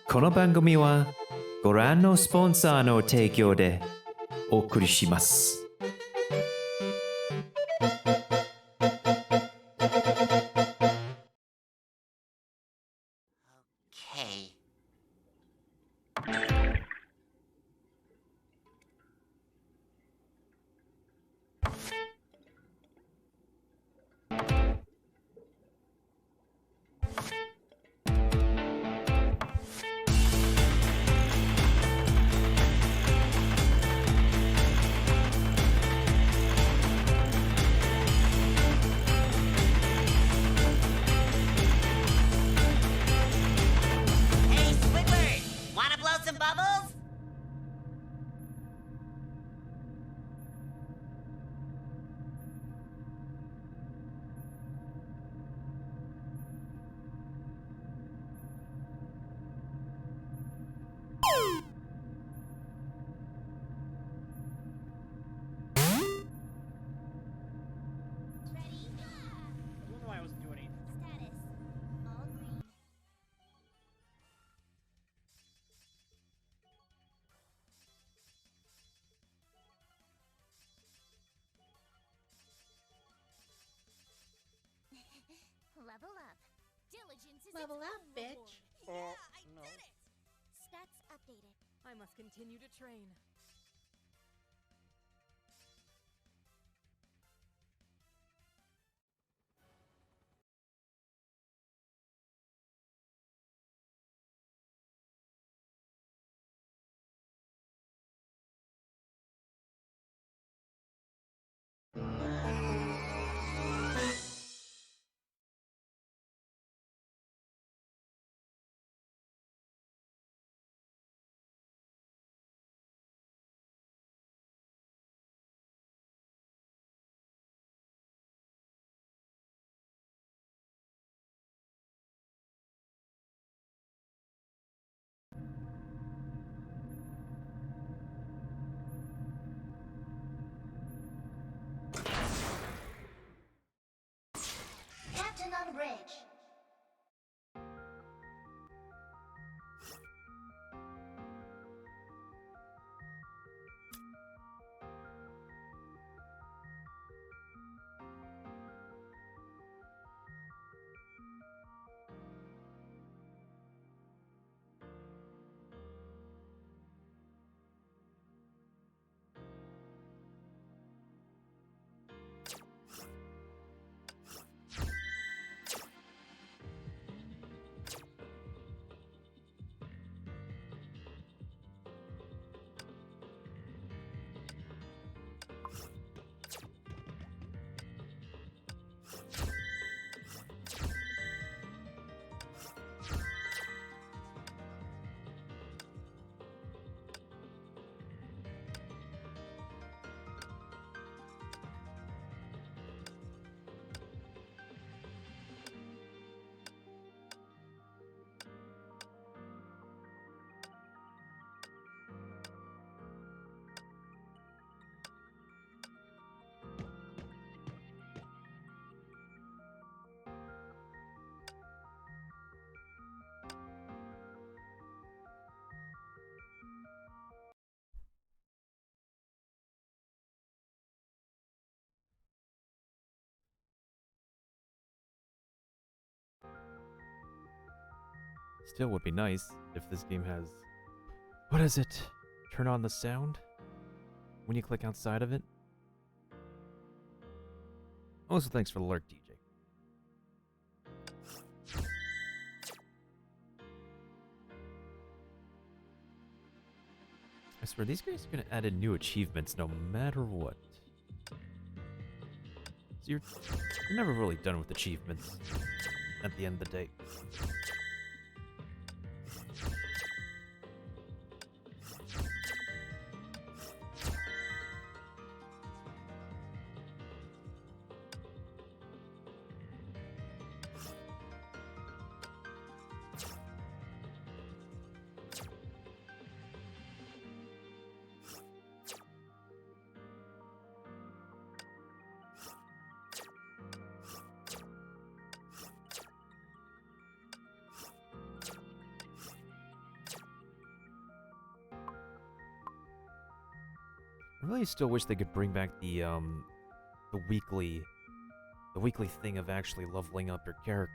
この番組はご覧のスポンサーの提供でお送りします。Okay. Hey, Squidward! Wanna blow some bubbles? I don't know why I wasn't doing anything. Status. All green. Level up. Diligence is Level its up, own bitch. reward. I no. did it! Stats updated. I must continue to train. Captain on bridge. Still would be nice if this game has... What is it? Turn on the sound? When you click outside of it? Also, thanks for the lurk, DJ. I swear, these guys are gonna add in new achievements no matter what. So you're never really done with achievements at the end of the day. really still wish they could bring back the weekly thing of actually leveling up your character.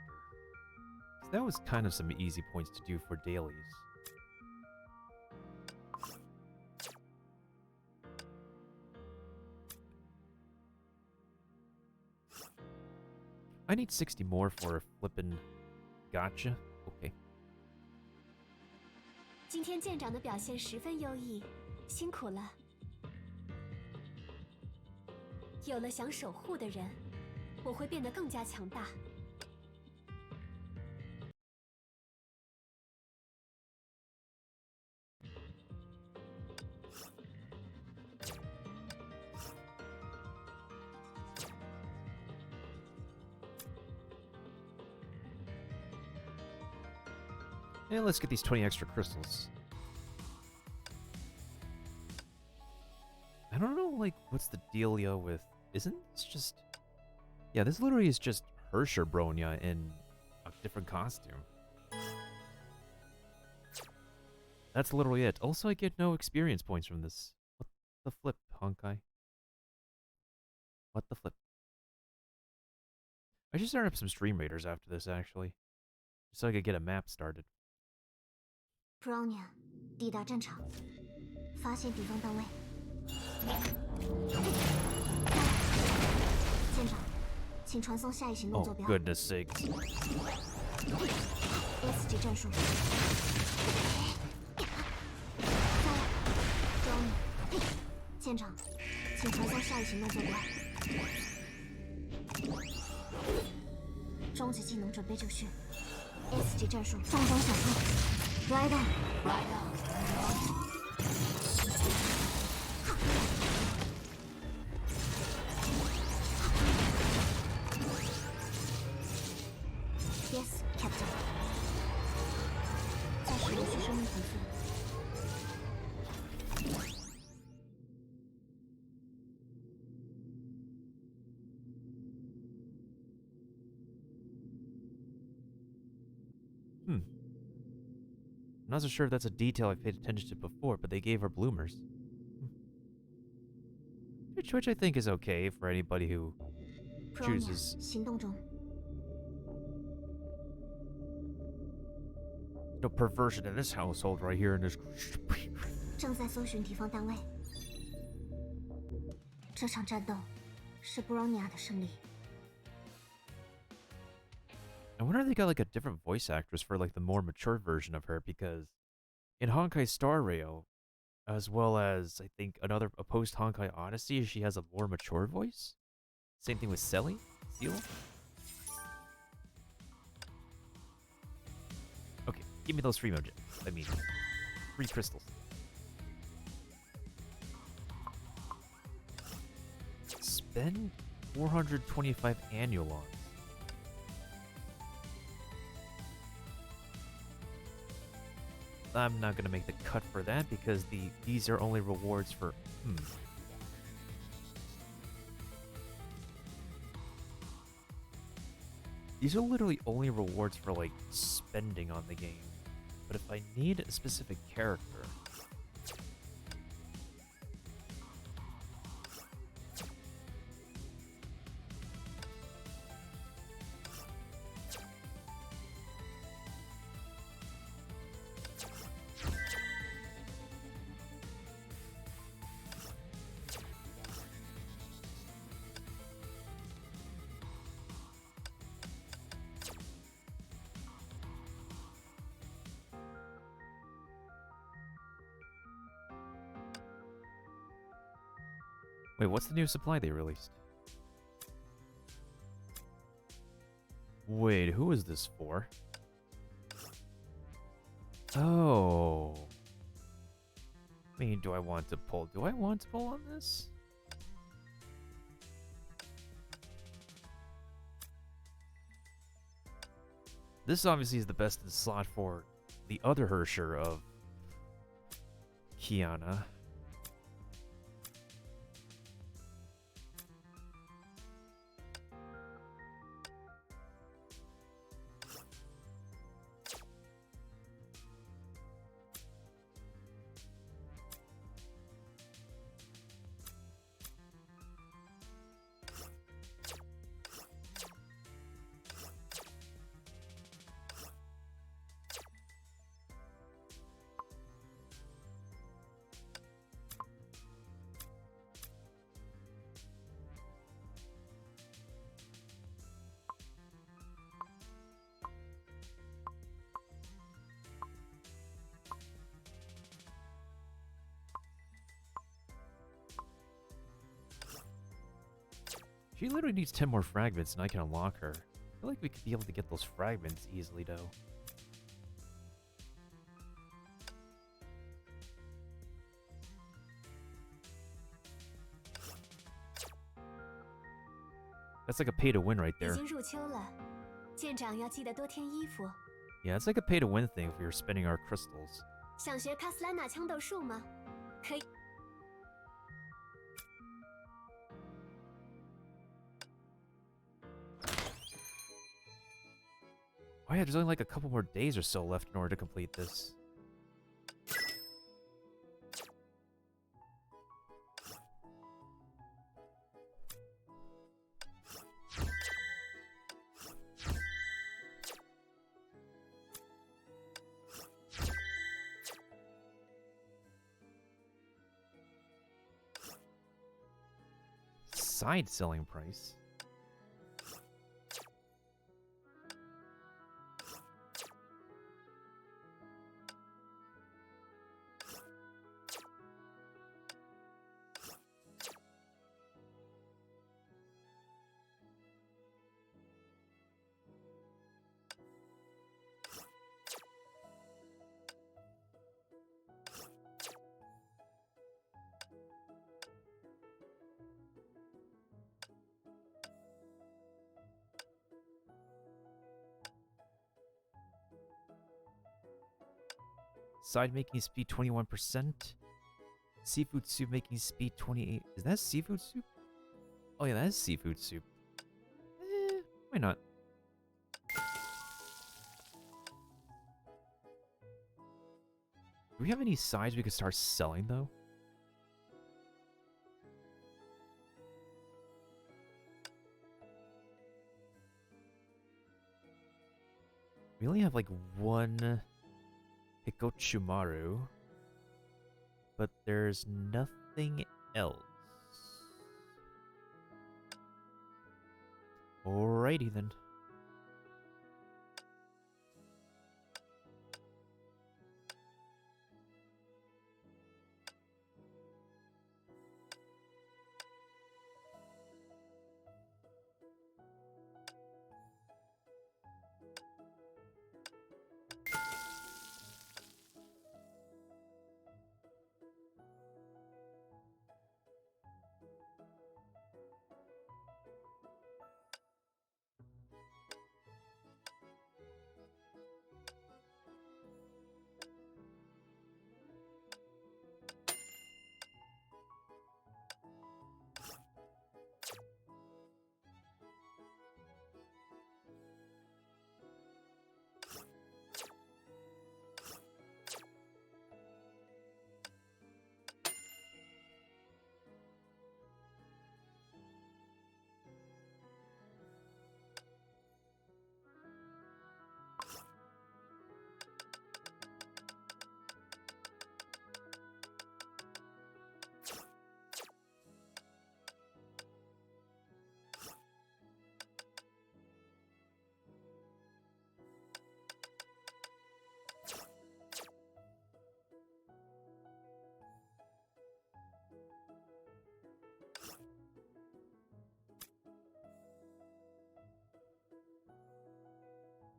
'Cause that was kind of some easy points to do for dailies. I need 60 more for a flippin' gotcha. Okay. 今天舰长的表现十分优异，辛苦了。有了想守护的人，我会变得更加强大。And let's get these 20 extra crystals. I don't know, like, what's the dealio with... Isn't this just... Yeah, this literally is just Hersher Bronya in a different costume. That's literally it. Also, I get no experience points from this. What the flip, Honkai? What the flip? I should start up some Stream Raiders after this, actually. Just so I could get a map started. Bronya 抵达战场，发现敌方单位。舰长，请传送下一行动坐 Oh, 标。 goodness sakes. S 级战术。Bronya，舰长，请传送下一行动坐标。终极技能准备就绪。S 级战术，放装小兔。 Right on. Right on. Yes, Captain. 暂时无需生命回复。I'm not so sure if that's a detail I've paid attention to before, but they gave her bloomers. Which I think is okay for anybody who chooses. 行动中。 No perversion in this household right here in this. 正在搜寻敌方单位。这场战斗是 Bronya 的胜利。 I wonder if they got like a different voice actress for like the more mature version of her, because in Honkai Star Rail, as well as I think a post Honkai Odyssey, she has a more mature voice. Same thing with Selly, Seal. Okay, give me those free mojo. I mean, free crystals. Spend 425 annual. I'm not gonna make the cut for that because these are only rewards for These are literally only rewards for like spending on the game. But if I need a specific character, wait, what's the new supply they released? Wait, who is this for? Oh. I mean, do I want to pull? Do I want to pull on this? This obviously is the best in slot for the other Hersher of Kiana. She literally needs 10 more fragments and I can unlock her. I feel like we could be able to get those fragments easily, though. That's like a pay to win right 已 there. 经入秋了，舰长要记得多添衣服。 Yeah, it's like a pay to win thing if we were spending our crystals. 想学卡斯兰纳枪斗术吗？可以。 Oh yeah, there's only like a couple more days or so left in order to complete this. Side selling price. Side making speed 21%. Seafood soup making speed 28. Is that seafood soup? Oh yeah, that is seafood soup. Why not? Do we have any sides we could start selling though? We only have like one Hikochumaru, but there's nothing else. Alrighty then.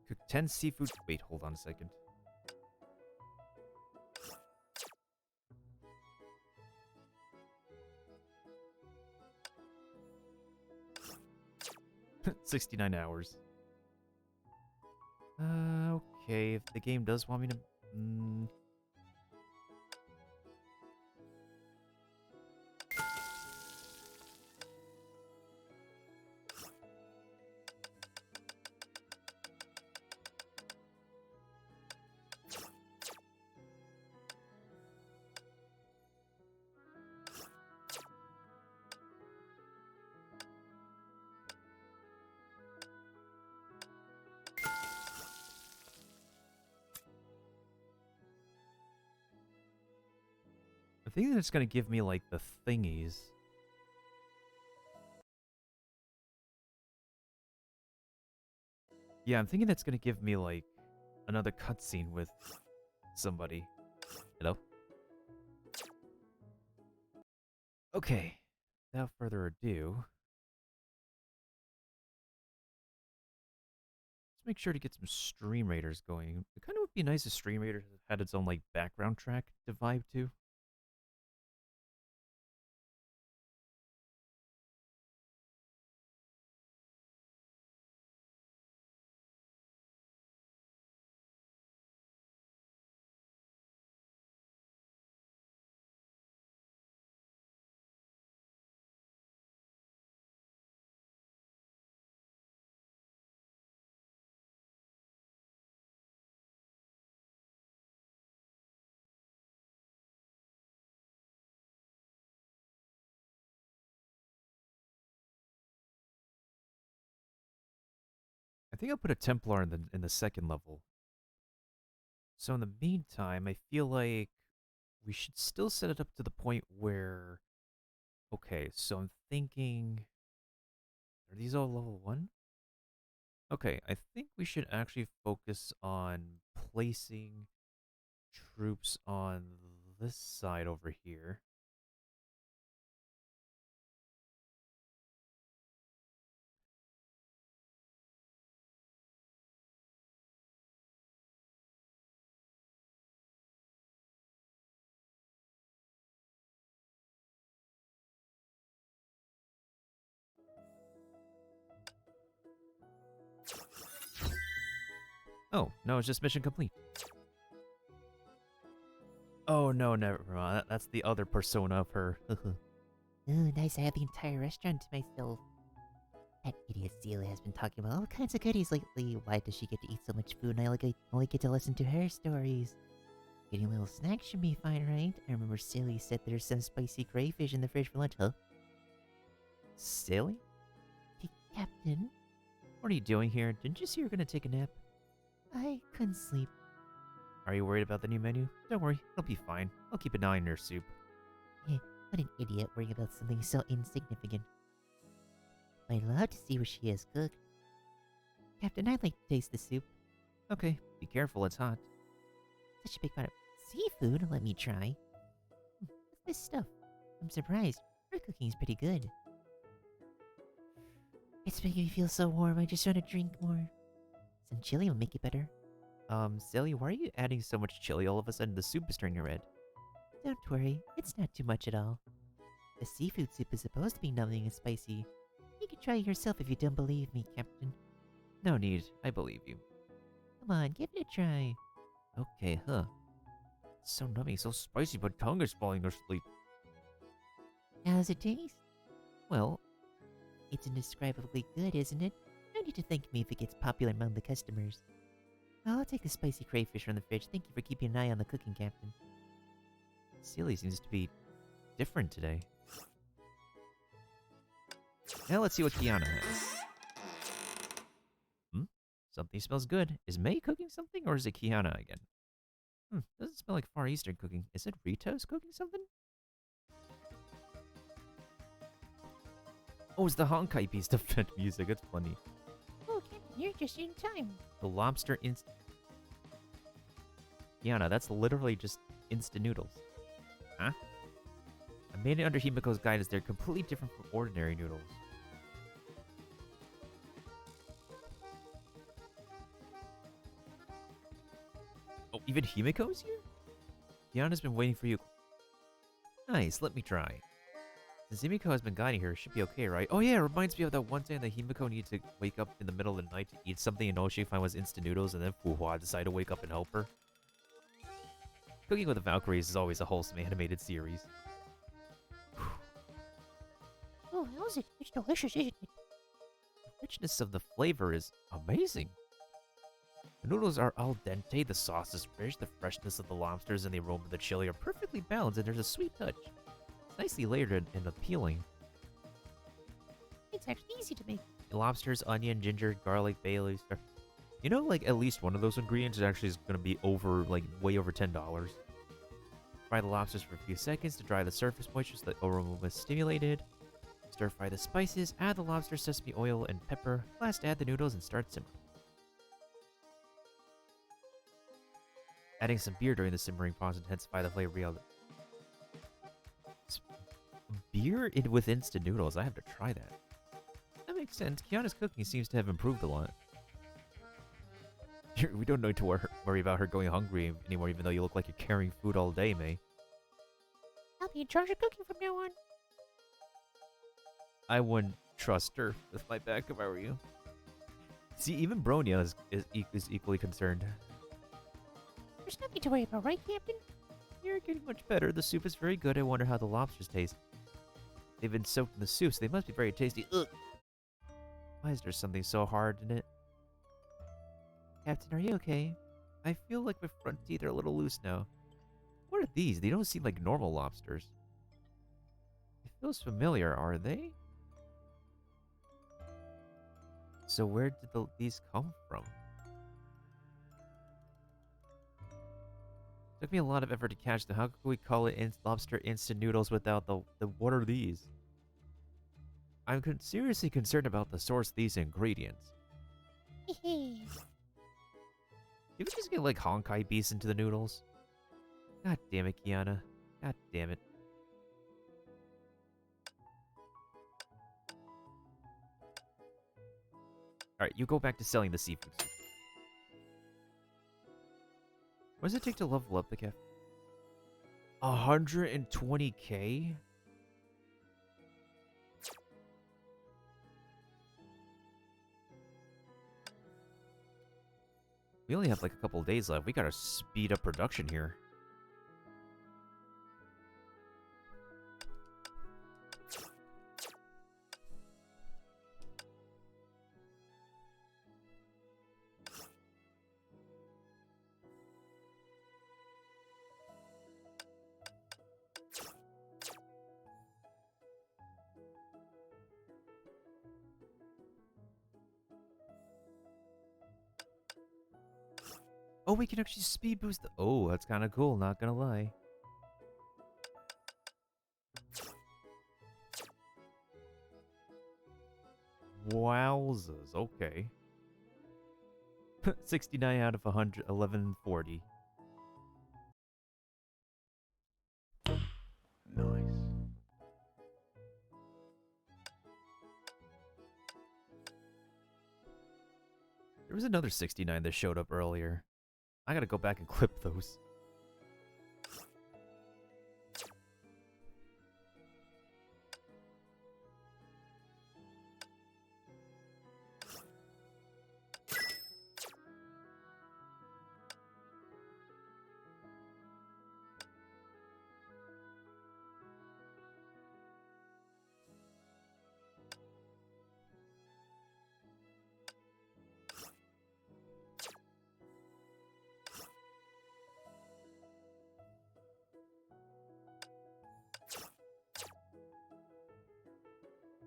Cook 10 seafood. Wait, hold on a second. $69 hours. Okay, if the game does want me to... I think that it's gonna give me, like, the thingies. Yeah, I'm thinking that's gonna give me, like, another cutscene with somebody. Hello? Okay. Without further ado... make sure to get some Stream Raiders going. It kind of would be nice if Stream Raiders had its own like background track to vibe to. I think I'll put a Templar in the second level. So in the meantime, I feel like we should still set it up to the point where, okay, so I'm thinking, are these all level 1? Okay, I think we should actually focus on placing troops on this side over here. Oh, no, it's just mission complete. Oh, no, never mind. That's the other persona of her. Ooh, nice. I have the entire restaurant to myself. That idiot Celia has been talking about all kinds of goodies lately. Why does she get to eat so much food and I only get to listen to her stories? Getting little snacks should be fine, right? I remember Celia said there's some spicy crayfish in the fridge for lunch. Huh? Silly? Hey, Captain. What are you doing here? Didn't you say you were gonna take a nap? I couldn't sleep. Are you worried about the new menu? Don't worry, it'll be fine. I'll keep an eye on your soup. What an idiot worrying about something so insignificant. I'd love to see what she has cooked. Captain, I'd like to taste the soup. Okay, be careful, it's hot. Such a big pot of seafood. Let me try. What's this stuff? I'm surprised. Her cooking's pretty good. It's making me feel so warm. I just want to drink more. Some chili will make it better. Silly, why are you adding so much chili all of a sudden? The soup is turning red. Don't worry, it's not too much at all. The seafood soup is supposed to be numbing and spicy. You can try it yourself if you don't believe me, Captain. No need, I believe you. Come on, give it a try. Okay, huh. It's so numbing, so spicy, but tongue is falling asleep. How's it taste? Well, It's indescribably good, isn't it? No need to thank me if it gets popular among the customers. I'll take the spicy crayfish from the fridge. Thank you for keeping an eye on the cooking, Captain. Celia seems to be different today. Now let's see what Kiana has. Something smells good. Is May cooking something, or is it Kiana again? Doesn't smell like Far Eastern cooking. Is it Rito's cooking something? Oh, it's the Honkai piece to fit music. It's funny. Oh, Captain, you're just in time. The lobster Kiana, that's literally just instant noodles. Huh? I made it under Himiko's guidance. They're completely different from ordinary noodles. Oh, even Himiko's here? Kiana's been waiting for you. Nice, let me try. Since Himiko has been guiding her, it should be okay, right? Oh yeah, it reminds me of that one time that Himiko needed to wake up in the middle of the night to eat something and all she found was instant noodles, and then Fuhua decided to wake up and help her. Cooking with the Valkyries is always a wholesome animated series. Oh, how's it? It's delicious, isn't it? The richness of the flavor is amazing. The noodles are al dente, the sauce is rich, the freshness of the lobsters and the aroma of the chili are perfectly balanced, and there's a sweet touch. It's nicely layered and appealing. It's actually easy to make. Lobsters, onion, ginger, garlic, bay leaves. You know, like, at least one of those ingredients is actually going to be over, like, way over $10. Fry the lobsters for a few seconds to dry the surface moisture so the aroma is stimulated. Stir fry the spices, add the lobster, sesame oil, and pepper. Last, add the noodles and start simmering. Adding some beer during the simmering process intensify the flavor. Beer with instant noodles. I have to try that. That makes sense. Kiana's cooking seems to have improved a lot. We don't need to worry about her going hungry anymore, even though you look like you're carrying food all day, May. I'll be in charge of cooking from now on. I wouldn't trust her with my back if I were you. See, even Bronya is equally concerned. There's nothing to worry about, right, Captain? You're getting much better. The soup is very good. I wonder how the lobsters taste. They've been soaked in the soup, so they must be very tasty. Ugh. Why is there something so hard in it? Captain, are you okay? I feel like my front teeth are a little loose now. What are these? They don't seem like normal lobsters. It feels familiar, are they? So where did these come from? Took me a lot of effort to catch them. How could we call it lobster instant noodles without the what are these? I'm seriously concerned about the source of these ingredients. Did we just get like Honkai beasts into the noodles? God damn it, Kiana. God damn it. Alright, you go back to selling the seafood soup. What does it take to level up the cafe? 120k? We only have like a couple of days left. We gotta speed up production here. Oh, we can actually speed boost the... Oh, that's kind of cool, not gonna lie. Wowzers, okay. 69 out of 100, 1140. Nice. There was another 69 that showed up earlier. I gotta go back and clip those.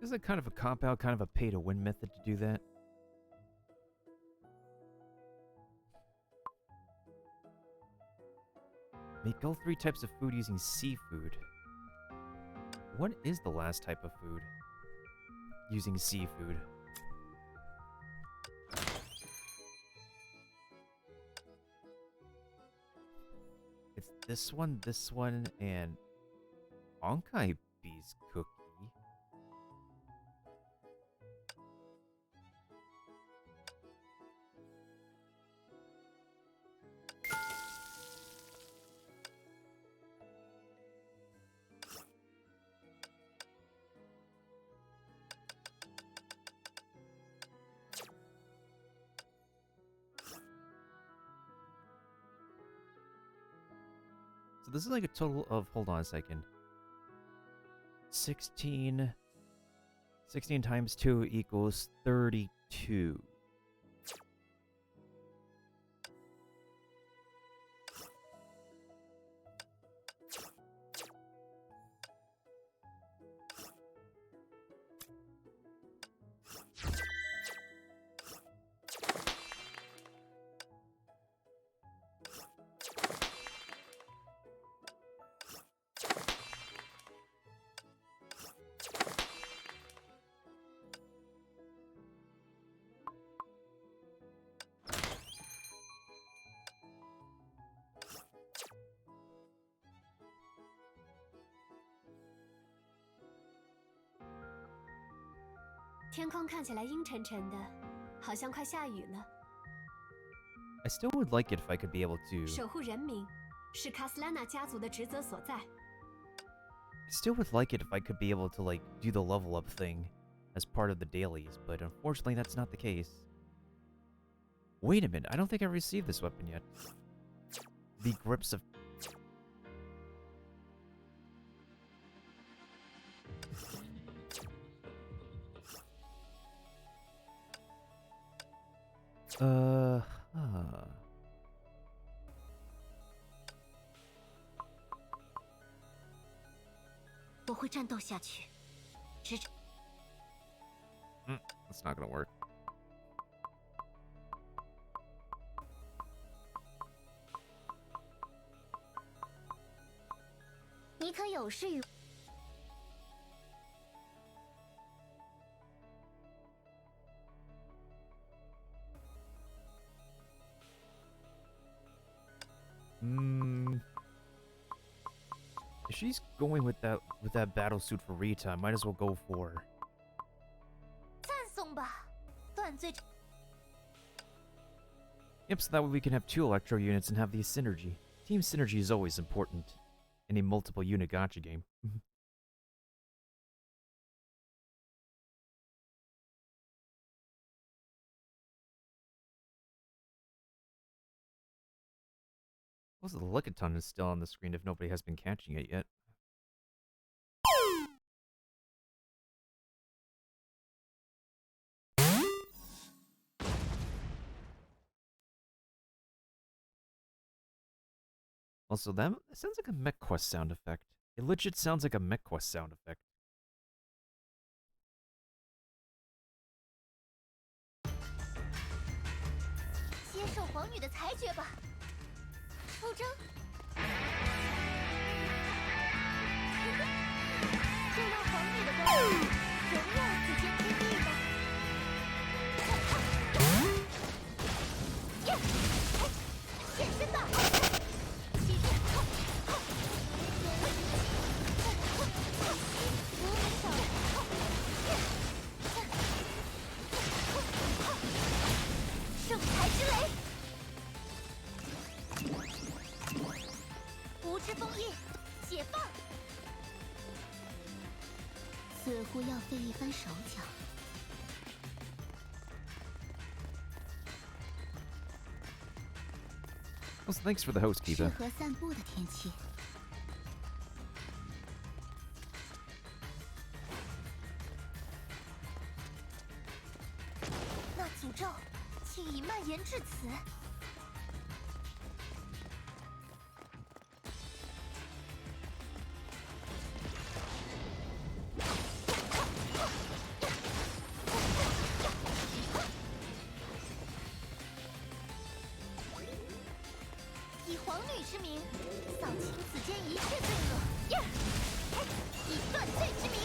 Is it kind of a cop-out, kind of a pay-to-win method to do that? Make all 3 types of food using seafood. What is the last type of food using seafood? It's this one, and Honkai Bee's cookie. So this is like a total of, hold on a second. 16 times 2 equals 32. still would like it if I could be able to. 守护人民是卡斯拉纳家族的职责所在。I still would like it if I could be able to like do the level up thing as part of the dailies, but unfortunately that's not the case. Wait a minute, I don't think I received this weapon yet. The grips of huh. 我会战斗下去，直至 That's not gonna work. 你可有事与？ If she's going with that battle suit for Rita, I might as well go for. 赞颂吧，断罪。 Yep, so that way we can have 2 electro units and have the synergy. Team synergy is always important in a multiple unit gacha game. Also, the Lickiton is still on the screen if nobody has been catching it yet. Also, that sounds like a mech quest sound effect. It legit sounds like a mech quest sound effect. 接受皇女的裁决吧，出征！就让皇女的光荣耀此间之地吧。呀！现身吧！起身！无名小圣裁之雷！ 无之封印，解放！似乎要费一番手脚。 Well, thanks for the host, 适 Kiba. 合散步的天气。那诅咒竟已蔓延至此。 以皇女之名，扫清此间一切罪恶。呀！以断罪之名，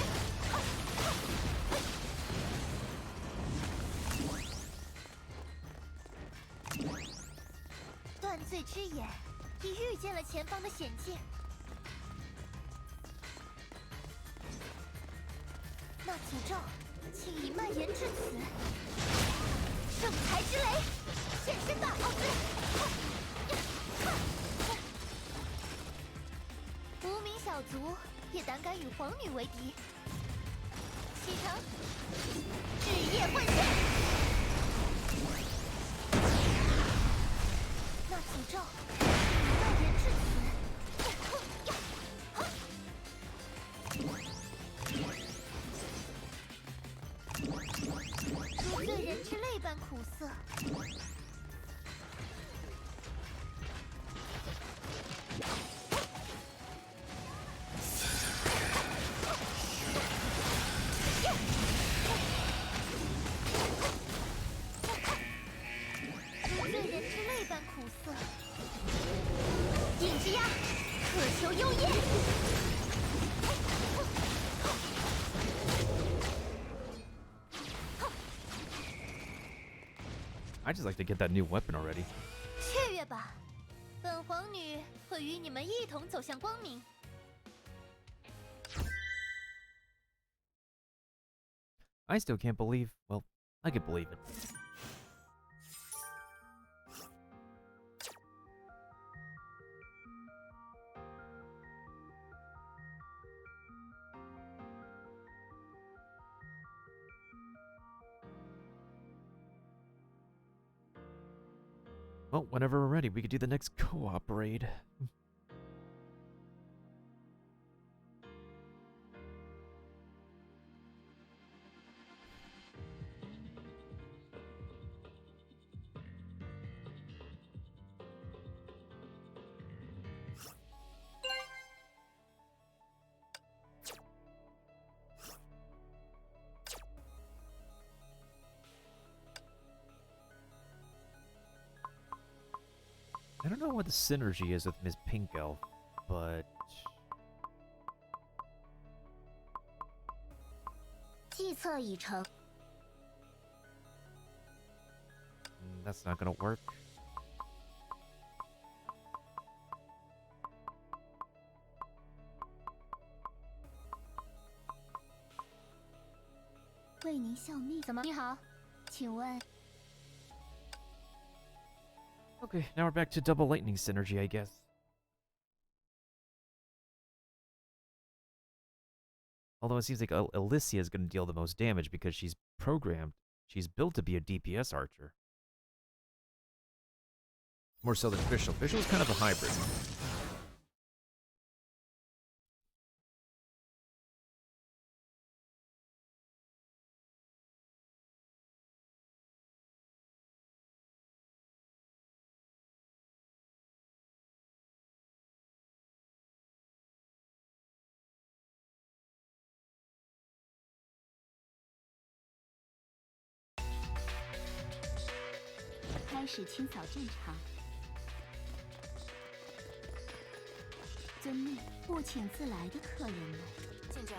断罪之眼已预见了前方的险境。那诅咒竟已蔓延至此。圣裁之雷，现身吧，奥兹！ 无名小卒也胆敢与皇女为敌，启程，日夜混血。那诅咒已蔓延至此。如罪人之泪般苦涩。 如罪人之泪般苦涩。影之鸦，渴求幽咽。I just like to get that new weapon already. 雀跃吧，本皇女会与你们一同走向光明。 I still can't believe. Well, I could believe it. Well, whenever we're ready, we could do the next co-op raid. I don't know what the synergy is with Miss Pink Elf, but 计策已成， that's not gonna work. 为您效命。怎么？你好，请问 Okay, now we're back to double lightning synergy, I guess. Although it seems like Alicia is going to deal the most damage because she's programmed. She's built to be a DPS archer. More so than Fischl. Fischl is kind of a hybrid. "开始清扫战场。遵命，不请自来的客人们。见着，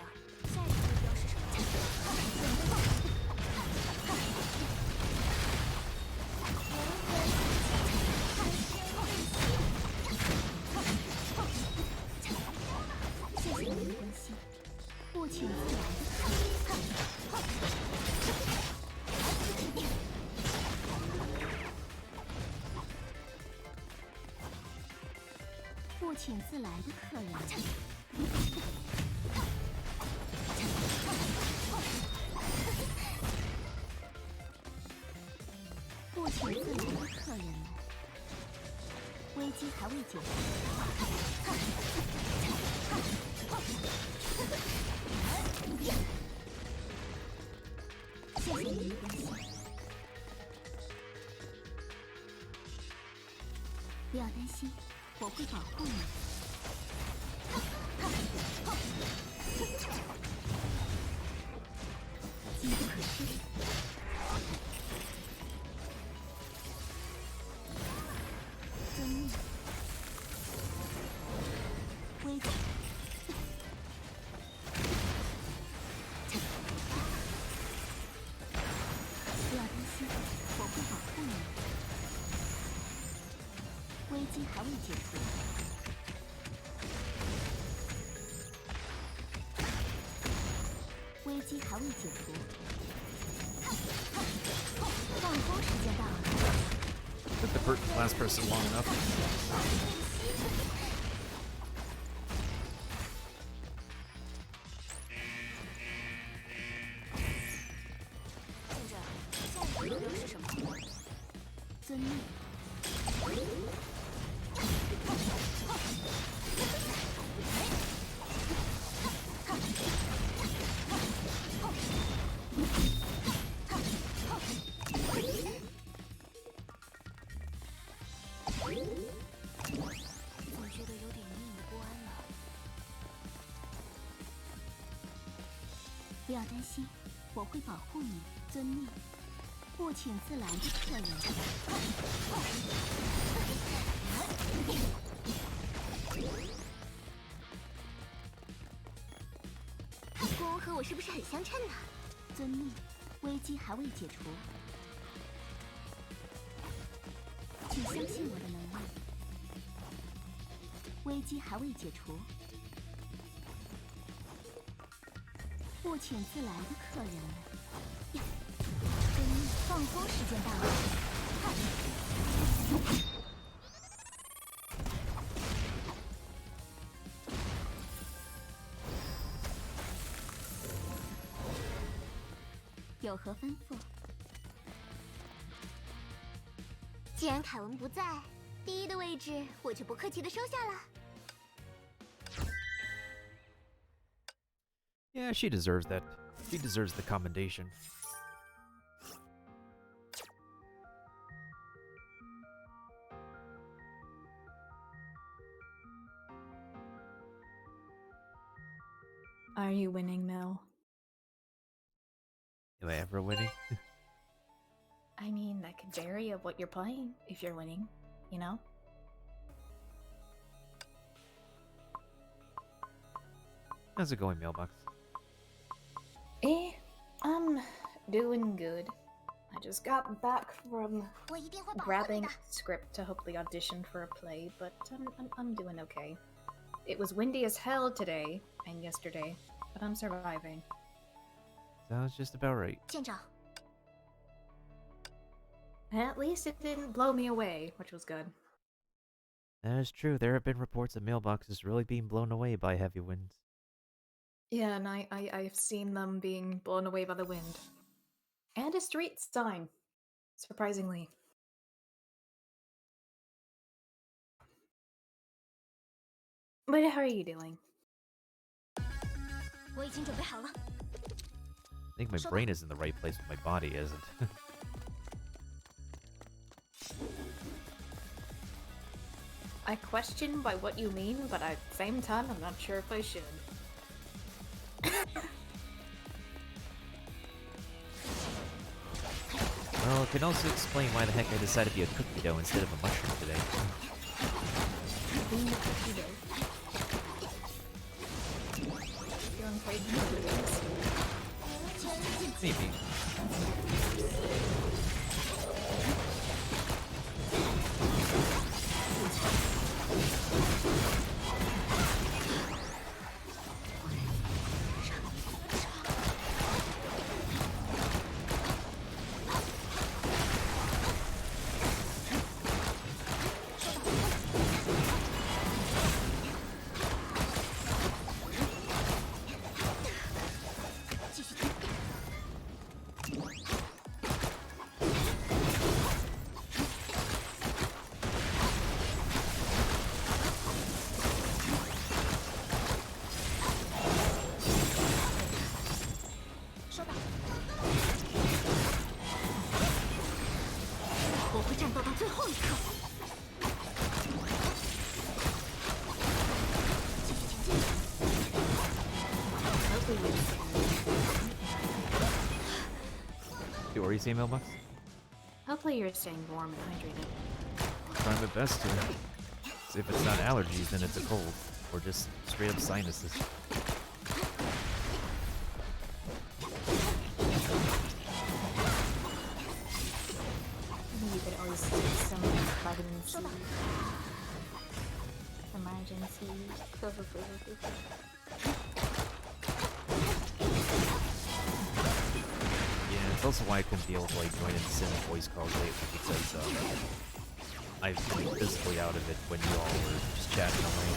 下一个目标是什么？谢谢您的关心。不请自来的客人。不请自来的客人。不请自来的客人们。危机还未解除。谢谢您的关心。不要担心，我会保护你。机不可失。遵命。危机。不要担心，我会保护你。危机还未解除。危机还未解除。放风时间到了。Took the last person long enough. 见着，下一个目标是什么？遵命。总觉得有点隐隐的不安呢。不要担心，我会保护你。遵命。不请自来的客人。公和我是不是很相称呢？遵命。危机还未解除。请相信我的能力。危机还未解除。不请自来的客人们。遵命。放风时间到了。有何吩咐？既然凯文不在，第一的位置我就不客气的收下了。 Yeah, she deserves that. She deserves the commendation. Are you winning, Mel? Am I ever winning? I mean, that could vary of what you're playing if you're winning, you know? How's it going, Mailbox? I'm doing good. I just got back from 我一定会保护你 grabbing 的。 script to hopefully audition for a play, but I'm doing okay. It was windy as hell today and yesterday, but I'm surviving. Sounds just about right. 舰长， At least it didn't blow me away, which was good. That is true. There have been reports of mailboxes really being blown away by heavy winds. Yeah, and I've seen them being blown away by the wind. And a street sign, surprisingly. But how are you doing? 我已经准备好了。 I think my brain is in the right place, but my body isn't. I question by what you mean, but at the same time, I'm not sure if I should. Well, it can also explain why the heck I decided to be a cookie dough instead of a mushroom today. Being a cookie dough. Feeling quite confused. Maybe. What were you saying, Mailbox? Hopefully you're staying warm and hydrated. Trying my best to. See if it's not allergies, then it's a cold. Or just straight up sinuses. You could always take some vitamin C. Emergency. Yeah, it's also why I couldn't be able to like join in sim voice calls lately because I've been physically out of it when you all were just chatting away.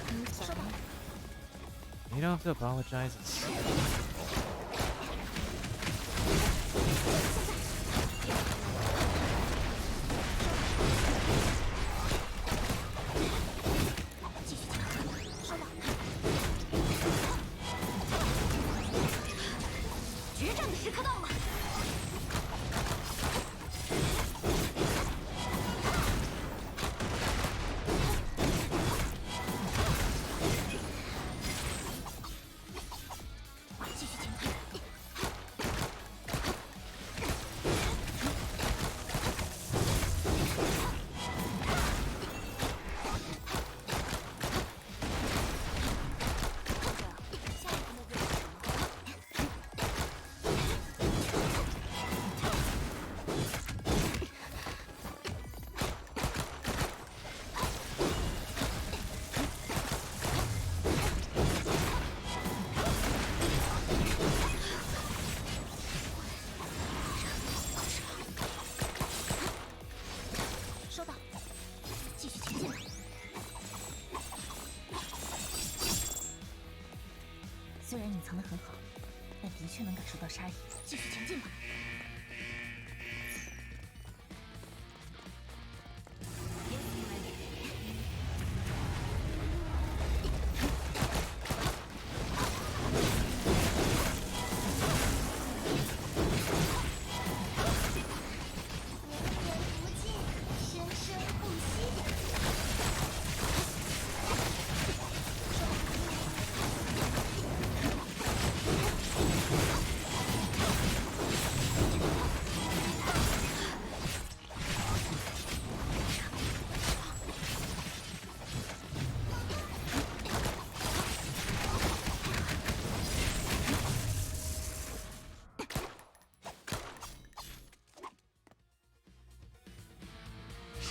I'm sorry. You don't have to apologize. It's...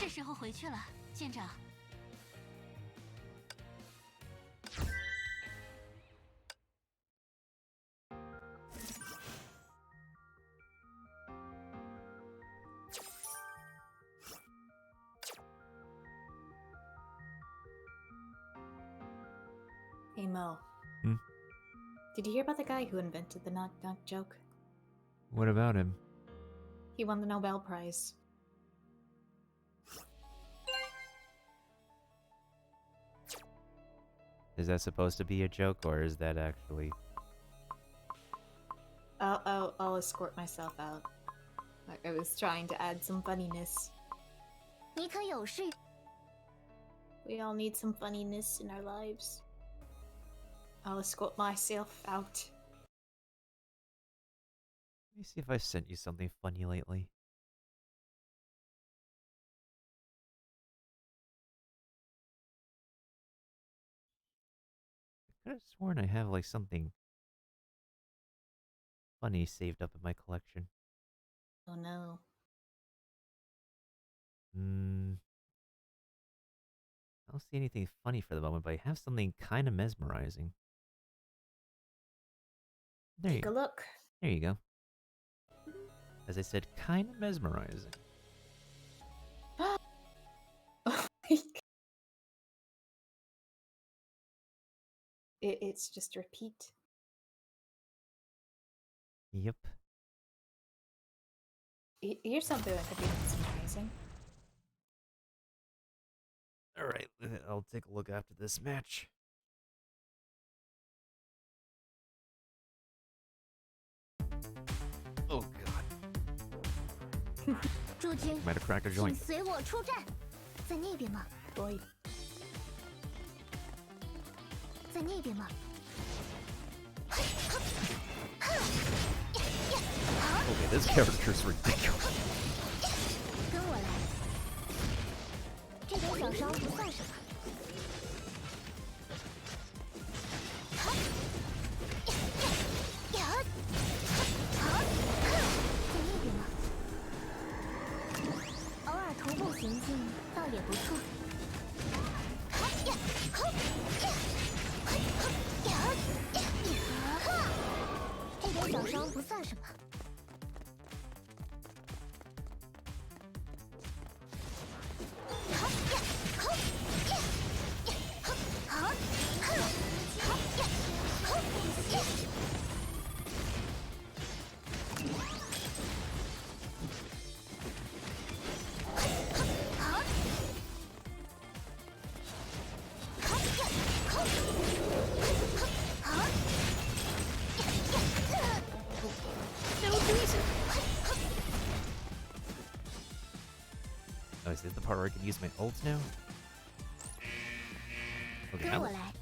是时候回去了，舰长。Hey Mo. Hmm? Did you hear about the guy who invented the knock knock joke? What about him? He won the Nobel Prize. Is that supposed to be a joke, or is that actually... I'll escort myself out. I was trying to add some funniness. 你可有事？ We all need some funniness in our lives. I'll escort myself out. Let me see if I've sent you something funny lately. I could have sworn I have like something funny saved up in my collection. Oh no. I don't see anything funny for the moment, but I have something kind of mesmerizing. There Take a look. There you go. As I said, kind of mesmerizing. Oh my God. It's just repeat. Yep. Here's something that could be mesmerizing. Alright, I'll take a look after this match. Oh god. 驻军， Might have cracked a 请 joint. 随我出战，在那边吗？ Boy. 在那边吗？ Okay, this character's ridiculous. 跟我来，这点小伤不算什么。在那边吗？偶尔徒步行进倒也不错。这点小伤不算什么。 Oh, is this the part where I can use my ult now? Okay, 跟 now 我来，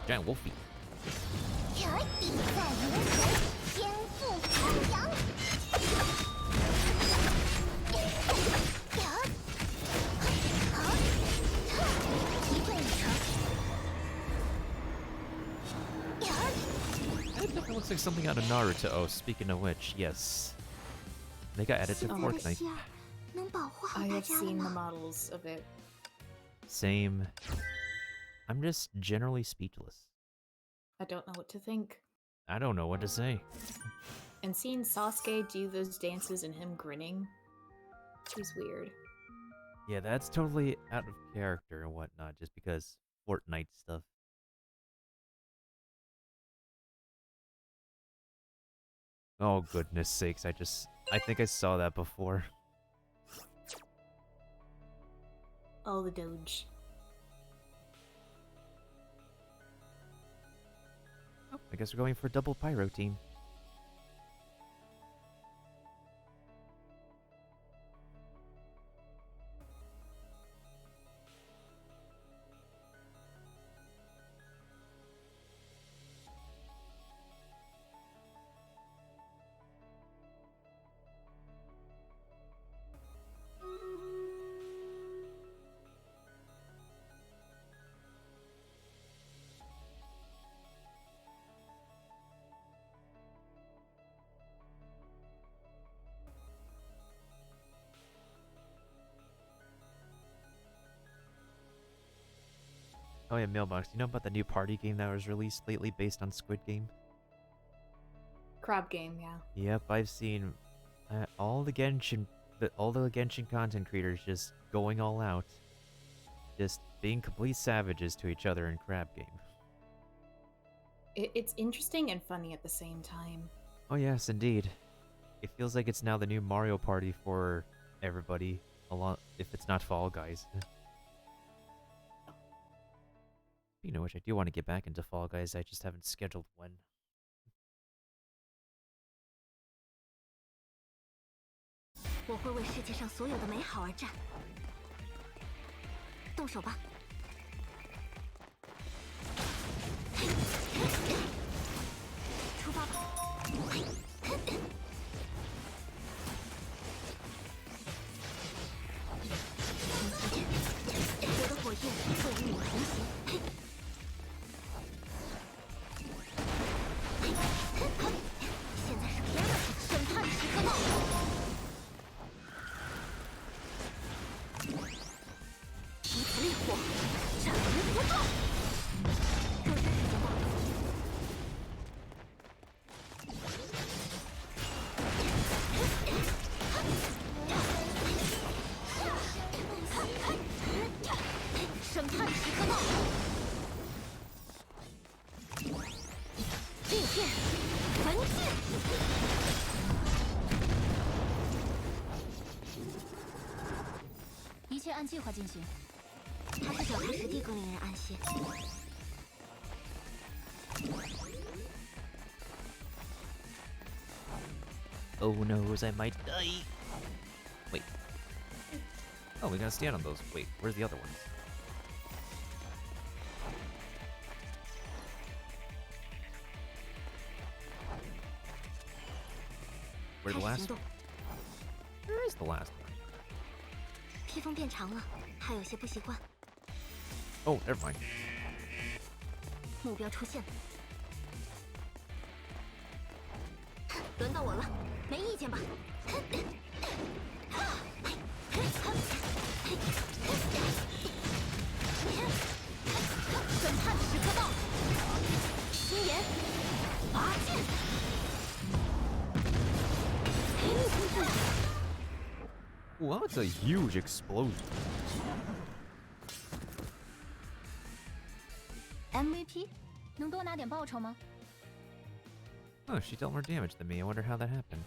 giant wolfie. 天地在人前，天赋飞扬。一阵成。 That definitely looks like something out of Naruto. Oh, speaking of which, yes. They got added to 现在的 Fortnite. 希尔能保护好 I 大 have 家了 seen the 吗？ models of it. Same. I'm just generally speechless. I don't know what to think. I don't know what to say. And seeing Sasuke do those dances and him grinning, he's weird. Yeah, that's totally out of character and whatnot, just because Fortnite stuff. Oh, goodness sakes, I think I saw that before. All the Doge. Oh, I guess we're going for a double pyro team. Oh yeah, Mailbox. You know about the new party game that was released lately based on Squid Game? Crab game, yeah. Yep, I've seen all the Genshin content creators just going all out, just being complete savages to each other in Crab Game. It's interesting and funny at the same time. Oh yes, indeed. It feels like it's now the new Mario Party for everybody, if it's not Fall Guys. You know which, I do want to get back into Fall Guys, I just haven't scheduled when. 我会为世界上所有的美好而战。动手吧！出发吧！我的火焰会与你同行。现在是天了，审判时刻到！ 一次烈火，斩无不透。热身时间到了。审判时刻到。地剑，焚剑。一切按计划进行。 他是脚踏实地更令人安心。Oh noes, I might die. Wait. Oh, we gotta stand on those. Wait, where's the other ones? Where's the last one? Where is the last one? 披风变长了，还有些不习惯。 Oh, never mind. 目标出现了，轮到我了，没意见吧？审判时刻到，心炎，拔剑，Wow, that's a huge explosion. MVP 能多拿点报酬吗？ Oh, she dealt more damage than me. I wonder how that happened.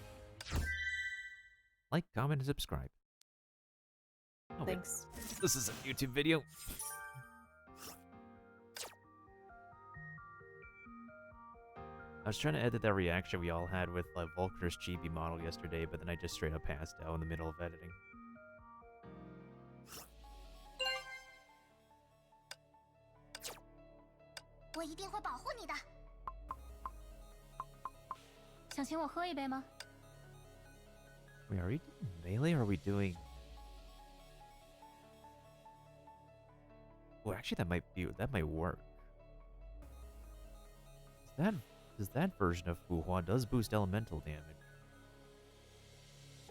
Like, comment, and subscribe. Oh, wait. Thanks. This is a YouTube video. I was trying to edit that reaction we all had with Volker's chibi model yesterday, but then I just straight up passed out in the middle of editing. 我一定会保护你的。想请我喝一杯吗？ Wait, are we doing melee or are we doing... Well, actually, that might work. Does that version of Fuhua does boost elemental damage?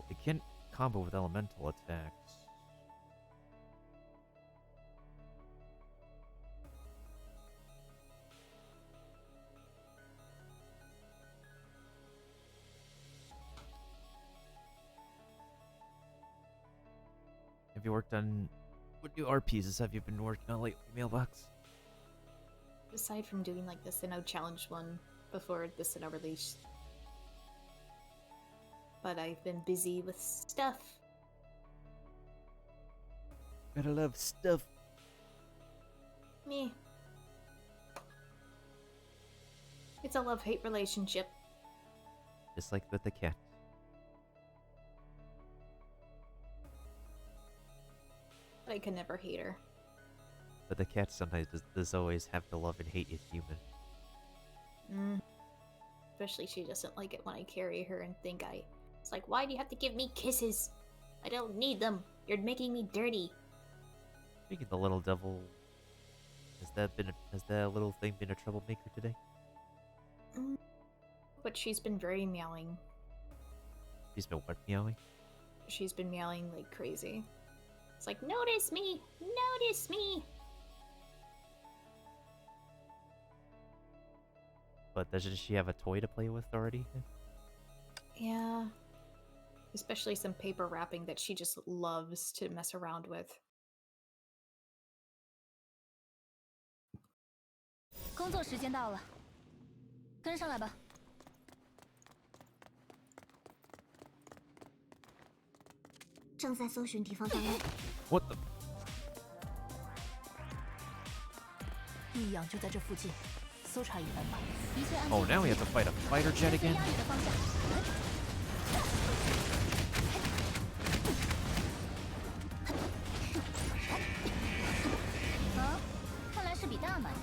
It can combo with elemental attacks. Have you worked on... What new RPs have you been working on lately, Mailbox? Aside from doing like the Sinnoh challenge one before the Sinnoh release. But I've been busy with stuff. Gotta love stuff. Me. It's a love-hate relationship. Just like with the cat. I can never hate her. But the cat sometimes does always have to love and hate a human. Especially she doesn't like it when I carry her and think It's like, why do you have to give me kisses? I don't need them. You're making me dirty. Speaking of the little devil, has that little thing been a troublemaker today? But she's been very meowing. She's been what, meowing? She's been meowing like crazy. It's like, notice me! Notice me! But doesn't she have a toy to play with already? Yeah. Especially some paper wrapping that she just loves to mess around with. 工作时间到了，跟上来吧。正在搜寻敌方单位。What the? 异样就在这附近，搜查一番吧。一切按 Oh, now we have to fight a fighter jet 跟随 again? 压雨的方向。啊，看来是比大蛮大。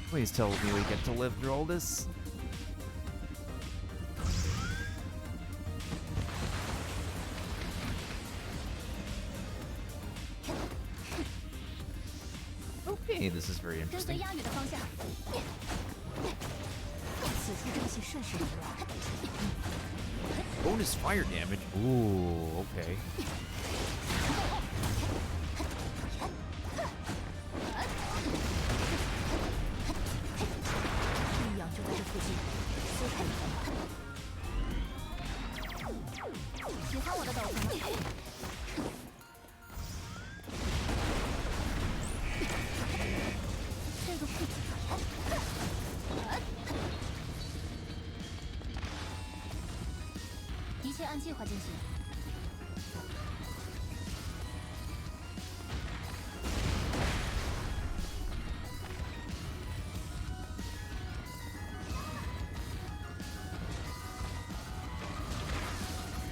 Please tell me we get to live through all this. Okay, this is very 跟随 interesting. 压雨的方向。此处正气甚是凌乱。 Bonus fire damage. Ooh, okay. 异样就在这附近，搜查一番吧。喜欢我的斗篷吗？这个附近。一切按计划进行。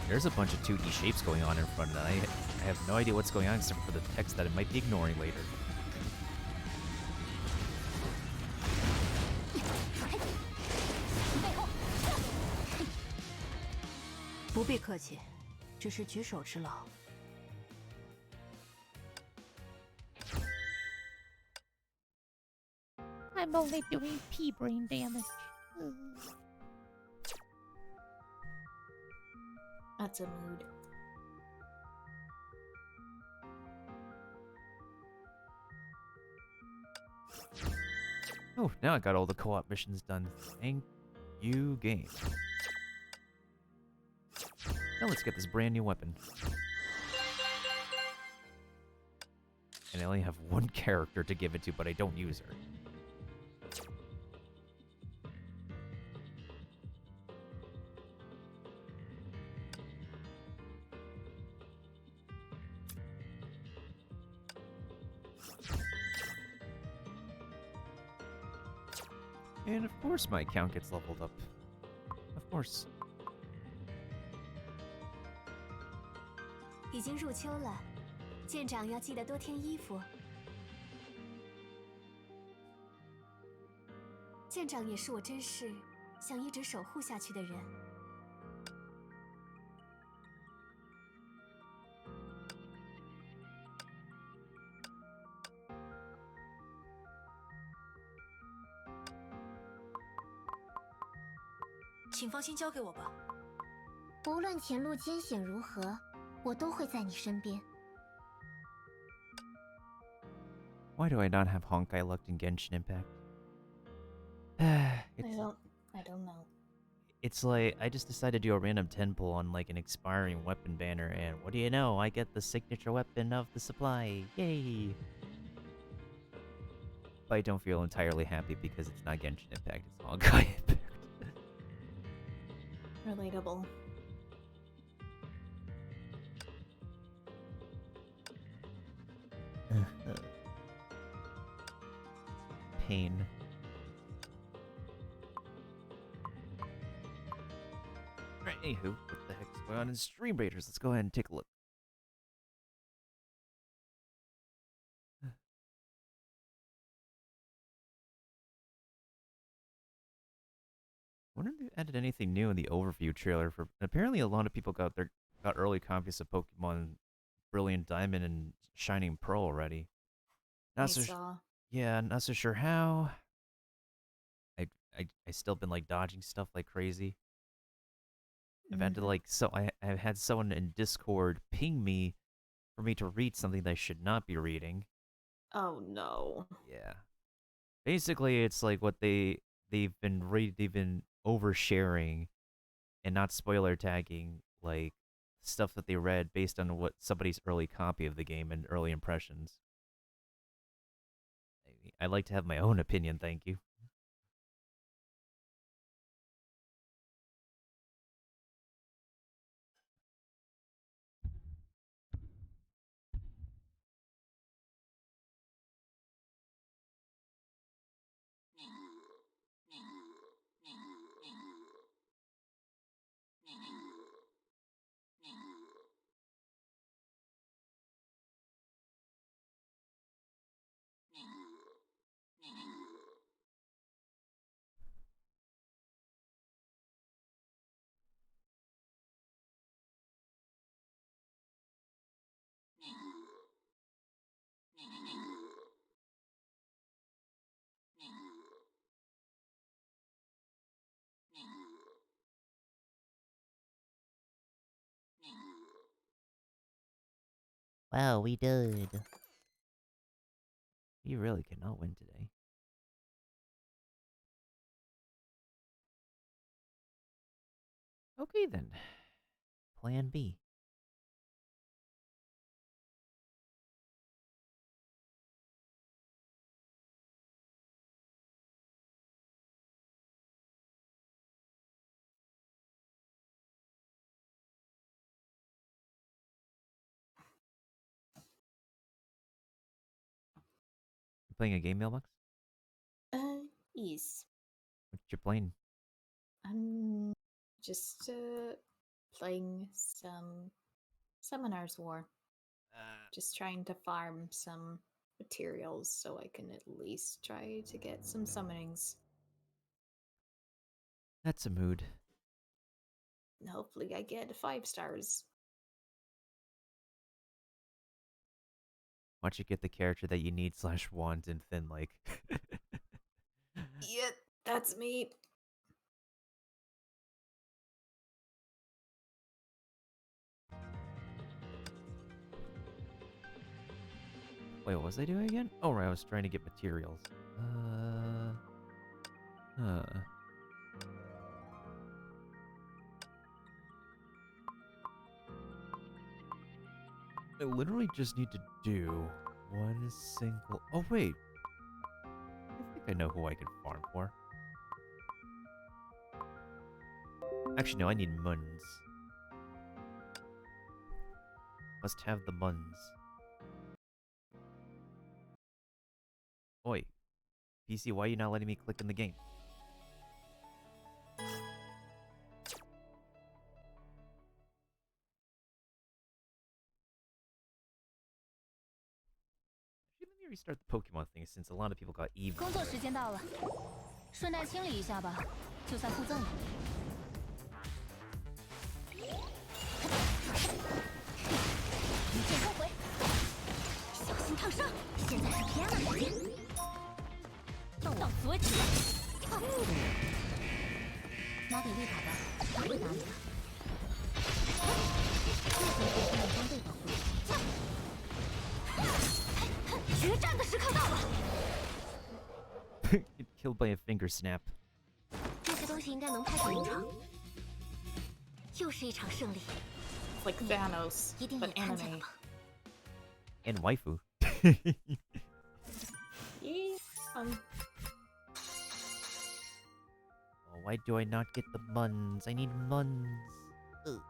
There's a bunch of 2D shapes going on in front of that. I have no idea what's going on except for the text that it might be ignoring later. 不必客气，只是举手之劳。 I'm only doing pea brain damage. That's a mood. Oh, now I got all the co-op missions done. Thank you, game. Now let's get this brand new weapon. And I only have one character to give it to, but I don't use her. And of course my account gets leveled up. Of course. 已经入秋了，舰长要记得多添衣服。舰长也是我真是想一直守护下去的人。请放心交给我吧。无论前路艰险如何，我都会在你身边。 Why do I not have Honkai locked in Genshin Impact? I don't know. It's like, I just decided to do a random 10 pull on like an expiring weapon banner, and what do you know? I get the signature weapon of the supply. Yay! But I don't feel entirely happy because it's not Genshin Impact, it's Honkai Impact. pain. Alright, anywho, what the heck's going on in Stream Raiders? Let's go ahead and take a look. Wonder if they added anything new in the overview trailer for. Apparently, a lot of people got early copies of Pokemon Brilliant Diamond and Shining Pearl already. I Not so saw. yeah, not so sure how. I still been like dodging stuff like crazy. I've had to like I've had someone in Discord ping me for me to read something that I should not be reading. Oh no. Yeah. Basically, it's like what they've been oversharing and not spoiler tagging like stuff that they read based on what somebody's early copy of the game and early impressions. I'd like to have my own opinion, thank you. Wow, we did. You really cannot win today. Okay then. Plan B. You playing a game, Mailbox? Yes. What you playing? I'm just playing some Summoner's War. Just trying to farm some materials so I can at least try to get some summonings. That's a mood. And hopefully I get 5 stars. Once you get the character that you need / want in Thin Lake. Yeah, that's me. Wait, what was I doing again? Oh, right, I was trying to get materials. Huh. I literally just need to do one single... Oh, wait. I think I know who I can farm for. Actually, no, I need Muns. Must have the Muns. Oi. PC, why are you not letting me click in the game? Actually, let me restart the Pokemon thing since a lot of people got Eve. 工作时间到了，顺带清理一下吧，就算附赠了。一键收回，小心烫伤。现在是 PM 时间，到此为止。拿给丽卡吧，不会打你的。这回不需要装备保护你。决战的时刻到了。Get killed by a finger snap. 这些东西应该能派上用场。又是一场胜利。 It's like Thanos, 一定也 but 看见了 anime. 吧？ And waifu. Yeah. Oh, why do I not get the Muns? I need Muns. Ugh.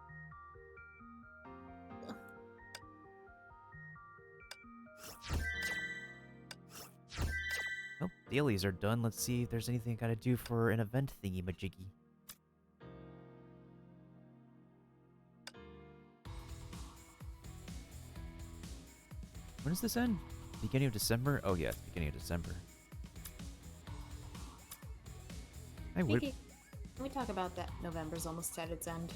Oh, dailies are done. Let's see if there's anything I gotta do for an event thingy majiggy. When does this end? Beginning of December? Oh yeah, it's beginning of December. I would. Can we talk about that? November's almost at its end.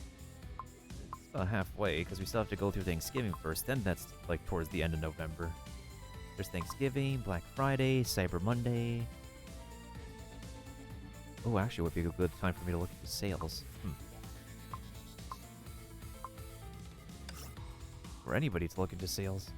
It's about halfway, because we still have to go through Thanksgiving first. Then that's like towards the end of November. There's Thanksgiving, Black Friday, Cyber Monday. Oh, actually, would be a good time for me to look at the sales. For anybody to look into sales.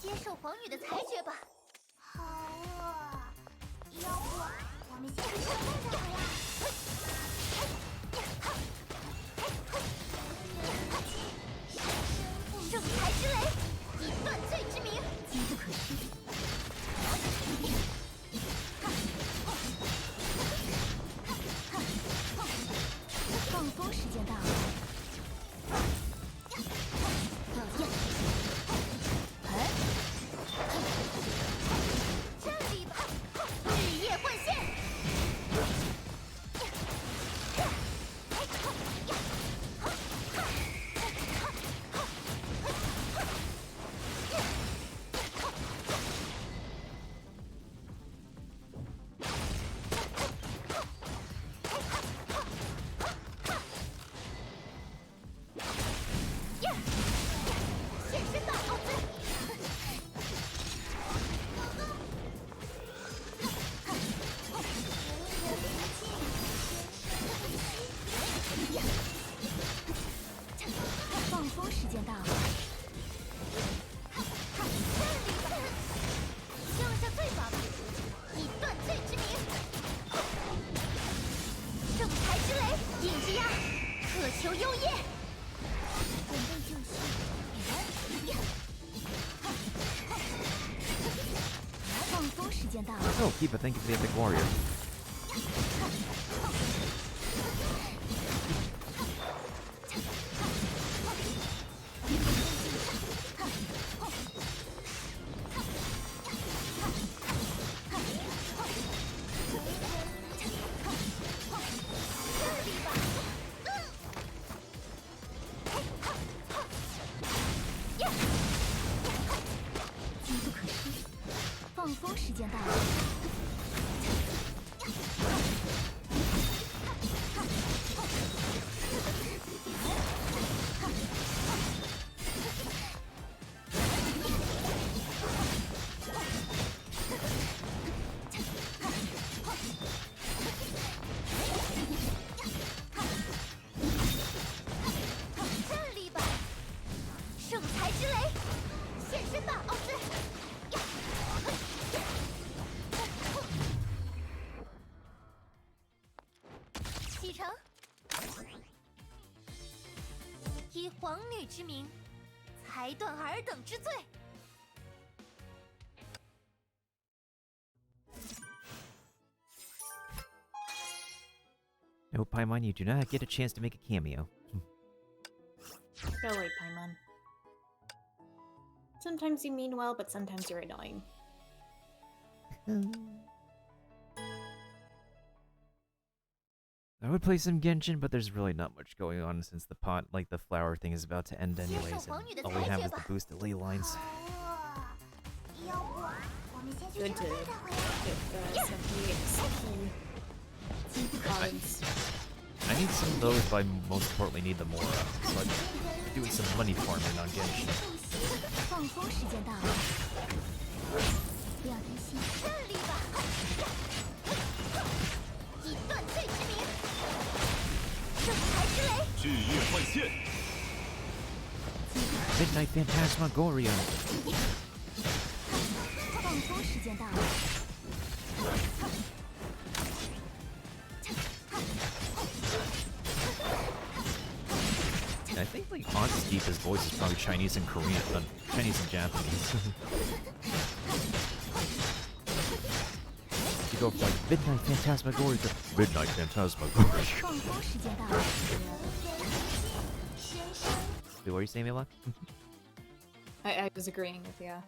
接受皇女的裁决吧。好啊，要不我们先去上班再回来。正财之雷，以断罪之名，机不可失。放风时间到了。Oh, Kiba, thank you for the epic warrior. No, Paimon, you do not get a chance to make a cameo. Go away, Paimon. Sometimes you mean well, but sometimes you're annoying. would play some Genshin, but there's really not much going on since the the flower thing is about to end anyways, and all we have is the boosted ley lines. Good to get some EXP cards. I need some of those, but I most importantly need the Mora, so I'm doing some money farming on Genshin. 放风时间到了，要珍惜胜利吧！以断罪之名，正财之雷，巨月换线， Midnight Phantasmagoria. 放风时间到了。 I think like Aunt Steve's voice is probably Chinese and Korean, Chinese and Japanese. You go from like Midnight Phantasmagoria to Midnight Phantasmagoria. 放风时间到了。 Wait, what are you saying, Mila? I was agreeing with you.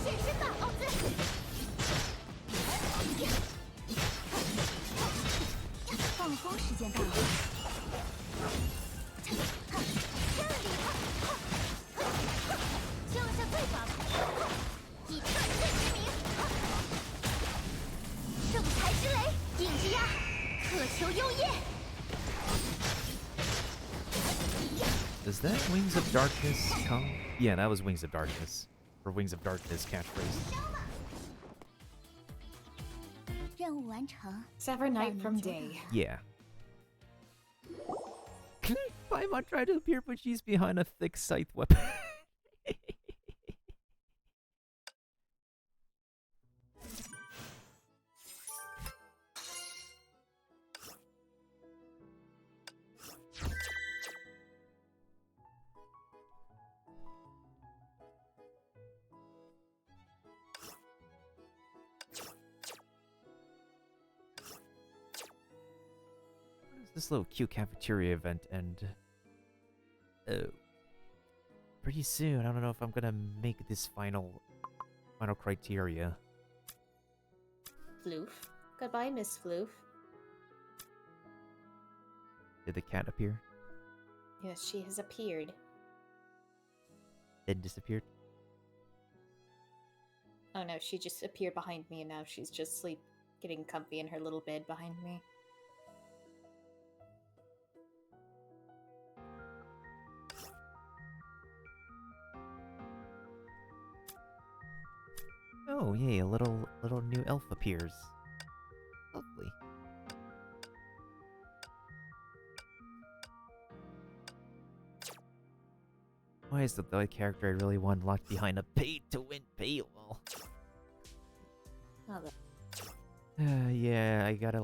现身吧，奥兹！放风时间到了。胜利吧！降下罪罚吧！以断罪之名，正财之雷，顶之压，渴求幽夜。 Does that Wings of Darkness come? Yeah, that was Wings of Darkness. Or Wings of Darkness catchphrase. 任务完成。 Sever night from day. Yeah. Paimon tried to appear, but she's behind a thick scythe weapon. This little cute cafeteria event end. Oh. Pretty soon. I don't know if I'm gonna make this final criteria. Floof. Goodbye, Miss Floof. Did the cat appear? Yes, she has appeared. Then disappeared? Oh no, she just appeared behind me and now she's just getting comfy in her little bed behind me. Oh, yay, a little new elf appears. Lovely. Why is the character I really want locked behind a pay-to-win paywall? Oh, Yeah, I gotta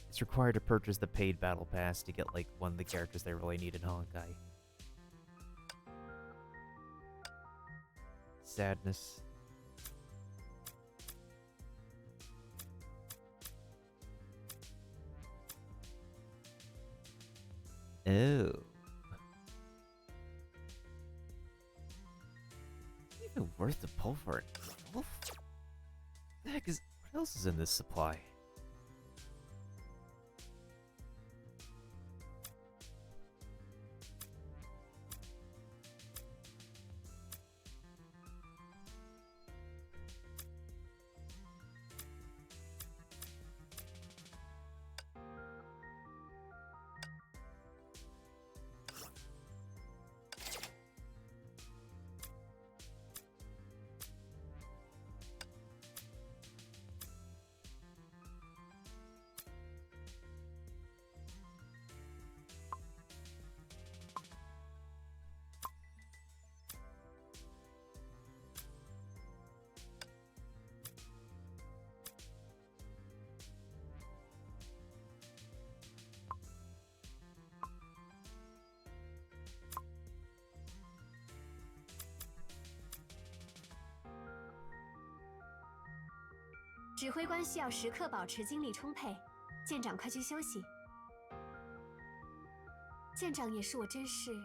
it's required to purchase the paid battle pass to get one of the characters they really need in Honkai. Sadness. Oh. Even worth the pull for it. What the heck is... What else is in this supply? "指挥官需要时刻保持精力充沛，舰长快去休息。舰长也是我真是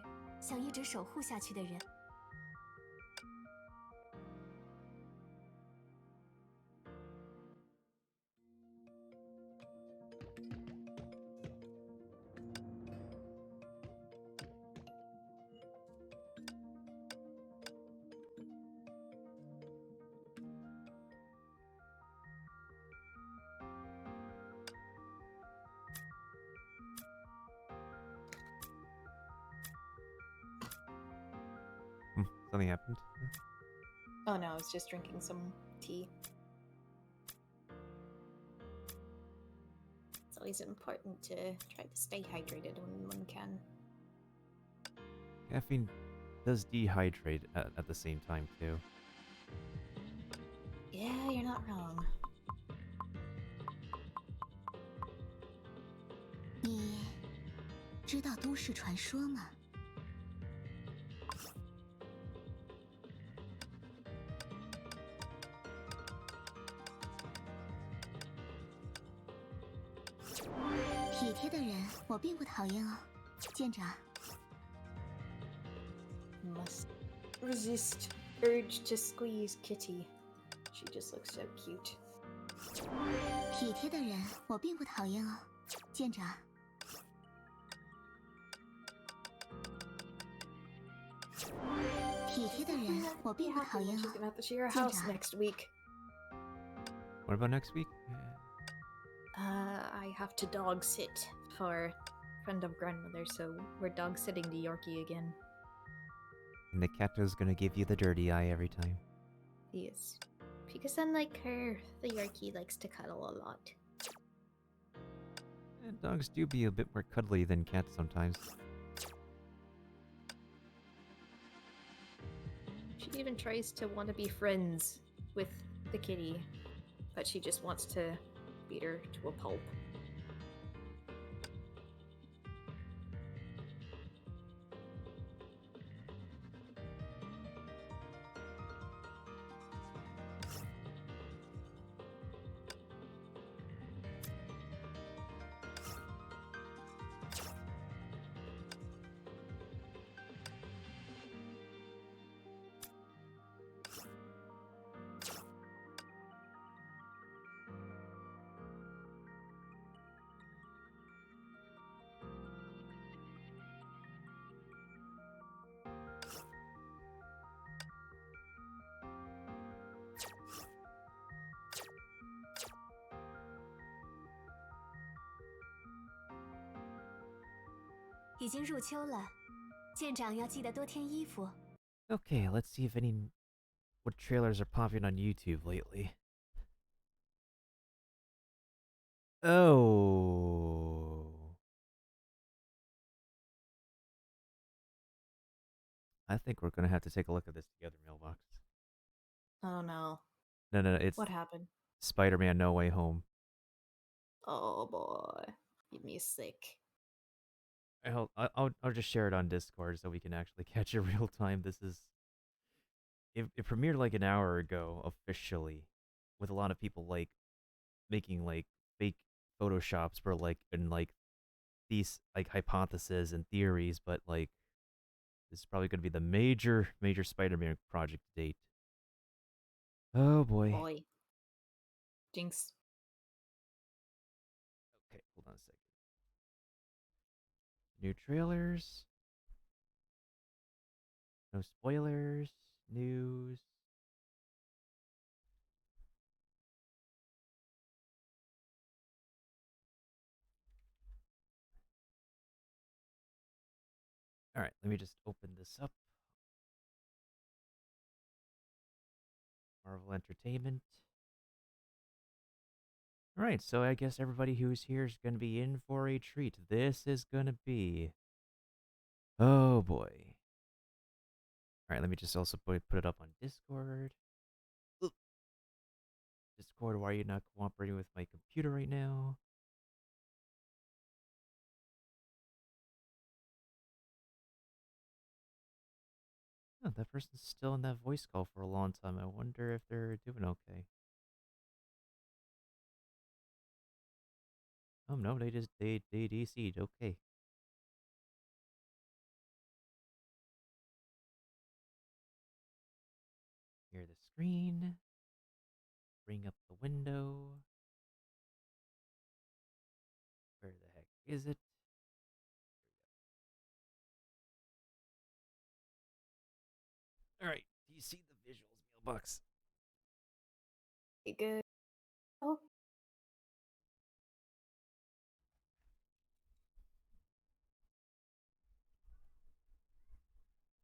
想一直守护下去的人。Something happened. Oh no, I was just drinking some tea. It's always important to try to stay hydrated when one can. Caffeine does dehydrate at the same time too. Yeah, you're not wrong. 你知道都市传说吗？体贴的人我并不讨厌哦，舰长。Must resist urge to squeeze Kitty. She just looks so cute. 体贴的人我并不讨厌哦，舰长。体贴的人我并不讨厌 She's 哦， gonna have to share a 舰 house 长。 next week. What about next week? I have to dog sit for a friend of grandmother, so we're dog sitting the Yorkie again. And the cato's gonna give you the dirty eye every time. Yes. Because unlike her, the Yorkie likes to cuddle a lot. And dogs do be a bit more cuddly than cats sometimes. She even tries to want to be friends with the kitty, but she just wants to beat her to a pulp. Okay, let's see if what trailers are popping on YouTube lately. Oh. I think we're gonna have to take a look at this together, Mailbox. Oh no. No, it's What happened? Spider-Man No Way Home. Oh boy. Made me sick. I'll just share it on Discord so we can actually catch it real time. It premiered like an hour ago officially, with a lot of people like making like fake photoshops for like and like these like hypotheses and theories, but like this is probably going to be the major Spider-Man project to date. Oh boy. Boy. Jinx. Okay, hold on a second. New trailers. No spoilers. News. All right, let me just open this up. Marvel Entertainment. All right, so I guess everybody who's here is going to be in for a treat. This is going to be... Oh, boy. All right, let me just also put it up on Discord. Oop. Discord, why are you not cooperating with my computer right now? Oh, that person's still in that voice call for a long time. I wonder if they're doing okay. Oh no, they DC'd. Okay. screen. Bring up the window. Where the heck is it? Alright, do you see the visuals, Mailbox? You good? Oh,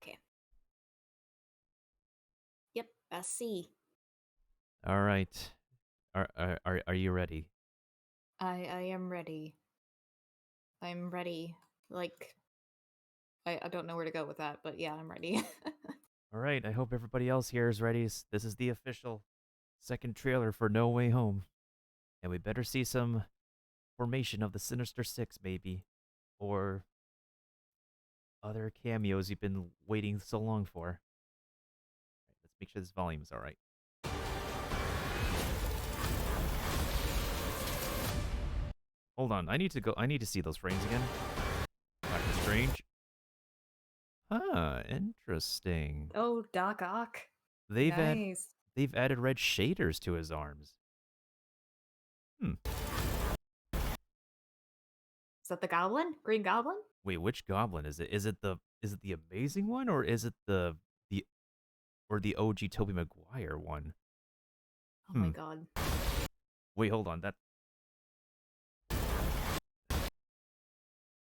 okay. Yep, I see. Alright. Are you ready? I am ready. I'm ready. Like, I don't know where to go with that, but yeah, I'm ready. Alright, I hope everybody else here is ready. This is the official second trailer for No Way Home. And we better see some formation of the Sinister Six, maybe. Or other cameos you've been waiting so long for. Right, let's make sure this volume is alright. Hold on, I need to see those frames again. Doctor Strange. Huh, interesting. Oh, Doc Ock. They've Nice. they've added red shaders to his arms. Is that the Goblin? Green Goblin? Wait, which goblin is it? Is it the amazing one, or is it the OG Tobey Maguire one? Oh my god. Wait, hold on. That.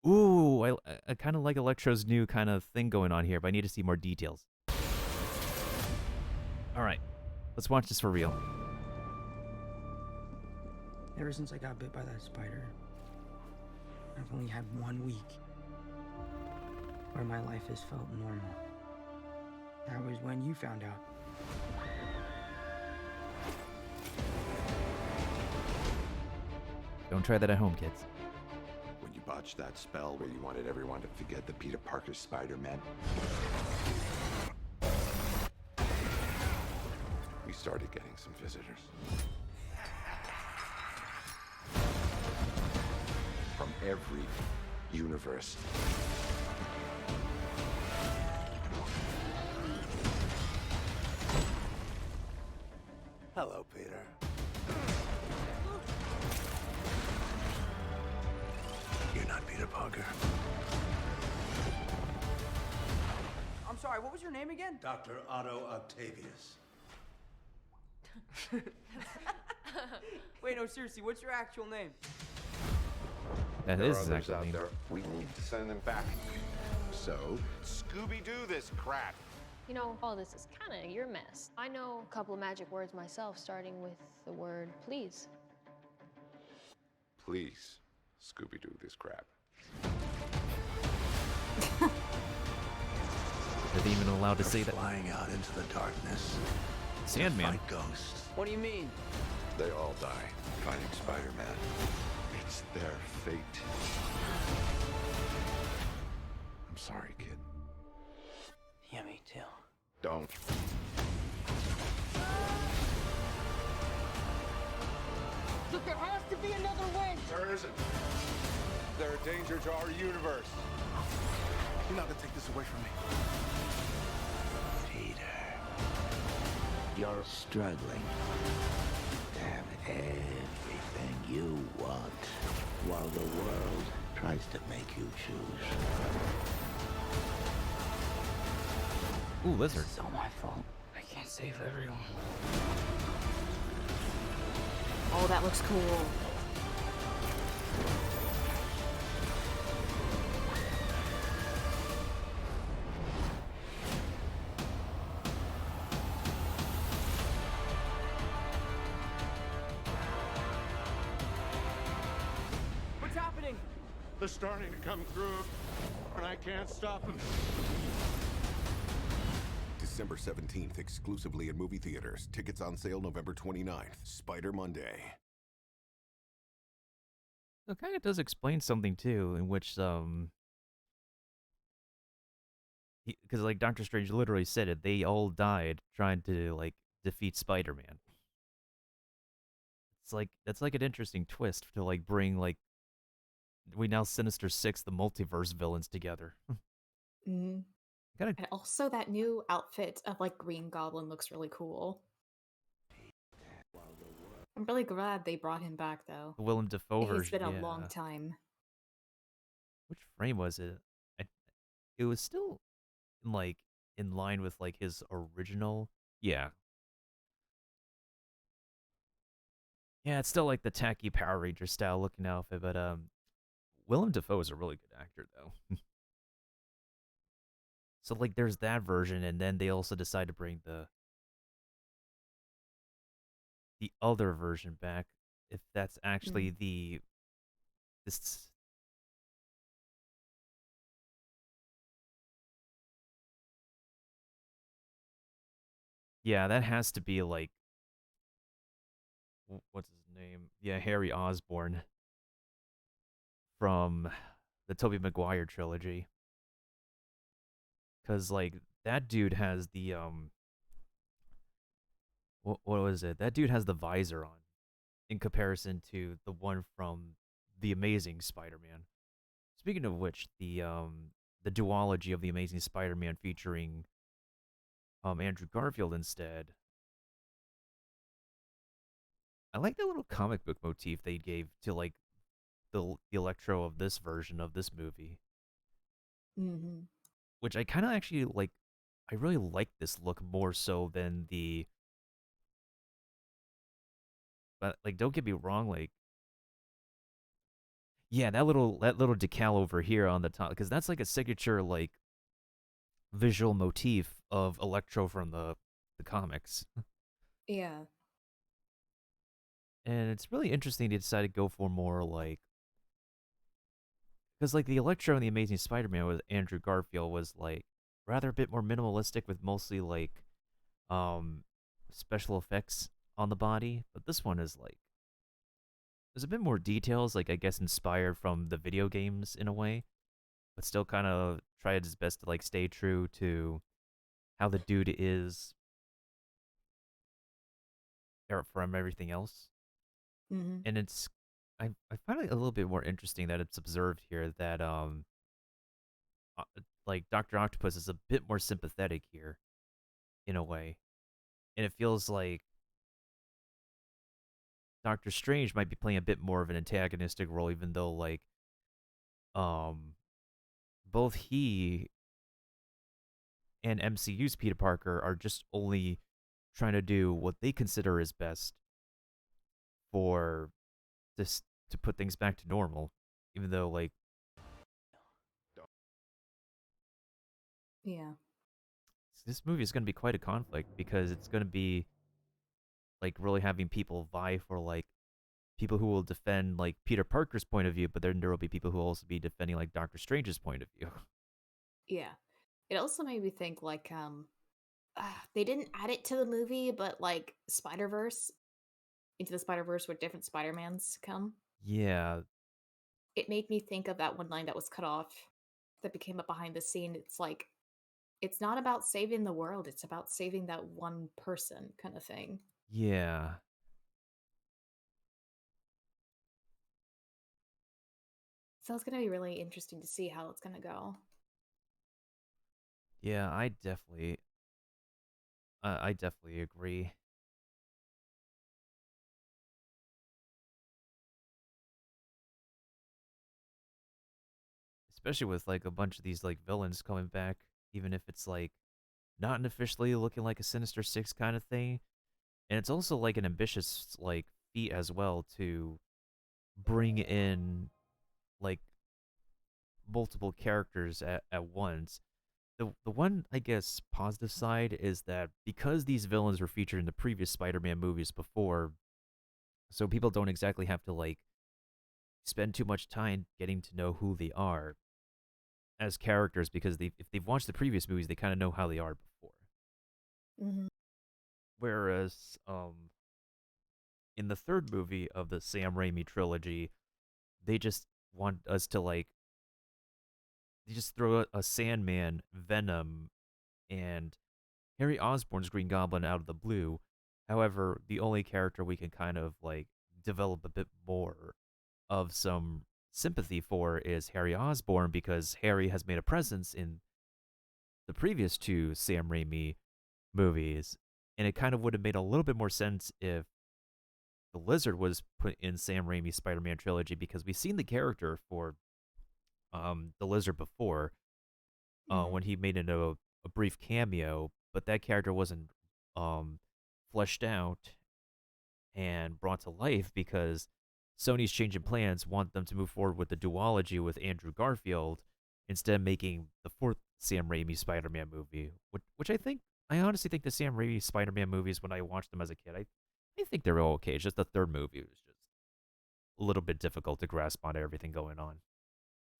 Ooh, I kind of like Electro's new kind of thing going on here, but I need to see more details. All right, let's watch this for real. Ever since I got bit by that spider, I've only had 1 week where my life has felt normal. That was when you found out. Don't try that at home, kids. When you botched that spell where you wanted everyone to forget that Peter Parker's Spider-Man, we started getting some visitors. From every universe. Hello, Peter. You're not Peter Parker. I'm sorry, what was your name again? Dr. Otto Octavius. Wait, no, seriously, what's your actual name? That There is are his others actual out name. there. We need to send them back. So, Scooby-Doo this crap. You know, all this is kind of your mess. I know a couple of magic words myself, starting with the word please. Please, Scooby-Doo this crap. Are they even allowed to say that? Flying out into the darkness. Sandman. Fight ghosts. What do you mean? They all die fighting Spider-Man. It's their fate. I'm sorry, kid. Yeah, me too. Don't. Look, there has to be another way! There isn't. They're a danger to our universe. You're not gonna take this away from me. Peter, you're struggling to have everything you want while the world tries to make you choose. Ooh, lizard. It's all my fault. I can't save everyone. Oh, that looks cool. What's happening? They're starting to come through, and I can't stop them. December 17th, exclusively in movie theaters. Tickets on sale November 29th. Spider Monday. So it kind of does explain something too, in which because like Doctor Strange literally said it, they all died trying to like defeat Spider-Man. It's like that's like an interesting twist to like bring like we now Sinister Six, the multiverse villains together. Mm. Gotta And also that new outfit of like Green Goblin looks really cool. I'm really glad they brought him back, though. The Willem Dafoe It's version, been a long yeah. time. Which frame was it? It was still like in line with like his original. Yeah. Yeah, it's still like the tacky Power Ranger style looking outfit, but Willem Dafoe is a really good actor though. So like there's that version, and then they also decide to bring the other version back. If that's actually the this yeah, that has to be like what's his name? Yeah, Harry Osborn from the Tobey Maguire trilogy. Cause like that dude has the what was it? That dude has the visor on in comparison to the one from the Amazing Spider-Man. Speaking of which, the duology of the Amazing Spider-Man featuring Andrew Garfield instead. I like the little comic book motif they gave to like the Electro of this version of this movie, Mm-hmm. which I kind of actually like. I really like this look more so than the. But like, don't get me wrong, like, yeah, that little decal over here on the top, because that's like a signature like visual motif of Electro from the comics. Yeah. And it's really interesting they decided to go for more like because like the Electro in the Amazing Spider-Man with Andrew Garfield was like rather a bit more minimalistic with mostly like um special effects on the body, but this one is like there's a bit more details, like I guess inspired from the video games in a way, but still kind of tried his best to like stay true to how the dude is from everything else. Mm-hmm. And it's I find it a little bit more interesting that it's observed here that uh, like Dr. Octopus is a bit more sympathetic here in a way. And it feels like Doctor Strange might be playing a bit more of an antagonistic role, even though like um both he and MCU's Peter Parker are just only trying to do what they consider is best for this to put things back to normal, even though like Yeah. this movie is going to be quite a conflict because it's going to be like really having people vie for like people who will defend like Peter Parker's point of view, but then there will be people who will also be defending like Doctor Strange's point of view. Yeah. It also made me think like they didn't add it to the movie, but like Spider-Verse, Into the Spider-Verse where different Spider-Mans come. Yeah, It made me think of that one line that was cut off that became a behind the scene. It's like it's not about saving the world, it's about saving that one person kind of thing. yeah, So it's going to be really interesting to see how it's going to go. yeah. I definitely agree. Especially with like a bunch of these like villains coming back, even if it's like not officially looking like a Sinister Six kind of thing. And it's also like an ambitious like feat as well to bring in like multiple characters at once. The one I guess positive side is that because these villains were featured in the previous Spider-Man movies before, so people don't exactly have to like spend too much time getting to know who they are as characters because if they've watched the previous movies, they kind of know how they are before. Mm-hmm. Whereas in the third movie of the Sam Raimi trilogy, they just want us to like they just throw a Sandman, Venom, and Harry Osborn's Green Goblin out of the blue. However, the only character we can kind of like develop a bit more of some sympathy for is Harry Osborn because Harry has made a presence in the previous two Sam Raimi movies. And it kind of would have made a little bit more sense if the Lizard was put in Sam Raimi's Spider-Man trilogy because we've seen the character for the Lizard before when he made a brief cameo, but that character wasn't um fleshed out and brought to life because Sony's changing plans, want them to move forward with the duology with Andrew Garfield instead of making the fourth Sam Raimi Spider-Man movie, which I honestly think the Sam Raimi Spider-Man movies, when I watched them as a kid, I think they're all okay. It's just the third movie was just a little bit difficult to grasp on everything going on.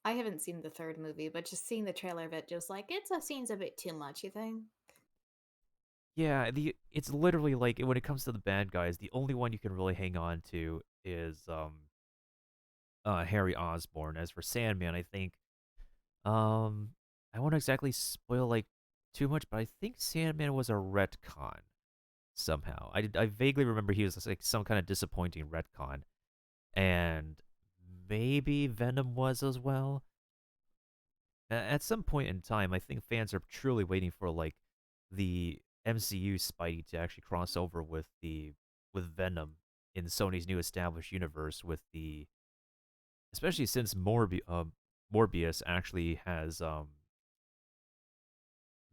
I haven't seen the third movie, but just seeing the trailer of it, just like seems a bit too much. You think? Yeah, it's literally like when it comes to the bad guys, the only one you can really hang on to is Harry Osborn. As for Sandman, I think I won't exactly spoil like too much, but I think Sandman was a retcon somehow. I vaguely remember he was like some kind of disappointing retcon, and maybe Venom was as well. At some point in time, I think fans are truly waiting for like the MCU Spidey to actually cross over with Venom in Sony's new established universe with the, especially since Morbius actually has the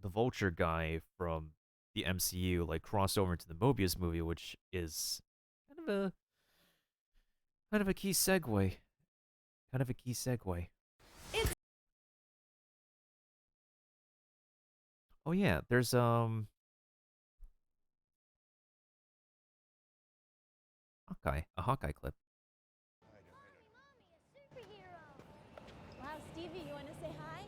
Vulture guy from the MCU like cross over into the Mobius movie, which is kind of a key segue. Kind of a key segue. Oh yeah, there's Hawkeye, a Hawkeye clip. Wow, Stevie, you want to say hi?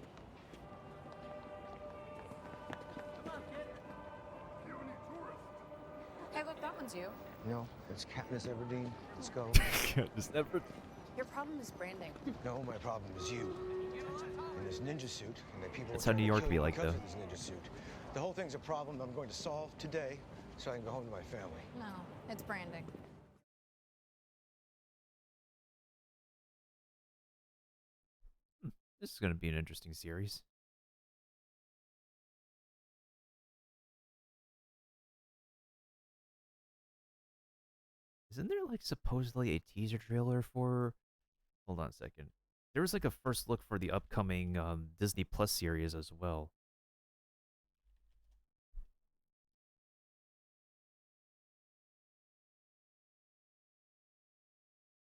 Hey, look, that one's you. No, it's Katniss Everdeen. Let's go. Katniss Everdeen. Your problem is branding. No, my problem is you. In this ninja suit, and the people. That's how New York be like, because though. of this ninja suit. The whole thing's a problem I'm going to solve today, so I can go home to my family. No, it's branding. This is going to be an interesting series. Isn't there like supposedly a teaser trailer for? Hold on a second. There was like a first look for the upcoming Disney Plus series as well.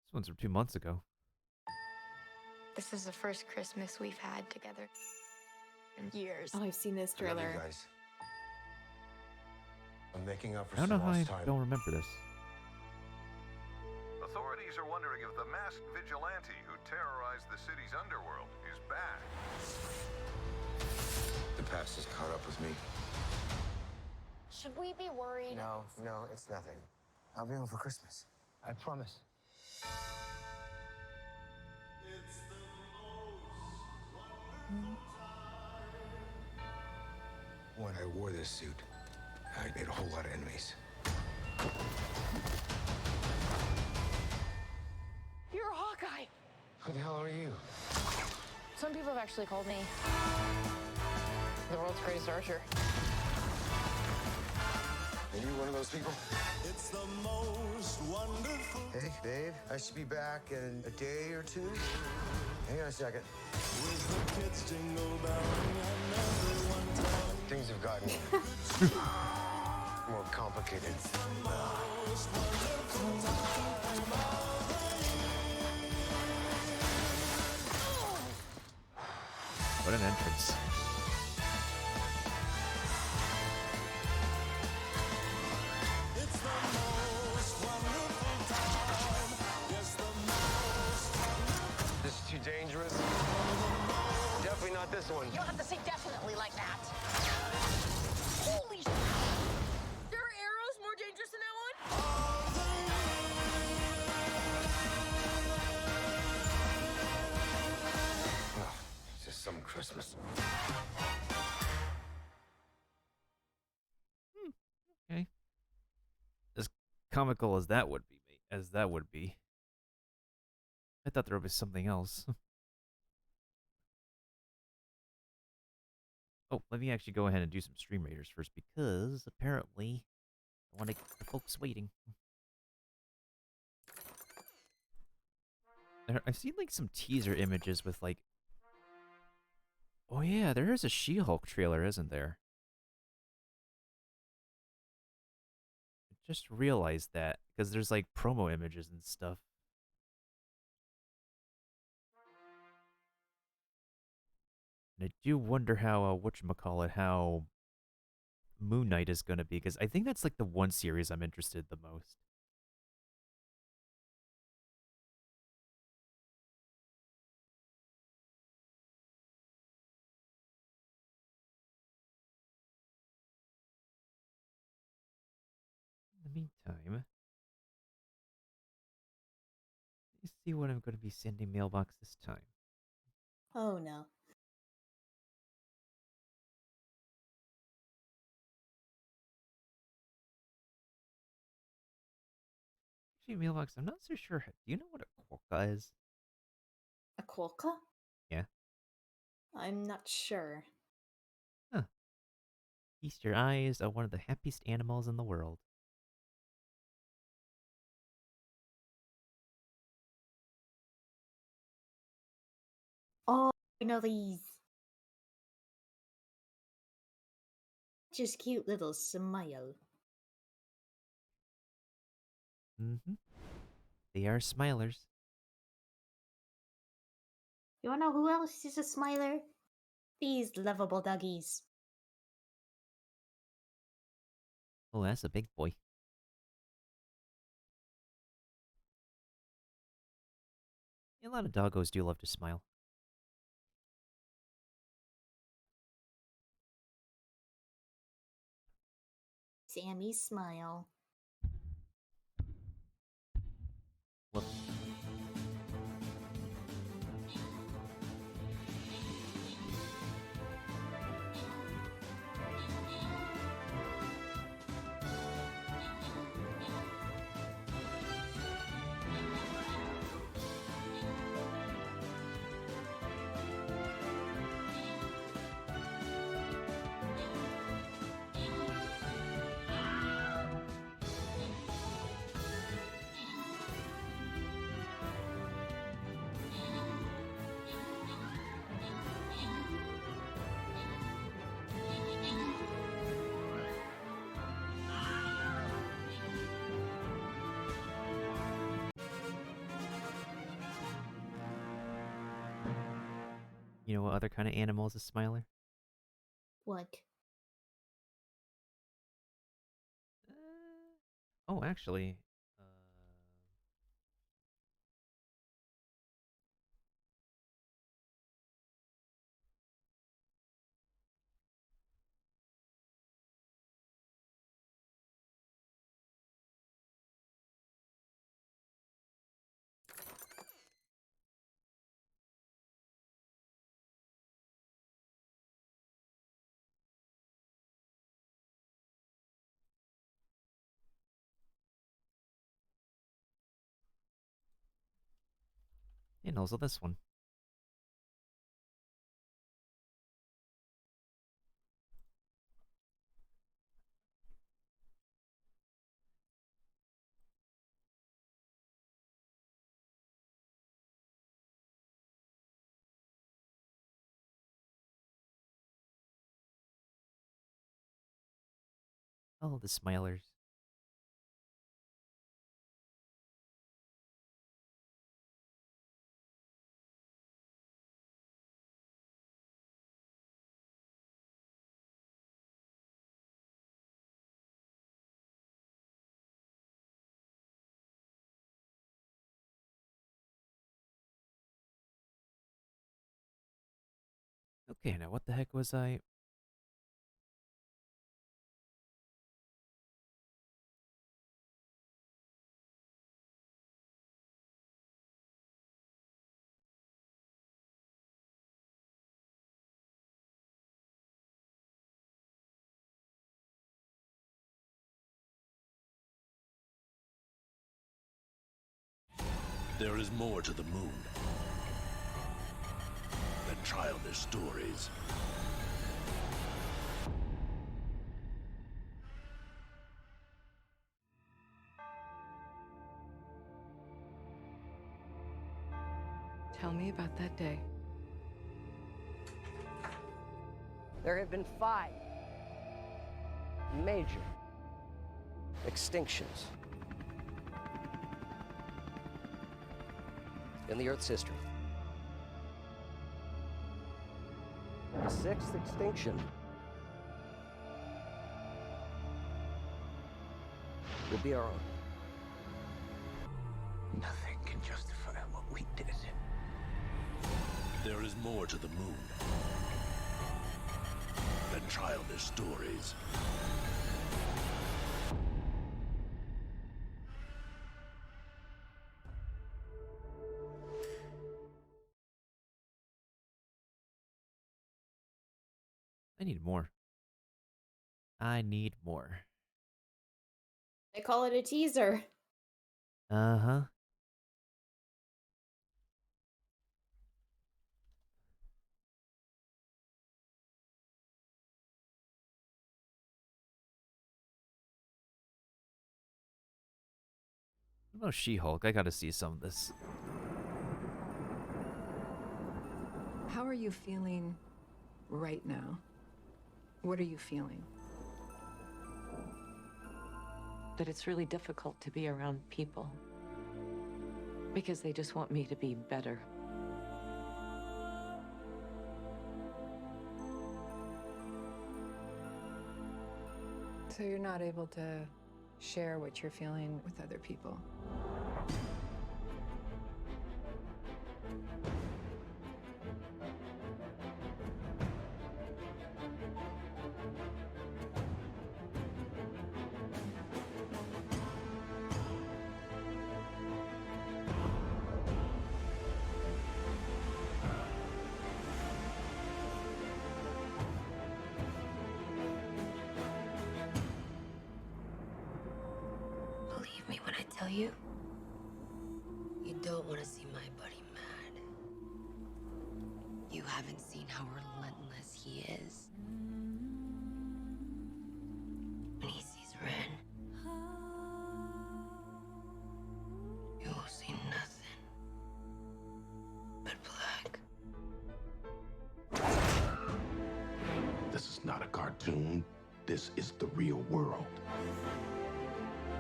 This one's from 2 months ago. This is the first Christmas we've had together in years. Oh, I've seen this I love trailer. you guys. I'm making up for I don't know some how I lost time. don't remember this. Authorities are wondering if the masked vigilante who terrorized the city's underworld is back. The past has caught up with me. Should we be worried? No, it's nothing. I'll be home for Christmas. I promise. When I wore this suit, I made a whole lot of enemies. You're a Hawkeye! Who the hell are you? Some people have actually called me the world's greatest archer. Are you one of those people? It's the most wonderful. Hey, babe, I should be back in a day or two. Hang on a second. With the kids jingle belling and everyone telling. Things have gotten more complicated. What an entrance. It's the most wonderful time. Yes, the most wonderful. This is too dangerous. Definitely not this one. You don't have to say definitely like that. Holy sh**! There are arrows more dangerous than that one? Oh, it's just some Christmas. Okay. As comical as that would be, I thought there was something else. Oh, let me actually go ahead and do some Stream Raiders first because apparently I want to keep the folks waiting. I've seen like some teaser images with like. Oh yeah, there is a She-Hulk trailer, isn't there? I just realized that because there's like promo images and stuff. And I do wonder how whatchamacallit, how Moon Knight is gonna be, because I think that's like the one series I'm interested the most. In the meantime, let's see what I'm gonna be sending mailbox this time. Oh no. Actually, mailbox, I'm not so sure. Do you know what a quokka is? A quokka? Yeah. I'm not sure. Huh. Feast your eyes on one of the happiest animals in the world. Oh, I know these. Just cute little smile. Mm-hmm. They are smilers. You wanna know who else is a smiler? These lovable doggies. Oh, that's a big boy. A lot of doggos do love to smile. Sammy smile. Well, you know what other kind of animal is a smiler? What? Oh, actually, and also this one. Oh, the smilers. Okay, now what the heck was I? There is more to the moon than childish stories. about that day. There have been 5 major extinctions in the Earth's history. The 6th extinction will be our own. Nothing can justify what we did. There is more to the moon than childish stories. I need more. I need more. They call it a teaser. Uh-huh. What about She-Hulk? I gotta see some of this. How are you feeling right now? What are you feeling? That it's really difficult to be around people because they just want me to be better. So you're not able to share what you're feeling with other people? Believe me when I tell you, you don't want to see my buddy mad. You haven't seen how relentless he is. When he sees Ren, you will see nothing but black. This is not a cartoon. This is the real world.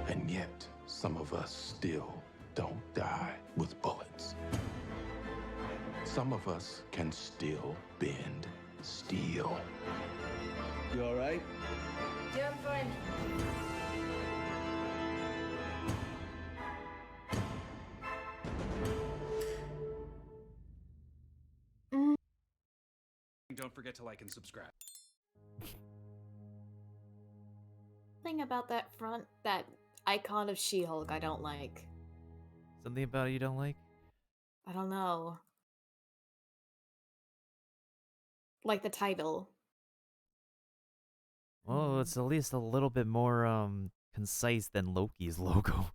And yet, some of us still don't die with bullets. Some of us can still bend steel. You all right? Yeah, I'm fine. Don't forget to like and subscribe. Thing about that icon of She-Hulk I don't like. Something about it you don't like? I don't know. Like the title. Well, it's at least a little bit more concise than Loki's logo.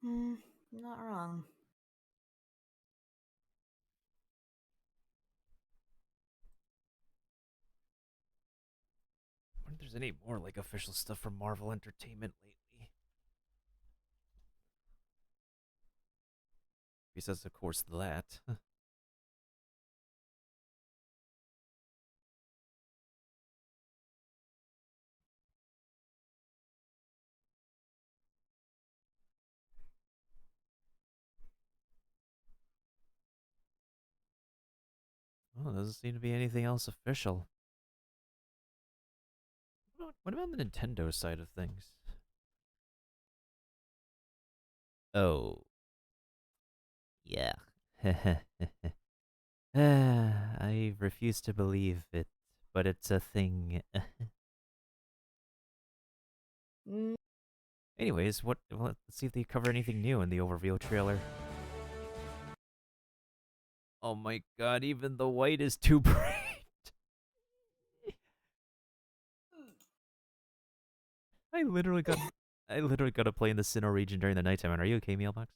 Not wrong. I wonder if there's any more like official stuff from Marvel Entertainment lately. Besides, of course, that. Oh, doesn't seem to be anything else official. What about the Nintendo side of things? Oh. Yeah. I refuse to believe it, but it's a thing. Anyways, let's see if they cover anything new in the overview trailer. Oh my god, even the white is too bright. I literally got to play in the Sinnoh region during the nighttime. Are you okay, Mealbox?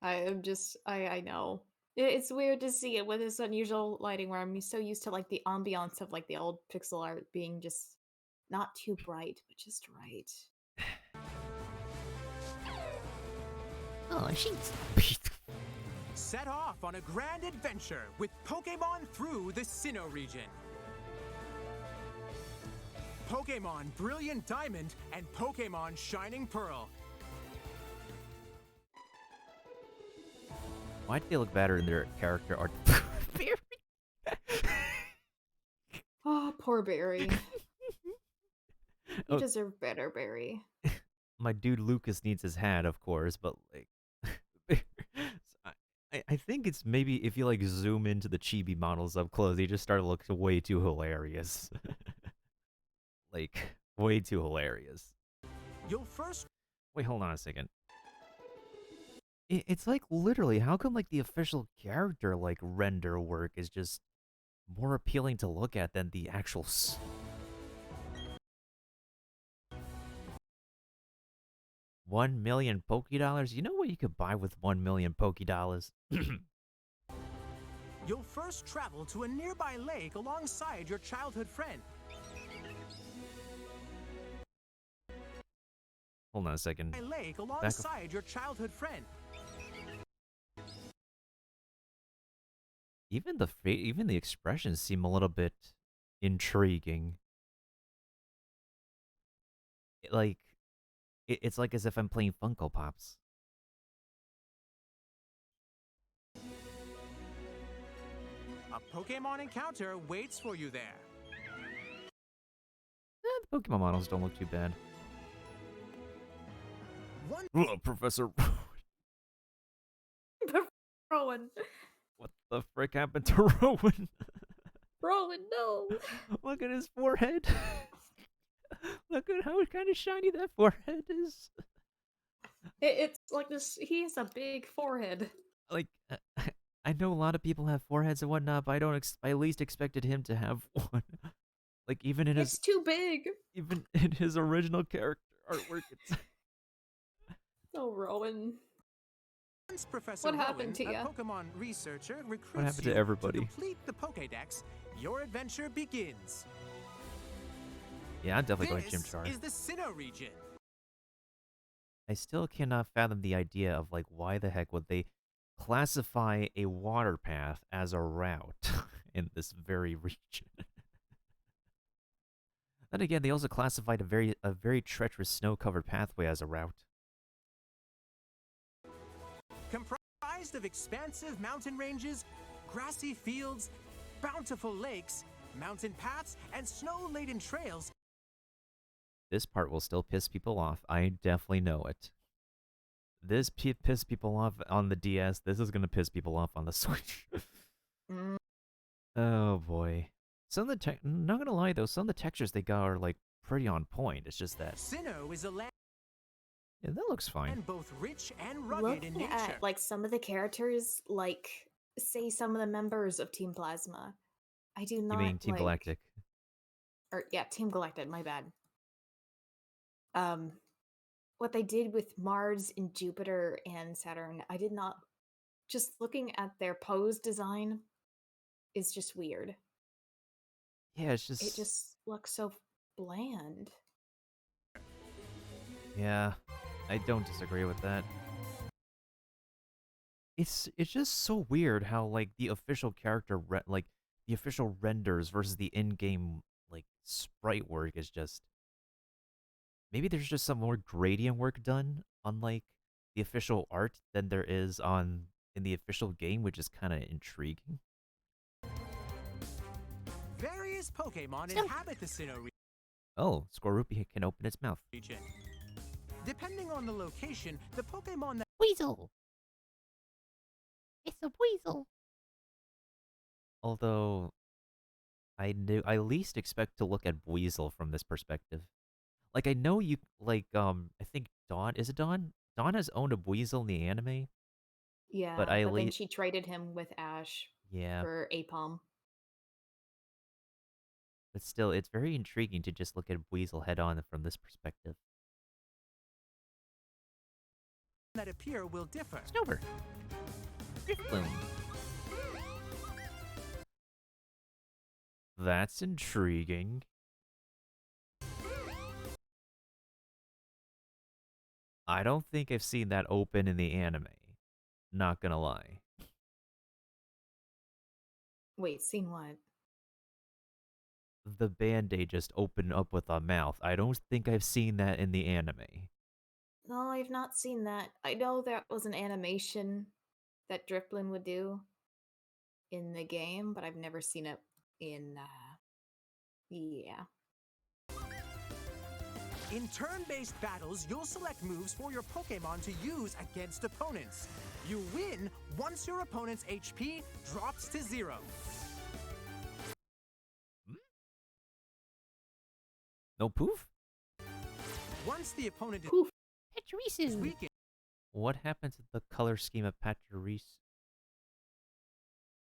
I know. It's weird to see it with this unusual lighting where I'm so used to like the ambiance of like the old pixel art being just not too bright, but just right. Oh, she's set off on a grand adventure with Pokemon through the Sinnoh region. Pokemon Brilliant Diamond and Pokemon Shining Pearl. Why'd they look better in their character art? Oh, poor Barry. You Oh. deserve better, Barry. My dude Lucas needs his hat, of course, but like, I think it's maybe if you like zoom into the chibi models up close, they just start to look way too hilarious. Like, way too hilarious. You'll first. Wait, hold on a second. It's like literally, how come like the official character like render work is just more appealing to look at than the actual 1 million Poké-Dollars? You know what you could buy with 1 million Poké-Dollars? You'll first travel to a nearby lake alongside your childhood friend. Hold on a second. A lake alongside your childhood friend. Even the expressions seem a little bit intriguing. It's like as if I'm playing Funko Pops. A Pokemon encounter waits for you there. The Pokemon models don't look too bad. Professor Rowan. What the frick happened to Rowan? Rowan, no. Look at his forehead. Look at how kind of shiny that forehead is. It's like this. He has a big forehead. Like, I know a lot of people have foreheads and whatnot, but I at least expected him to have one. Like, even in It's too big. Even in his original character artwork, it's. Oh, Rowan. Professor What happened to Rowan, you? a Pokemon researcher, recruits What happened you to everybody? To complete the Pokédex, your adventure begins. Yeah, I'm definitely going This Chimchar. is the Sinnoh region. I still cannot fathom the idea of like why the heck would they classify a water path as a route in this very region. Then again, they also classified a very treacherous snow-covered pathway as a route. Comprised of expansive mountain ranges, grassy fields, bountiful lakes, mountain paths, and snow-laden trails. This part will still piss people off. I definitely know it. This pissed people off on the DS. This is gonna piss people off on the Switch. Oh boy. Some of the not gonna lie though, some of the textures they got are like pretty on point. It's just that Sinnoh is a land. Yeah, that looks fine. And both rich and rugged Looking in nature. at like some of the characters, like say some of the members of Team Plasma, I do not. You mean Team like, Galactic? Or yeah, Team Galactic. My bad. What they did with Mars and Jupiter and Saturn, I did not. Just looking at their pose design is just weird. Yeah, it's just. It just looks so bland. Yeah, I don't disagree with that. It's just so weird how like the official character like the official renders versus the in-game like sprite work is just. Maybe there's just some more gradient work done on like the official art than there is in the official game, which is kind of intriguing. Various Pokemon inhabit the Sinnoh region. Oh, Scorupi can open its mouth. Depending on the location, the Pokemon that Weasel. It's a weasel. Although, I least expect to look at Weasel from this perspective. Like, I know you, like, I think Dawn, is it Dawn? Dawn has owned a Weasel in the anime. Yeah, but then she traded him with Ash for Apom. But still, it's very intriguing to just look at Weasel head-on from this perspective. that appear will differ. Snover. Riftbloom. That's intriguing. I don't think I've seen that open in the anime. Not gonna lie. Wait, seen what? The Band-Aid just open up with a mouth. I don't think I've seen that in the anime. No, I've not seen that. I know that was an animation that Driflin would do in the game, but I've never seen it in, yeah. In turn-based battles, you'll select moves for your Pokemon to use against opponents. You win once your opponent's HP drops to 0. No poof? Once the opponent Poof. is weakened, What happened to the color scheme of Pachirisu?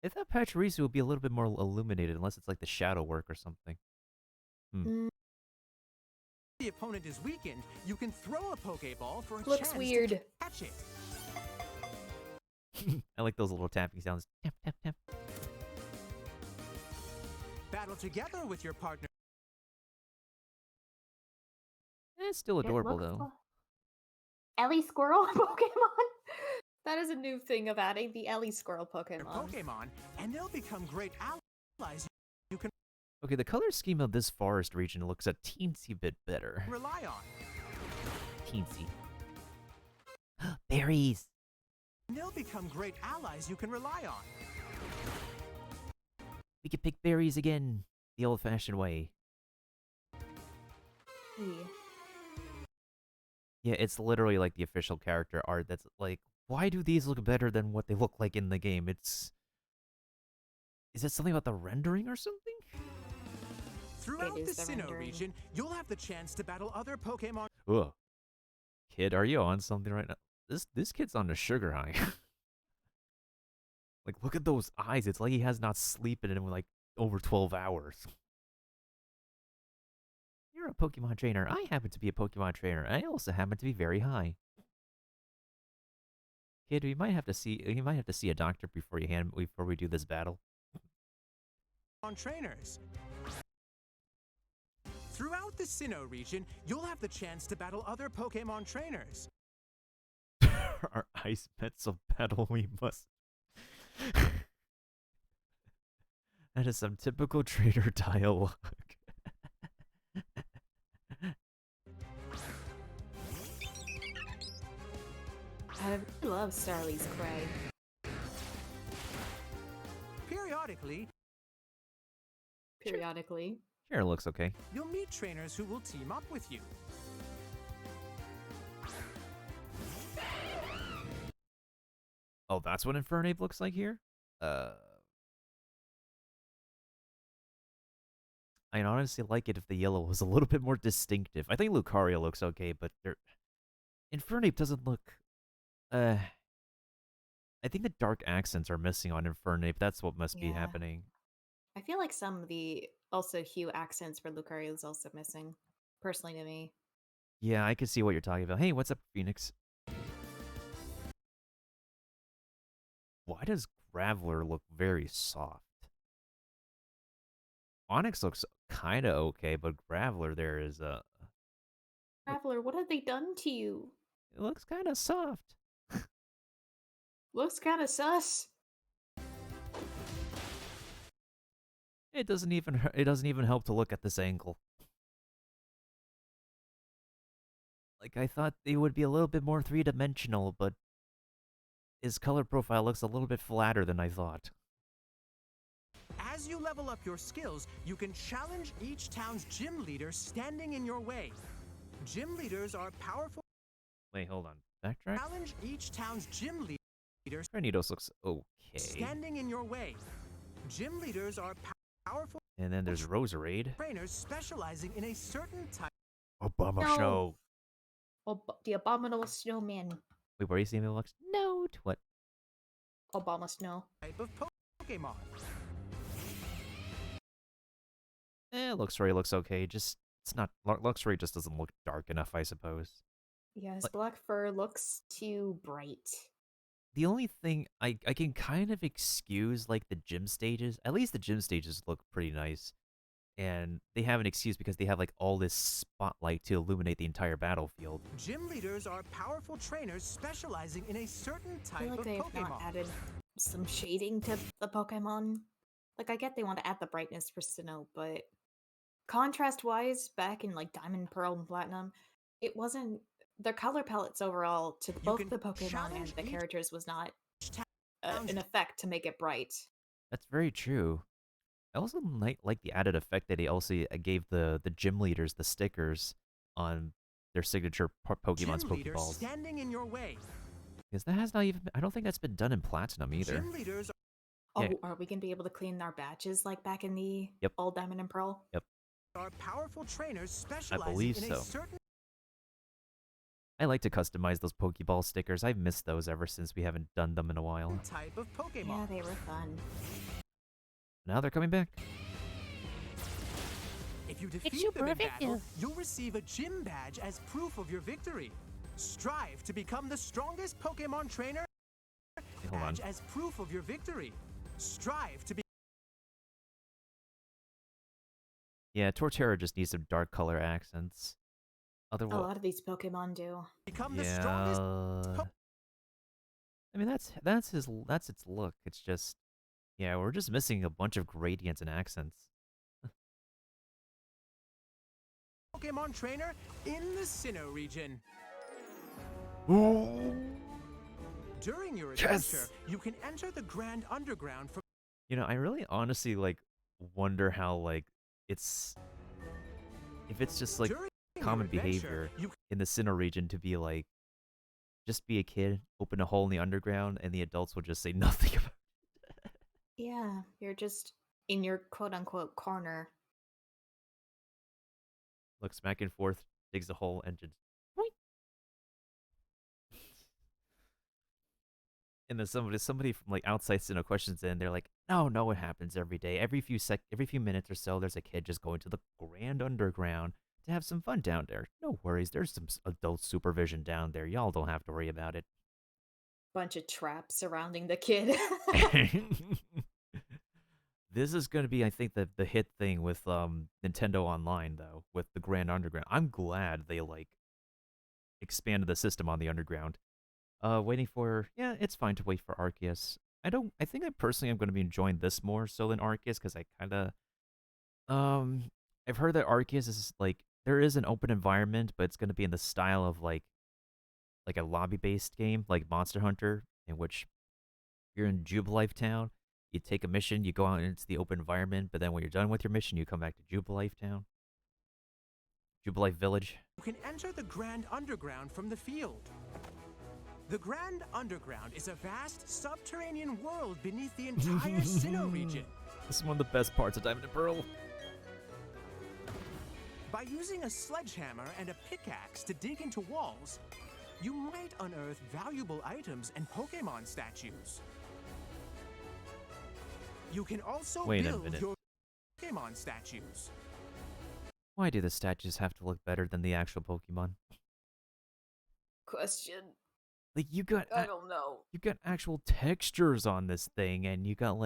I thought Pachirisu would be a little bit more illuminated, unless it's like the shadow work or something. the opponent is weakened, you can throw a Pokeball for a Looks chance weird. to catch it. I like those little tapping sounds. Tap, tap, tap. Battle together with your partner. It's still adorable, though. Ellie Squirrel Pokemon? That is a new thing of adding the Ellie Squirrel Your Pokemon. Pokemon, and they'll become great allies you can Okay, the color scheme of this forest region looks a teensy bit better. rely on. Teensy. Berries! And they'll become great allies you can rely on. We can pick berries again, the old-fashioned way. Yeah, it's literally like the official character art that's like, why do these look better than what they look like in the game? Is it something about the rendering or something? Throughout the Sinnoh region, you'll have the chance to battle other Pokemon. Ugh. Kid, are you on something right now? This kid's on a sugar high. Like, look at those eyes. It's like he has not sleeping in like over 12 hours. You're a Pokemon trainer. I happen to be a Pokemon trainer. I also happen to be very high. Kid, you might have to see a doctor before we do this battle. On trainers. Throughout the Sinnoh region, you'll have the chance to battle other Pokemon trainers. Our ice pets of battle we must. That is some typical trainer dialogue. I love Starly's Cray. Periodically, Sure, looks okay. you'll meet trainers who will team up with you. Oh, that's what Infernape looks like here? I'd honestly like it if the yellow was a little bit more distinctive. I think Lucario looks okay, but Infernape doesn't look... I think the dark accents are missing on Infernape. That's what must be happening. I feel like some of the also hue accents for Lucario is also missing, personally to me. Yeah, I can see what you're talking about. Hey, what's up, Phoenix? Why does Graveler look very soft? Onyx looks kind of okay, but Graveler there is Traveler, what have they done to you? it looks kind of soft. Looks kind of sus. It doesn't even help to look at this angle. Like, I thought they would be a little bit more three-dimensional, but his color profile looks a little bit flatter than I thought. As you level up your skills, you can challenge each town's gym leader standing in your way. Gym leaders are powerful. Wait, hold on. Backtrack? Challenge each town's gym leaders Granitos looks okay. standing in your way. Gym leaders are powerful. And then there's Roserade. Trainers specializing in a certain type. Obama Snow. The Abominable Snowman. Wait, where are you seeing the looks? Note. What? Obama Snow. Type of Pokemon. Luxray looks okay. Just, it's not... Luxray just doesn't look dark enough, I suppose. Yeah, his black fur looks too bright. The only thing I can kind of excuse, like, the gym stages. At least the gym stages look pretty nice. And they have an excuse because they have, like, all this spotlight to illuminate the entire battlefield. Gym leaders are powerful trainers specializing in a certain I type feel like of they have Pokemon. not added some shading to the Pokemon Like, I get they want to add the brightness for Sinnoh, but contrast-wise, back in, like, Diamond, Pearl, and Platinum, it wasn't... Their color palettes overall, to both the Pokemon and the characters, was not an effect to make it bright. That's very true. I also like the added effect that he also gave the gym leaders the stickers on their signature Pokemon's Pokeballs. Standing in your way. Because that has not even... I don't think that's been done in Platinum either. Gym leaders Oh, are we gonna be able to clean our badges like back in the old Diamond and Pearl? Yep. are powerful trainers I specializing believe in a so. certain I like to customize those Pokeball stickers. I've missed those ever since we haven't done them in a while. type of Pokemon. Yeah, they were fun. Now they're coming back. If you defeat them in battle, you'll receive a gym badge as proof of your victory. Strive to become the strongest Pokemon trainer. Hey, hold on. Badge as proof of your victory. Strive to be. Yeah, Torterra just needs some dark color accents. A lot of these Pokemon do. Become the strongest. I mean, that's its look. It's just, yeah, we're just missing a bunch of gradients and accents. Pokemon trainer in the Sinnoh region. During your adventure, you can enter the Grand Underground from. You know, I really honestly wonder how if it's just common behavior in the Sinnoh region to be just be a kid, open a hole in the underground, and the adults will just say nothing about it. Yeah, you're just in your quote-unquote corner. Looks back and forth, digs a hole, and just... And then somebody from outside Sinnoh questions in, they're like, no, it happens every day. Every few minutes or so, there's a kid just going to the Grand Underground to have some fun down there. No worries, there's some adult supervision down there. Y'all don't have to worry about it. Bunch of traps surrounding the kid. This is going to be, I think, the hit thing with Nintendo Online, though, with the Grand Underground. I'm glad they, expanded the system on the Underground. Waiting for... Yeah, it's fine to wait for Arceus. I think I personally am going to be enjoying this more so than Arceus, because I kind of... I've heard that Arceus is, there is an open environment, but it's going to be in the style of, a lobby-based game, like Monster Hunter, in which you're in Jubilife Town, you take a mission, you go out into the open environment, but then when you're done with your mission, you come back to Jubilife Town. Jubilife Village. You can enter the Grand Underground from the field. The Grand Underground is a vast subterranean world beneath the entire Sinnoh region. This is one of the best parts of Diamond and Pearl. By using a sledgehammer and a pickaxe to dig into walls, you might unearth valuable items and Pokemon statues. You can also build your Pokemon statues. Why do the statues have to look better than the actual Pokemon? Question. You got... I don't know. You got actual textures on this thing, and you got,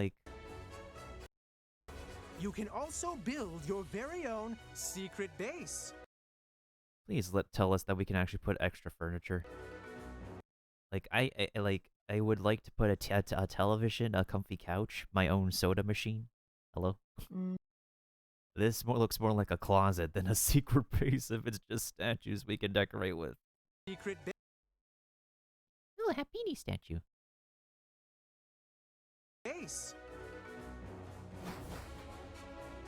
You can also build your very own secret base. Please tell us that we can actually put extra furniture. I would like to put a television, a comfy couch, my own soda machine. Hello? This looks more like a closet than a secret base if it's just statues we can decorate with. Secret base. Ooh, a Happiny statue. Base.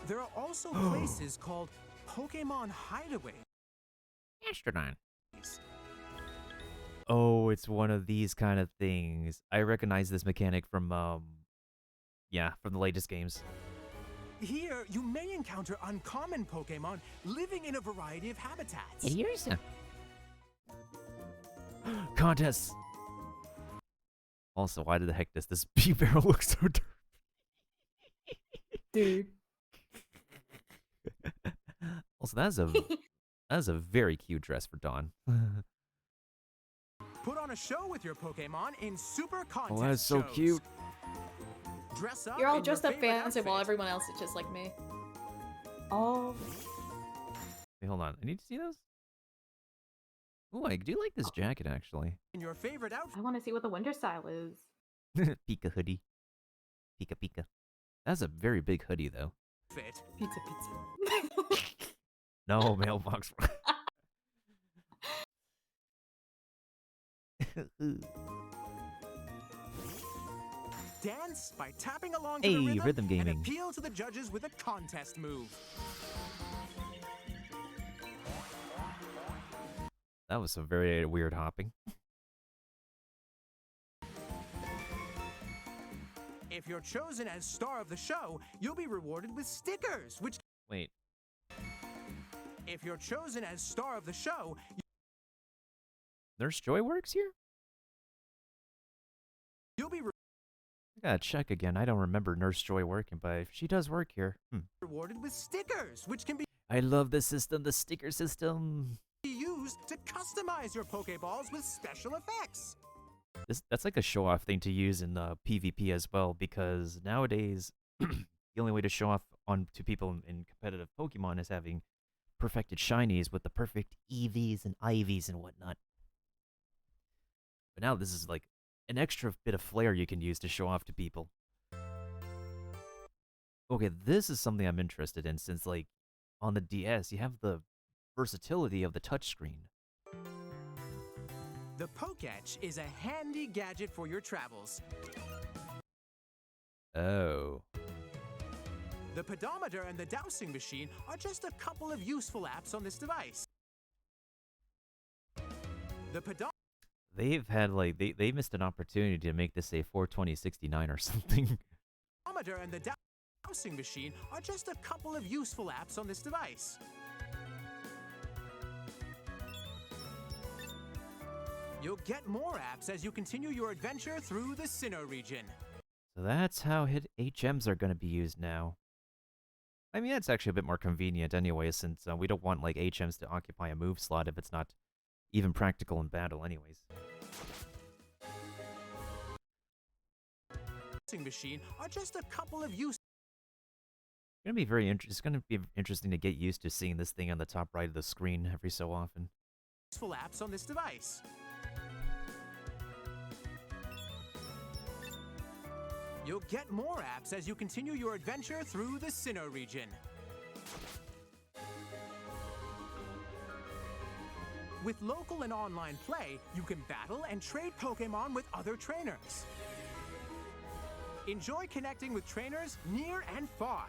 There are also places called Pokemon Hideaway. Astronaut. Oh, it's one of these kind of things. I recognize this mechanic from, from the latest games. Here, you may encounter uncommon Pokemon living in a variety of habitats. Here's a... Contests! Also, why the heck does this bee barrel look so dirty? Dude. Also, that's a very cute dress for Dawn. Put on a show with your Pokemon in super contest Oh, that's so shows. cute. Dress up You're all in dressed your up favorite fancy while outfit. everyone else is just like me. Oh. Wait, hold on. I need to see those. Ooh, I do like this jacket, actually. In your favorite outfit. I want to see what the winter style is. Pika hoodie. Pika Pika. That's a very big hoodie, though. Fit. Pizza, pizza. No, mailbox. Dance by tapping along to Hey, the rhythm rhythm gaming. and appeal to the judges with a contest move. That was some very weird hopping. If you're chosen as star of the show, you'll be rewarded with stickers, which... Wait. If you're chosen as star of the show... Nurse Joy works here? You'll be I gotta check again. I don't remember Nurse Joy working, but if she does work here. rewarded with stickers, which can be I love the system, the sticker system. used to customize your Pokeballs with special effects. That's like a show-off thing to use in PvP as well, because nowadays the only way to show off to people in competitive Pokemon is having perfected shinies with the perfect EVs and IVs and whatnot. But now this is like an extra bit of flair you can use to show off to people. Okay, this is something I'm interested in, since like on the DS you have the versatility of the touchscreen. The Poketch is a handy gadget for your travels. Oh. The pedometer and the dowsing machine are just a couple of useful apps on this device. The pedometer They've had like they missed an opportunity to make this a 42069 or something. and the dowsing machine are just a couple of useful apps on this device. You'll get more apps as you continue your adventure through the Sinnoh region. So that's how HMs are going to be used now. I mean, that's actually a bit more convenient anyway, since we don't want like HMs to occupy a move slot if it's not even practical in battle anyways. Machine are just a couple of useful. It's going to be interesting to get used to seeing this thing on the top right of the screen every so often. Useful apps on this device. You'll get more apps as you continue your adventure through the Sinnoh region. With local and online play, you can battle and trade Pokemon with other trainers. Enjoy connecting with trainers near and far.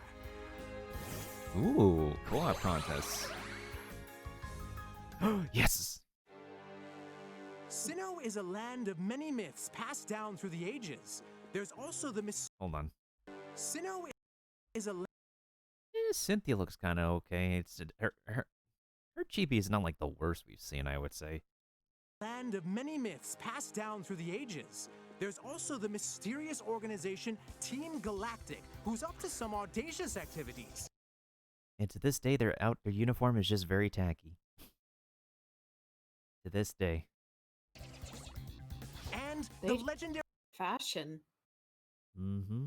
Ooh, co-op contests. Yes! Sinnoh is a land of many myths passed down through the ages. There's also the Hold on. Sinnoh is a Cynthia looks kind of okay. It's her chibi is not like the worst we've seen, I would say. land of many myths passed down through the ages. There's also the mysterious organization Team Galactic, who's up to some audacious activities. And to this day, their uniform is just very tacky. To this day. And the legendary fashion. Mm-hmm.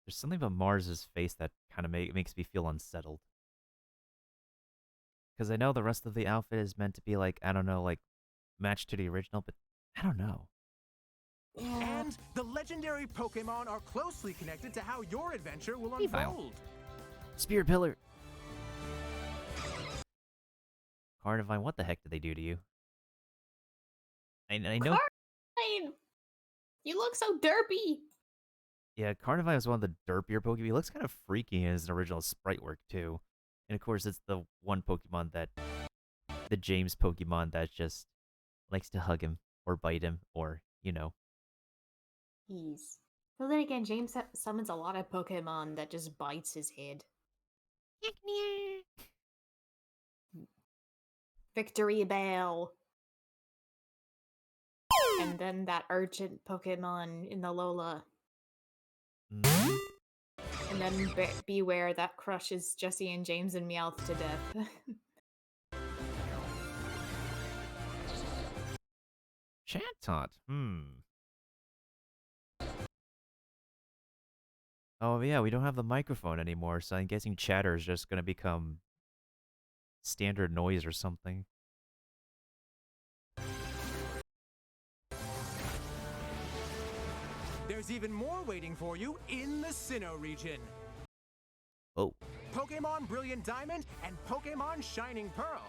There's something about Mars's face that kind of makes me feel unsettled. Because I know the rest of the outfit is meant to be like, I don't know, like matched to the original, but I don't know. And the legendary Pokemon are closely connected to how your adventure will Evile. unfold. Spirit Pillar. Carnivine, what the heck did they do to you? I know. Carnivine! You look so derpy! Yeah, Carnivine is one of the derpier Pokemon. He looks kind of freaky in his original sprite work, too. And of course, it's the one Pokemon that... the James Pokemon that just likes to hug him, or bite him, or, you know. He's. But then again, James summons a lot of Pokemon that just bites his head. Victory Bell. And then that urgent Pokemon in the Lola. And then Beware that crushes Jesse and James and Meowth to death. Chatot. Oh yeah, we don't have the microphone anymore, so I'm guessing chatter is just gonna become standard noise or something. There's even more waiting for you in the Sinnoh region. Oh. Pokemon Brilliant Diamond and Pokemon Shining Pearl.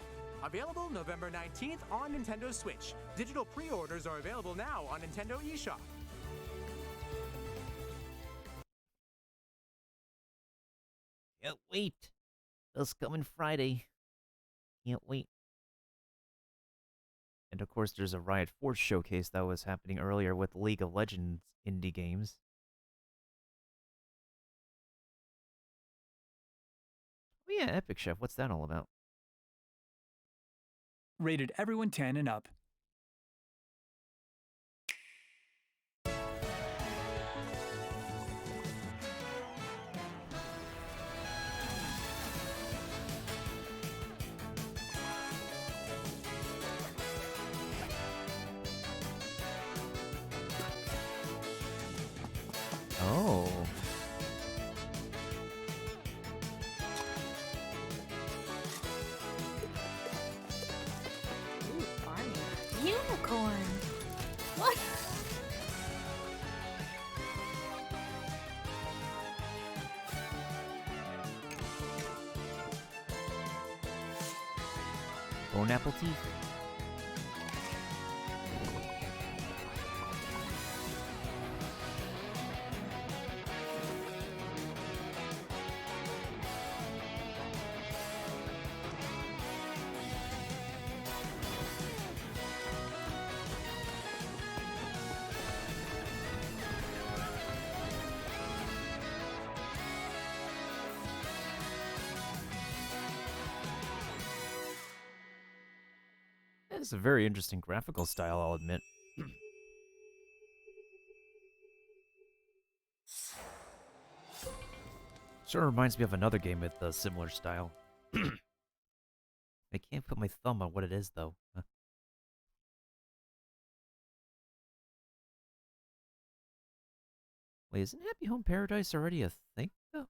Available November 19th on Nintendo Switch. Digital pre-orders are available now on Nintendo eShop. Can't wait. Those coming Friday. Can't wait. And of course, there's a Riot Force showcase that was happening earlier with League of Legends indie games. Oh yeah, Epic Chef, what's that all about? Rated everyone 10 and up. Oh. Ooh, farming. Unicorn. What? Bone apple teeth. It's a very interesting graphical style, I'll admit. Sort of reminds me of another game with a similar style. I can't put my thumb on what it is, though. Wait, isn't Happy Home Paradise already a thing, though?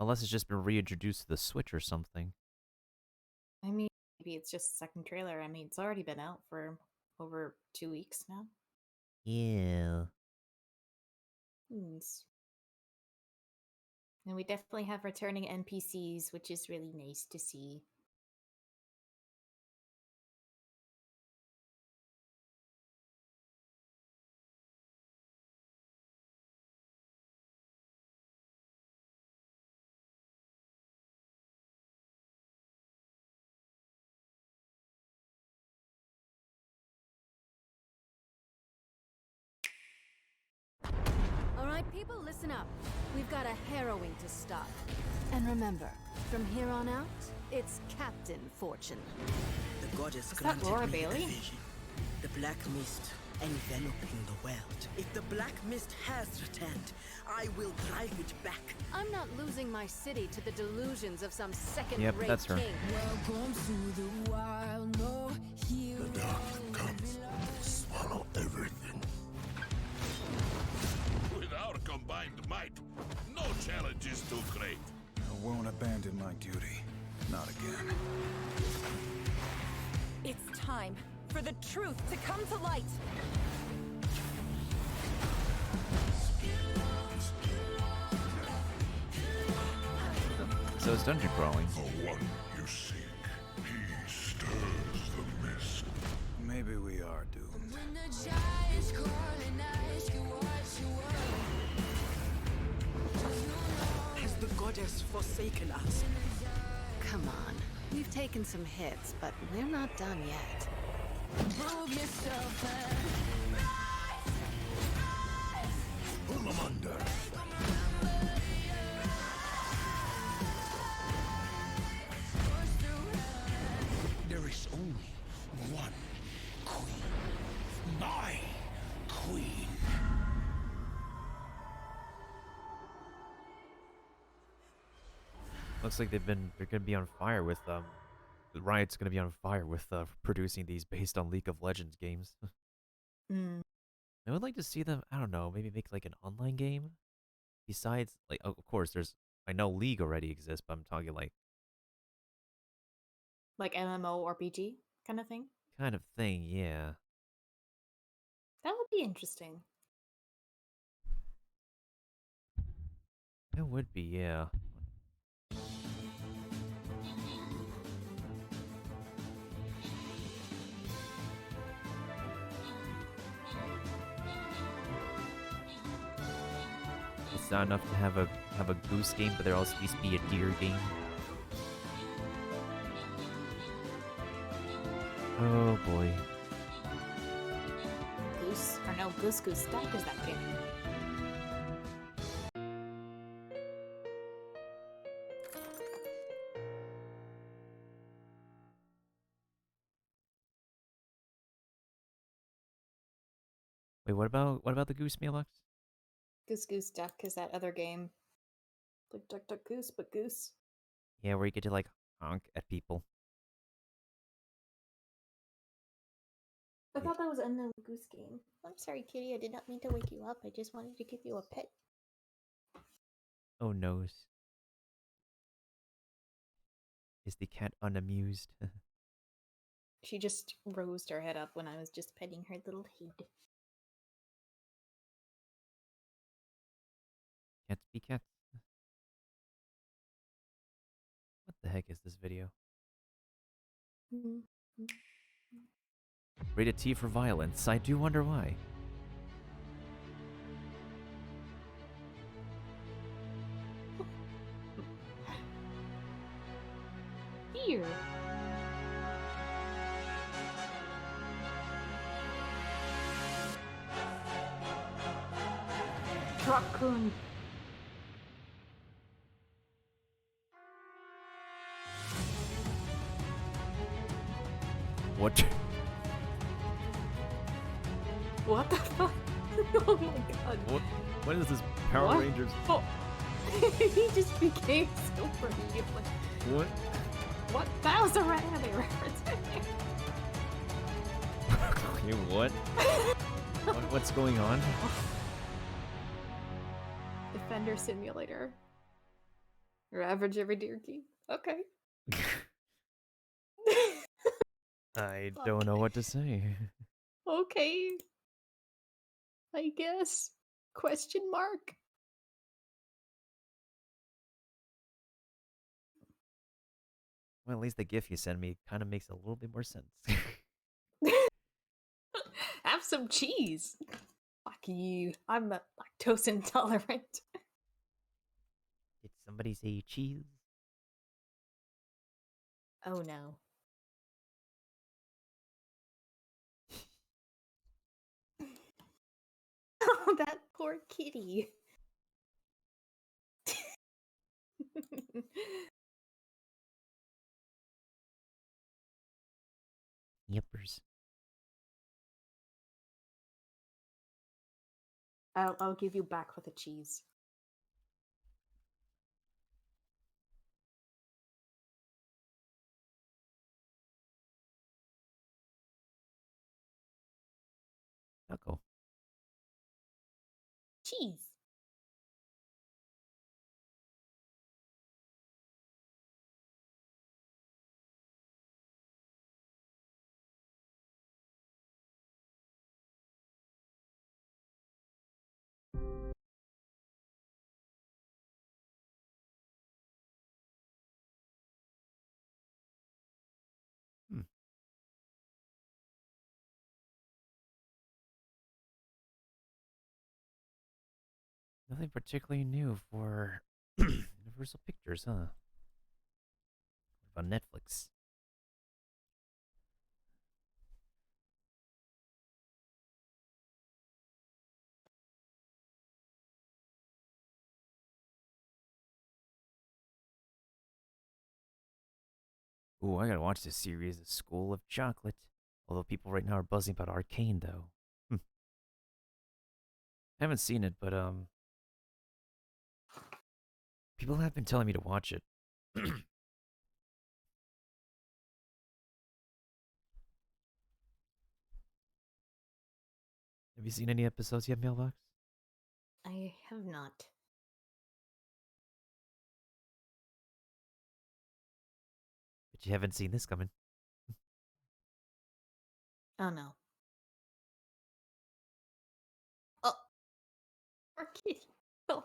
Unless it's just been reintroduced to the Switch or something. I mean, maybe it's just a second trailer. I mean, it's already been out for over 2 weeks now. Yeah. And we definitely have returning NPCs, which is really nice to see. All right, people, listen up. We've got a harrowing to stop. And remember, from here on out, it's Captain Fortune. The goddess Is that granted Laura me Bailey? a vision. The black mist enveloping the world. If the black mist has returned, I will drive it back. I'm not losing my city to the delusions of some second-rate Yep, that's her. king. Welcome to the wild, no hero. The dark comes, swallow everything. With our combined might, no challenge is too great. I won't abandon my duty. Not again. It's time for the truth to come to light. So it's dungeon crawling. The one you seek, he stirs the mist. Maybe we are doomed. Has the goddess forsaken us? Come on. We've taken some hits, but we're not done yet. Prove yourself. Pull them under. There is only one queen. My queen. Looks like they're gonna be on fire with Riot's gonna be on fire with producing these based on League of Legends games. I would like to see them, I don't know, maybe make like an online game. Besides, like, of course, I know League already exists, but I'm talking like Like MMORPG kind of thing? kind of thing, yeah. That would be interesting. It would be, yeah. It's not enough to have a goose game, but there also needs to be a deer game. Oh boy. Goose, or no, Goose Goose Duck is that game. Wait, what about the goose, Mealux? Goose Goose Duck is that other game. Like Duck Duck Goose, but Goose. Yeah, where you get to like honk at people. I thought that was another Goose game. I'm sorry, Kitty. I did not mean to wake you up. I just wanted to give you a pet. Oh noes. Is the cat unamused? She just rose her head up when I was just petting her little head. Cats be cats. What the heck is this video? Rated T for violence. I do wonder why. Here. Raccoon. What? What the fuck? Oh my god. What is this Power What? Rangers? Oh. He just became superhuman. What? What? That was a anime reference. Okay, what? What's going on? Defender Simulator. Your average everyday game. Okay. I don't know what to say. Okay. I guess. Question mark. Well, at least the GIF you sent me kind of makes a little bit more sense. Have some cheese. Fuck you. I'm lactose intolerant. Did somebody say cheese? Oh no. Oh, that poor kitty. Yippers. I'll give you back with the cheese. Knuckle. Cheese. Nothing particularly new for Universal Pictures, huh? What about Netflix? Ooh, I gotta watch this series, The School of Chocolate. Although people right now are buzzing about Arcane, though. Haven't seen it, but people have been telling me to watch it. Have you seen any episodes yet, Mailbox? I have not. But you haven't seen this coming. Oh no. Poor kitty. Oh,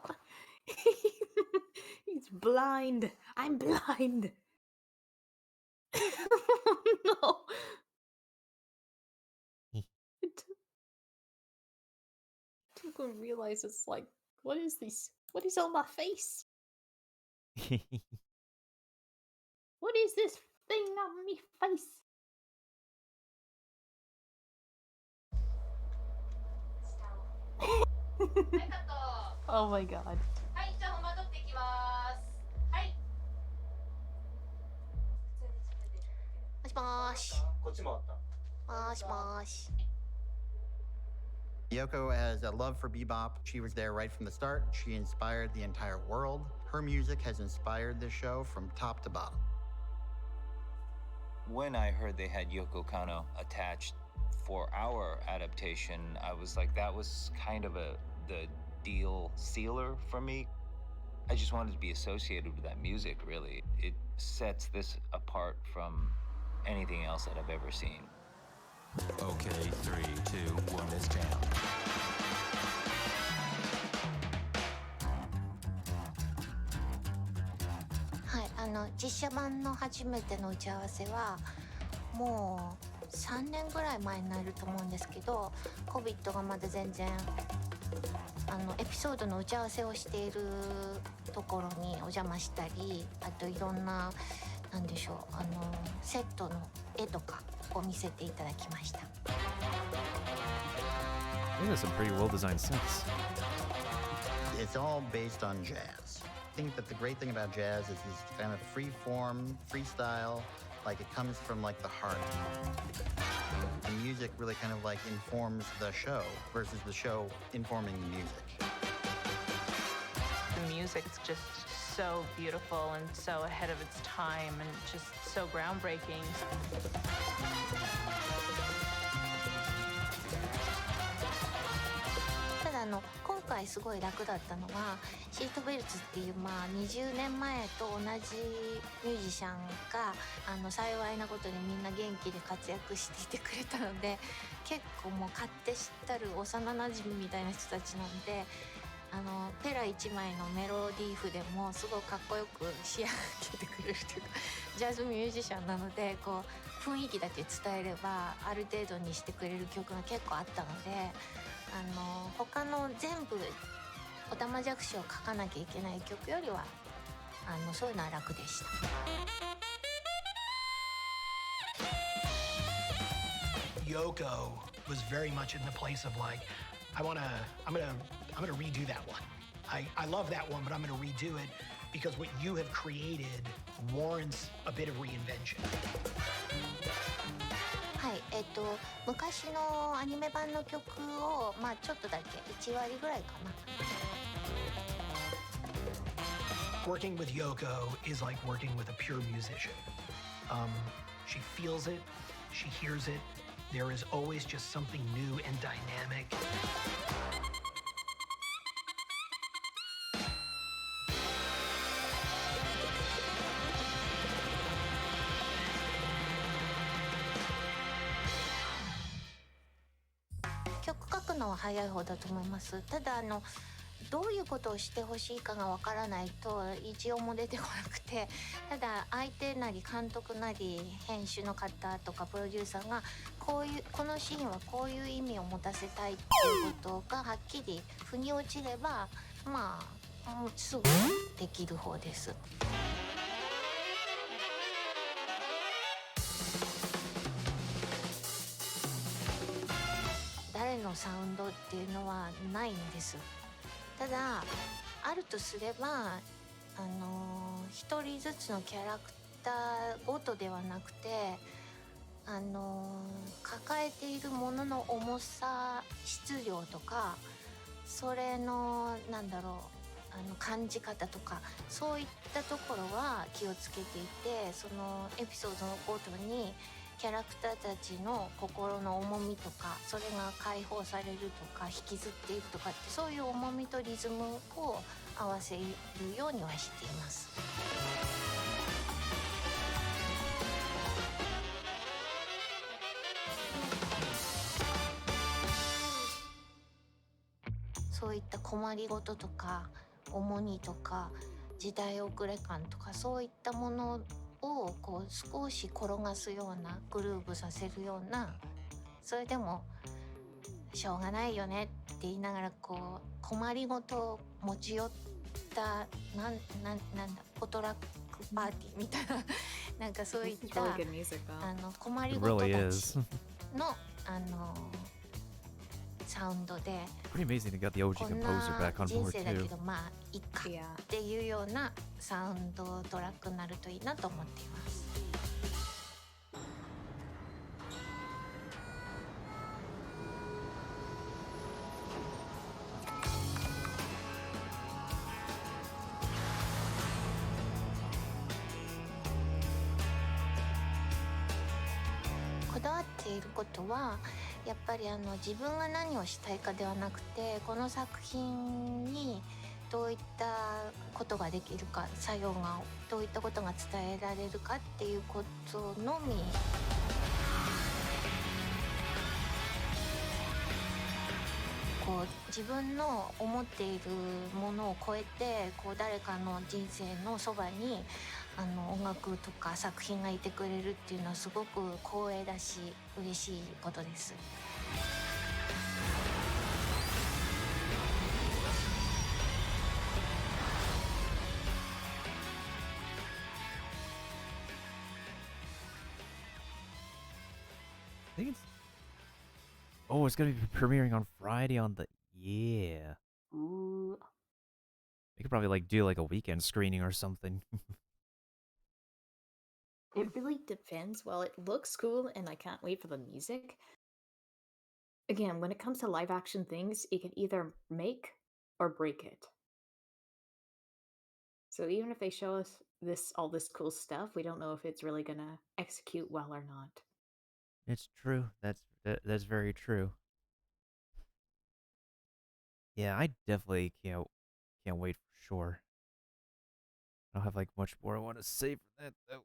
he's blind. I'm blind. No. People realize it's like, what is this? What is on my face? What is this thing on me face? Oh my god. はい、じゃあ本番取っていきます。はい。もしもーし。こっちもあった。もしもーし。 Yoko has a love for bebop. She was there right from the start. She inspired the entire world. Her music has inspired this show from top to bottom. When I heard they had Yoko Kanno attached for our adaptation, I was like, that was kind of the deal sealer for me. I just wanted to be associated with that music, really. It sets this apart from anything else that I've ever seen. Okay, 3, 2, 1, let's jam. はい、実写版の初めての打ち合わせはもう3年ぐらい前になると思うんですけど、COVIDがまだ全然エピソードの打ち合わせをしているところにお邪魔したり、あといろんななんでしょう、セットの絵とかを見せていただきました。I think there's some pretty well-designed sets. It's all based on jazz. I think that the great thing about jazz is this kind of free form, freestyle, like it comes from like the heart. The music really kind of like informs the show versus the show informing the music. The music's just so beautiful and so ahead of its time and just so groundbreaking. ただ今回すごい楽だったのはシートベルツっていう20年前と同じミュージシャンが幸いなことにみんな元気で活躍していてくれたので、結構もう勝手知ったる幼なじみみたいな人たちなんで、ペラ1枚のメロディー譜でもすごいかっこよく仕上げてくれるというか、ジャズミュージシャンなのでこう雰囲気だけ伝えればある程度にしてくれる曲が結構あったので、他の全部おたまじゃくしを書かなきゃいけない曲よりはそういうのは楽でした。Yoko was very much in the place of like, I'm gonna redo that one. I love that one, but I'm gonna redo it because what you have created warrants a bit of reinvention. はい、昔のアニメ版の曲をちょっとだけ1割ぐらいかな。Working with Yoko is like working with a pure musician. She feels it, she hears it. There is always just something new and dynamic. 曲書くのは早い方だと思います。ただどういうことをしてほしいかがわからないと一応も出てこなくて、ただ相手なり監督なり編集の方とかプロデューサーがこのシーンはこういう意味を持たせたいっていうことがはっきり腑に落ちればすぐできる方です。誰のサウンドっていうのはないんです。ただあるとすれば一人ずつのキャラクターごとではなくて抱えているものの重さ、質量とかそれの感じ方とかそういったところは気をつけていて、そのエピソードごとにキャラクターたちの心の重みとかそれが解放されるとか引きずっているとかってそういう重みとリズムを合わせるようにはしています。そそういった困りごととか重荷とか時代遅れ感とかそういったものをこう少し転がすようなグルーブさせるようなそれでもしょうがないよねって言いながらこう困りごとを持ち寄ったなんだポトラックパーティーみたいななんかそういった困りごとたちのサウンドで Pretty amazing they got the OG こん composer な back on 人 board 生だけ too. どまあいっかっていうようなサウンドトラックになるといいなと思っています。こだわっていることはやっぱり自分が何をしたいかではなくてこの作品にどういったことができるか作用がどういったことが伝えられるかっていうことのみこう自分の思っているものを超えてこう誰かの人生のそばに音楽とか作品がいてくれるっていうのはすごく光栄だし嬉しいことです。I think it's. Oh, it's gonna be premiering on Friday on the. Yeah. Ooh. We could probably like do like a weekend screening or something. It really depends. Well, it looks cool and I can't wait for the music. Again, when it comes to live action things, it can either make or break it. So even if they show us all this cool stuff, we don't know if it's really gonna execute well or not. It's true. That's very true. Yeah, I definitely can't wait for sure. I don't have like much more I want to say for that though.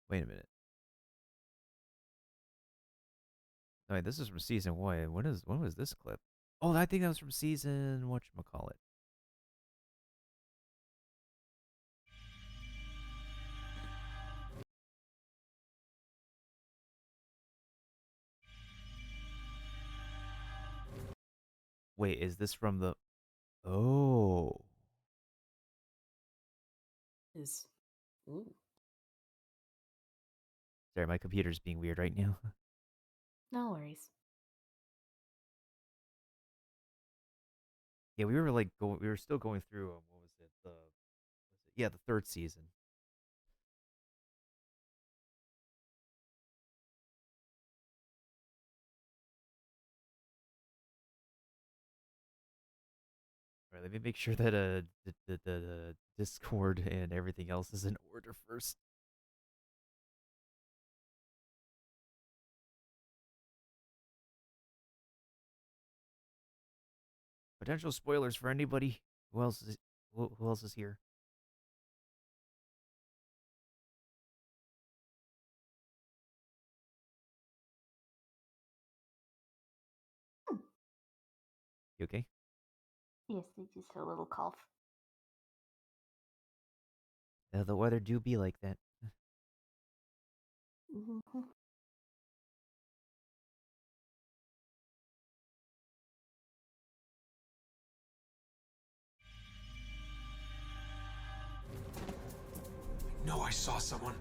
Wait a minute. Wait, this is from season 1. When was this clip? Oh, I think that was from season whatchamacallit. Wait, is this from the... Oh. Ooh. Sorry, my computer's being weird right now. No worries. Yeah, we were still going through what was it? Yeah, the 3rd season. All right, let me make sure that the Discord and everything else is in order first. Potential spoilers for anybody. Who else is here? You okay? Yes, they just had a little cough. The weather do be like that. Mm-hmm. No, I saw someone.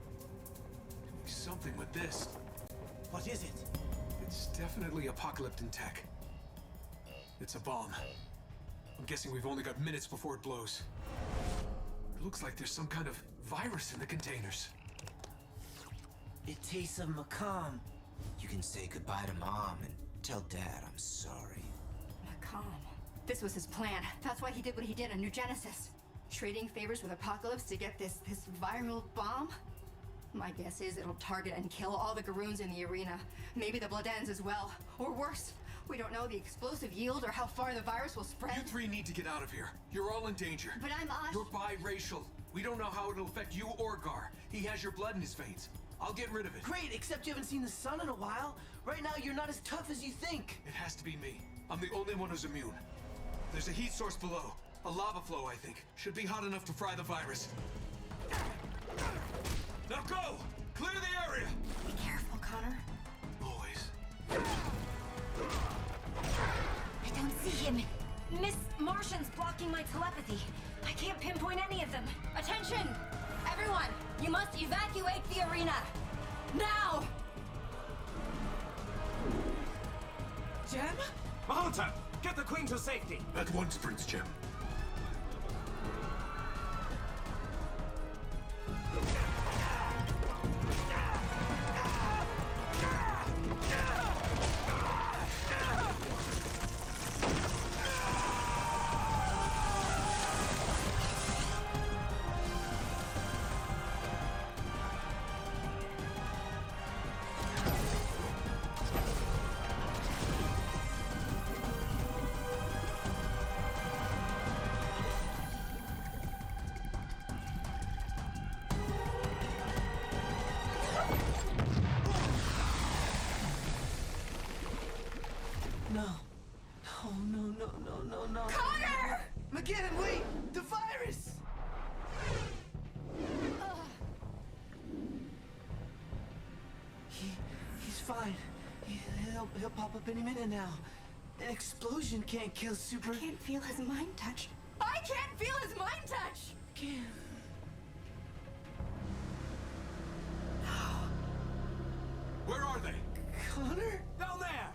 Something with this. What is it? It's definitely apocalyptic tech. It's a bomb. I'm guessing we've only got minutes before it blows. It looks like there's some kind of virus in the containers. It tastes of Macomb. You can say goodbye to Mom and tell Dad I'm sorry. Macomb. This was his plan. That's why he did what he did on New Genesis. Trading favors with Apocalypse to get this viral bomb? My guess is it'll target and kill all the Garoons in the arena. Maybe the Bloodends as well. Or worse, we don't know the explosive yield or how far the virus will spread. You three need to get out of here. You're all in danger. But I'm You're biracial. We don't know how it'll affect you or Gar. He has your blood in his veins. I'll get rid of it. Great, except you haven't seen the sun in a while. Right now, you're not as tough as you think. It has to be me. I'm the only one who's immune. There's a heat source below. A lava flow, I think. Should be hot enough to fry the virus. Now go! Clear the area! Be careful, Connor. Always. I don't see him. Miss Martian's blocking my telepathy. I can't pinpoint any of them. Attention! Everyone, you must evacuate the arena. Now! Gem? Mahota, get the Queen to safety. At once, Prince Gem. No. Oh, no. Connor! McGinn, wait! The virus! He's fine. He'll pop up any minute now. An explosion can't kill Super. I can't feel his mind touch. I can't feel his mind touch! Can't. Where are they? Connor? Down there!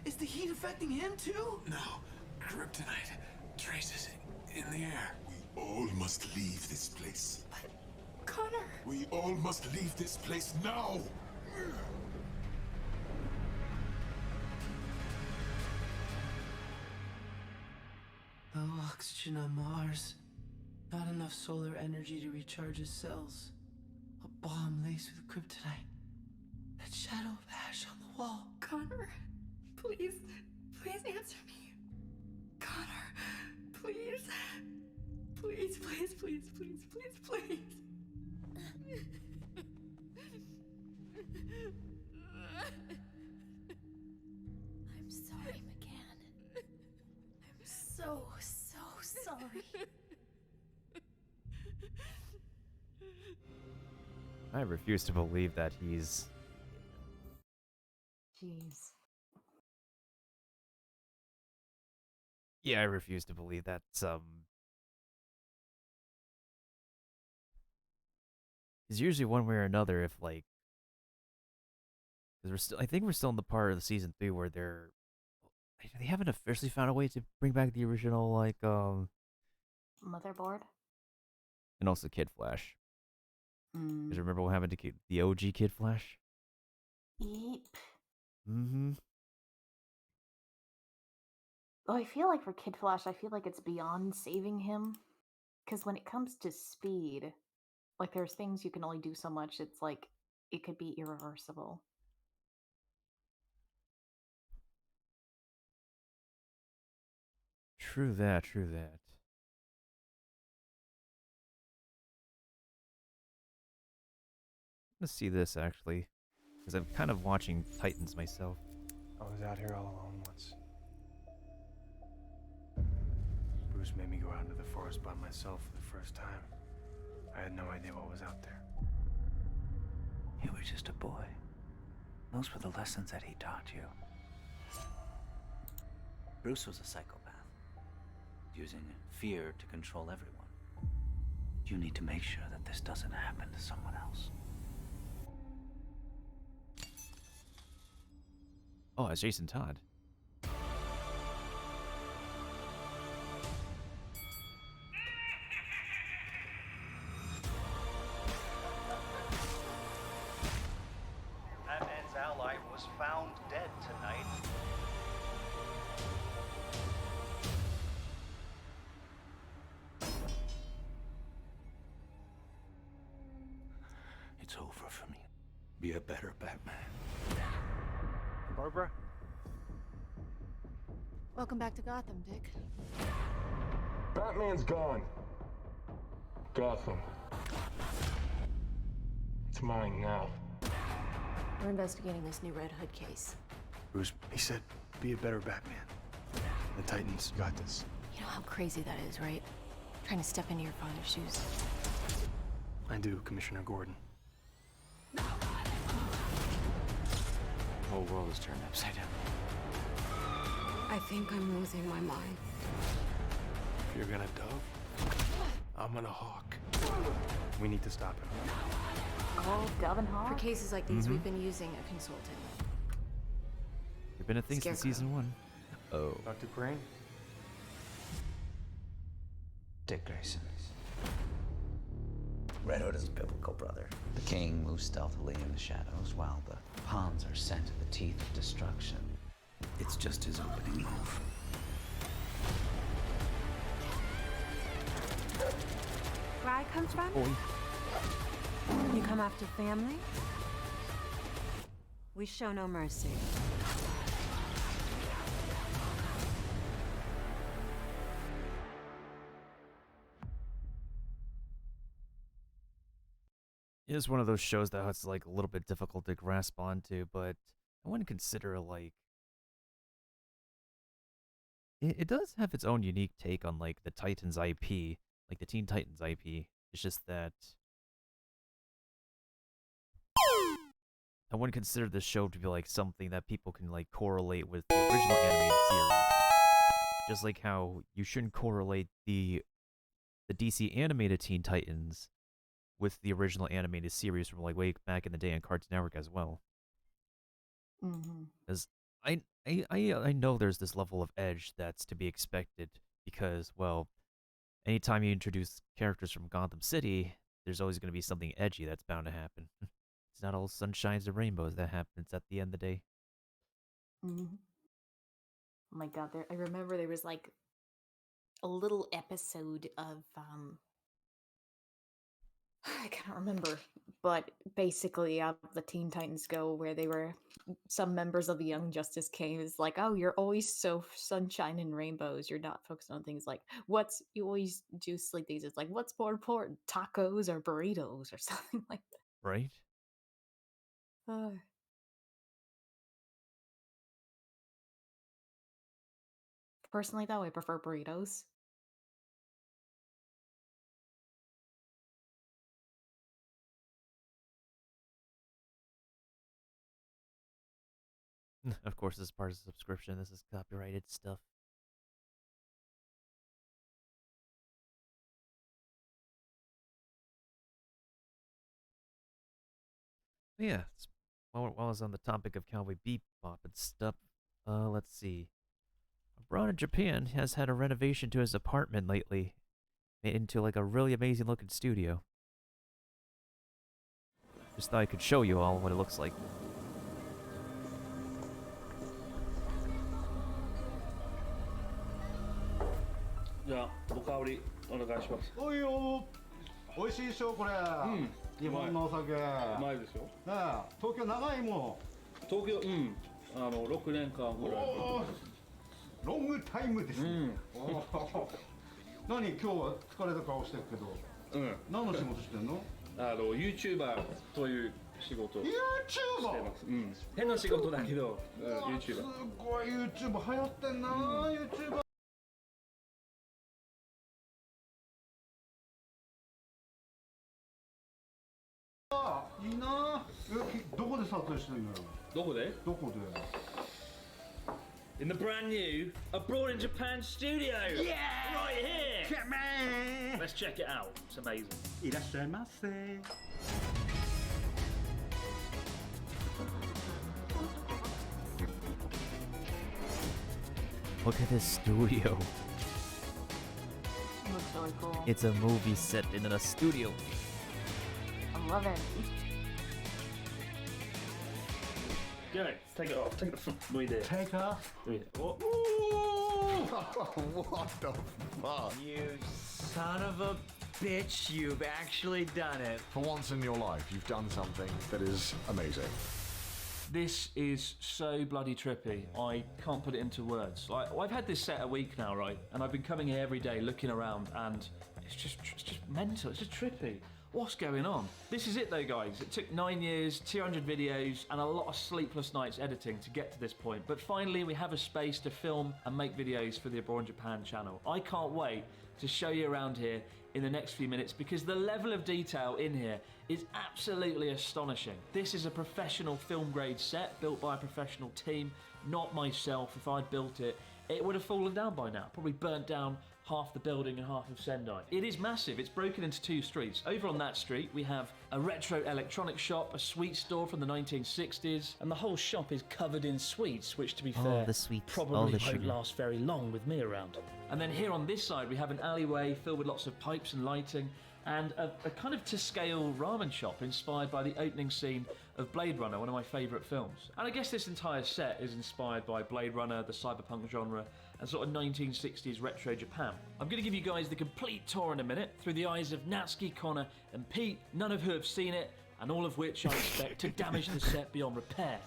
Is the heat affecting him too? No. Kryptonite. Traces in the air. We all must leave this place. But, Connor... We all must leave this place now! No oxygen on Mars. Not enough solar energy to recharge his cells. A bomb laced with kryptonite. That shadow of ash on the wall. Connor, please answer me. Connor, please. Please. I'm sorry, McCann. I'm so sorry. I refuse to believe that he's... Jeez. Yeah, I refuse to believe that's, It's usually one way or another if, like... Because I think we're still in the part of the season 3 where they haven't officially found a way to bring back the original, like, Motherboard? and also Kid Flash. Mm. Because remember what happened to the OG Kid Flash? Yep. Mm-hmm. Oh, I feel like for Kid Flash, I feel like it's beyond saving him. Because when it comes to speed, like there's things you can only do so much, it's like, it could be irreversible. True that. Let's see this, actually. Because I'm kind of watching Titans myself. I was out here all alone once. Bruce made me go out into the forest by myself for the first time. I had no idea what was out there. You were just a boy. Those were the lessons that he taught you. Bruce was a psychopath, using fear to control everyone. You need to make sure that this doesn't happen to someone else. Oh, it's Jason Todd. Batman's ally was found dead tonight. It's over for me. Be a better Batman. Barbara? Welcome back to Gotham, Dick. Batman's gone. Gotham. It's mine now. We're investigating this new Red Hood case. Bruce, he said, be a better Batman. The Titans got this. You know how crazy that is, right? Trying to step into your father's shoes. I do, Commissioner Gordon. The whole world is turned upside down. I think I'm losing my mind. If you're gonna dove, I'm gonna hawk. We need to stop him. Oh, Dove and Hawk? For cases like these, we've been using a consultant. You've been a thing since season 1. Oh. Dr. Crane? Dick Grayson. Red Hood is a biblical brother. The king moves stealthily in the shadows while the pawns are sent to the teeth of destruction. It's just his opening move. Where I come from? You come after family? We show no mercy. It's one of those shows that it's like a little bit difficult to grasp onto, but I wouldn't consider like it does have its own unique take on like the Titans IP, like the Teen Titans IP. It's just that I wouldn't consider this show to be like something that people can like correlate with the original animated series. Just like how you shouldn't correlate the DC animated Teen Titans with the original animated series from like way back in the day on Cartoon Network as well. Because I know there's this level of edge that's to be expected because, well, anytime you introduce characters from Gotham City, there's always going to be something edgy that's bound to happen. It's not all sunshines and rainbows that happens at the end of the day. Oh my god, I remember there was like a little episode of I can't remember, but basically the Teen Titans Go where they were some members of the Young Justice came is like, oh, you're always so sunshine and rainbows. You're not focused on things like you always do silly things. It's like, what's more important, tacos or burritos or something like that. Right? Personally, though, I prefer burritos. Of course, this is part of the subscription. This is copyrighted stuff. Yeah, while I was on the topic of Cowboy Bebop and stuff, let's see. Abroad in Japan has had a renovation to his apartment lately, made into like a really amazing looking studio. Just thought I could show you all what it looks like. Yeah, おかわりお願いします。おいよ、美味しいでしょこれ。日本のお酒。うまいですよ。ねえ、東京長いもん。東京、6年間ぐらい。ロングタイムですね。何今日は疲れた顔してるけど。何の仕事してんの？YouTuber という仕事をしてま YouTuber す。変な仕事だけど、YouTuber。すごい YouTuber 流行ってんな、YouTuber。いいな。どこで撮影してるのよ。どこで？どこで？ In the brand new Abroad in Japan studio. Yeah! Right here. Come on! Let's check it out. It's amazing. いらっしゃいませ。Look at this studio. It looks really cool. It's a movie set in a studio. I love it. Go, take it off. Take the front. Take off. What? What the fuck? You son of a bitch, you've actually done it. For once in your life, you've done something that is amazing. This is so bloody trippy. I can't put it into words. Like, I've had this set a week now, right? And I've been coming here every day looking around, and it's just mental. It's just trippy. What's going on? This is it though, guys. It took 9 years, 200 videos, and a lot of sleepless nights editing to get to this point. But finally, we have a space to film and make videos for the Abroad in Japan channel. I can't wait to show you around here in the next few minutes because the level of detail in here is absolutely astonishing. This is a professional film grade set built by a professional team, not myself. If I'd built it, it would have fallen down by now, probably burnt down half the building and half of Sendai. It is massive. It's broken into 2 streets. Over on that street, we have a retro electronics shop, a sweet store from the 1960s, and the whole shop is covered in sweets, which, to be fair, the sweets, probably won't last very long with me around. And then here on this side, we have an alleyway filled with lots of pipes and lighting, and a kind of to scale ramen shop inspired by the opening scene of Blade Runner, one of my favourite films. And I guess this entire set is inspired by Blade Runner, the cyberpunk genre, and sort of 1960s retro Japan. I'm going to give you guys the complete tour in a minute through the eyes of Natsuki, Connor and Pete, none of who have seen it, and all of which I expect to damage the set beyond repair.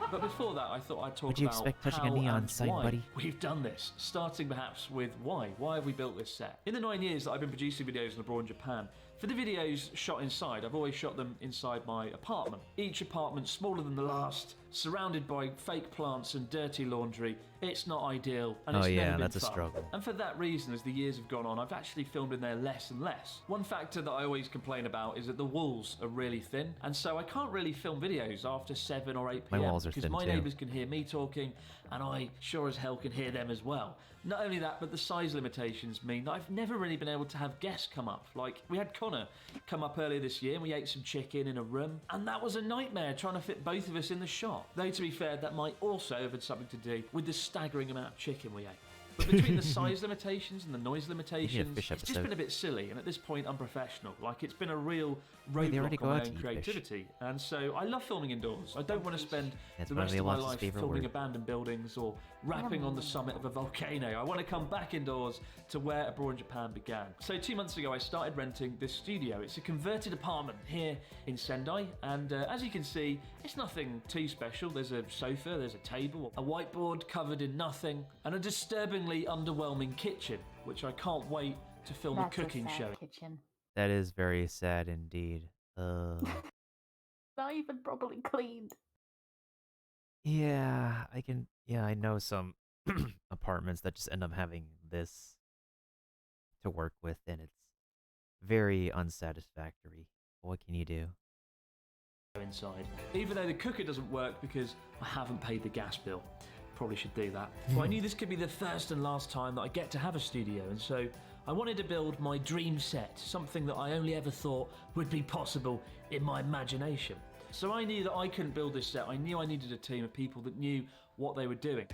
But before that, I thought I'd talk Would you about expect touching how a neon and sign, why buddy? we've done this, starting perhaps with why. Why have we built this set? In the 9 years that I've been producing videos on Abroad in Japan, for the videos shot inside, I've always shot them inside my apartment. Each apartment smaller than the last, surrounded by fake plants and dirty laundry. It's not ideal, and it's never been that's a fun. struggle. And for that reason, as the years have gone on, I've actually filmed in there less and less. One factor that I always complain about is that the walls are really thin, and so I can't really film videos after 7 or 8 My p.m. walls are because thin my too. neighbours can hear me talking, and I sure as hell can hear them as well. Not only that, but the size limitations mean that I've never really been able to have guests come up. Like, we had Connor come up earlier this year and we ate some chicken in a room, and that was a nightmare trying to fit both of us in the shot. Though, to be fair, that might also have had something to do with the staggering amount of chicken we ate. But between the size limitations and the noise limitations, fish it's just episode. been a bit silly, and at this point unprofessional. Like, it's been a real Wait, they already roadblock go on my out to own eat fish. creativity. And so I love filming indoors. I don't want to spend That's the one of rest the of my Alexis' life favorite filming word. abandoned buildings or rapping on the summit of a volcano. I want to come back indoors to where Abroad in Japan began. So 2 months ago I started renting this studio. It's a converted apartment here in Sendai, and as you can see, it's nothing too special. There's a sofa, there's a table, a whiteboard covered in nothing, and a disturbingly underwhelming kitchen, which I can't wait to film a cooking show. Kitchen. That is very sad indeed. Not even properly cleaned. Yeah, I know some apartments that just end up having this to work with, and it's very unsatisfactory. What can you do? Inside, even though the cooker doesn't work because I haven't paid the gas bill. Probably should do that. Well, I knew this could be the first and last time that I get to have a studio, and so I wanted to build my dream set, something that I only ever thought would be possible in my imagination. So I knew that I couldn't build this set. I knew I needed a team of people that knew what they were doing.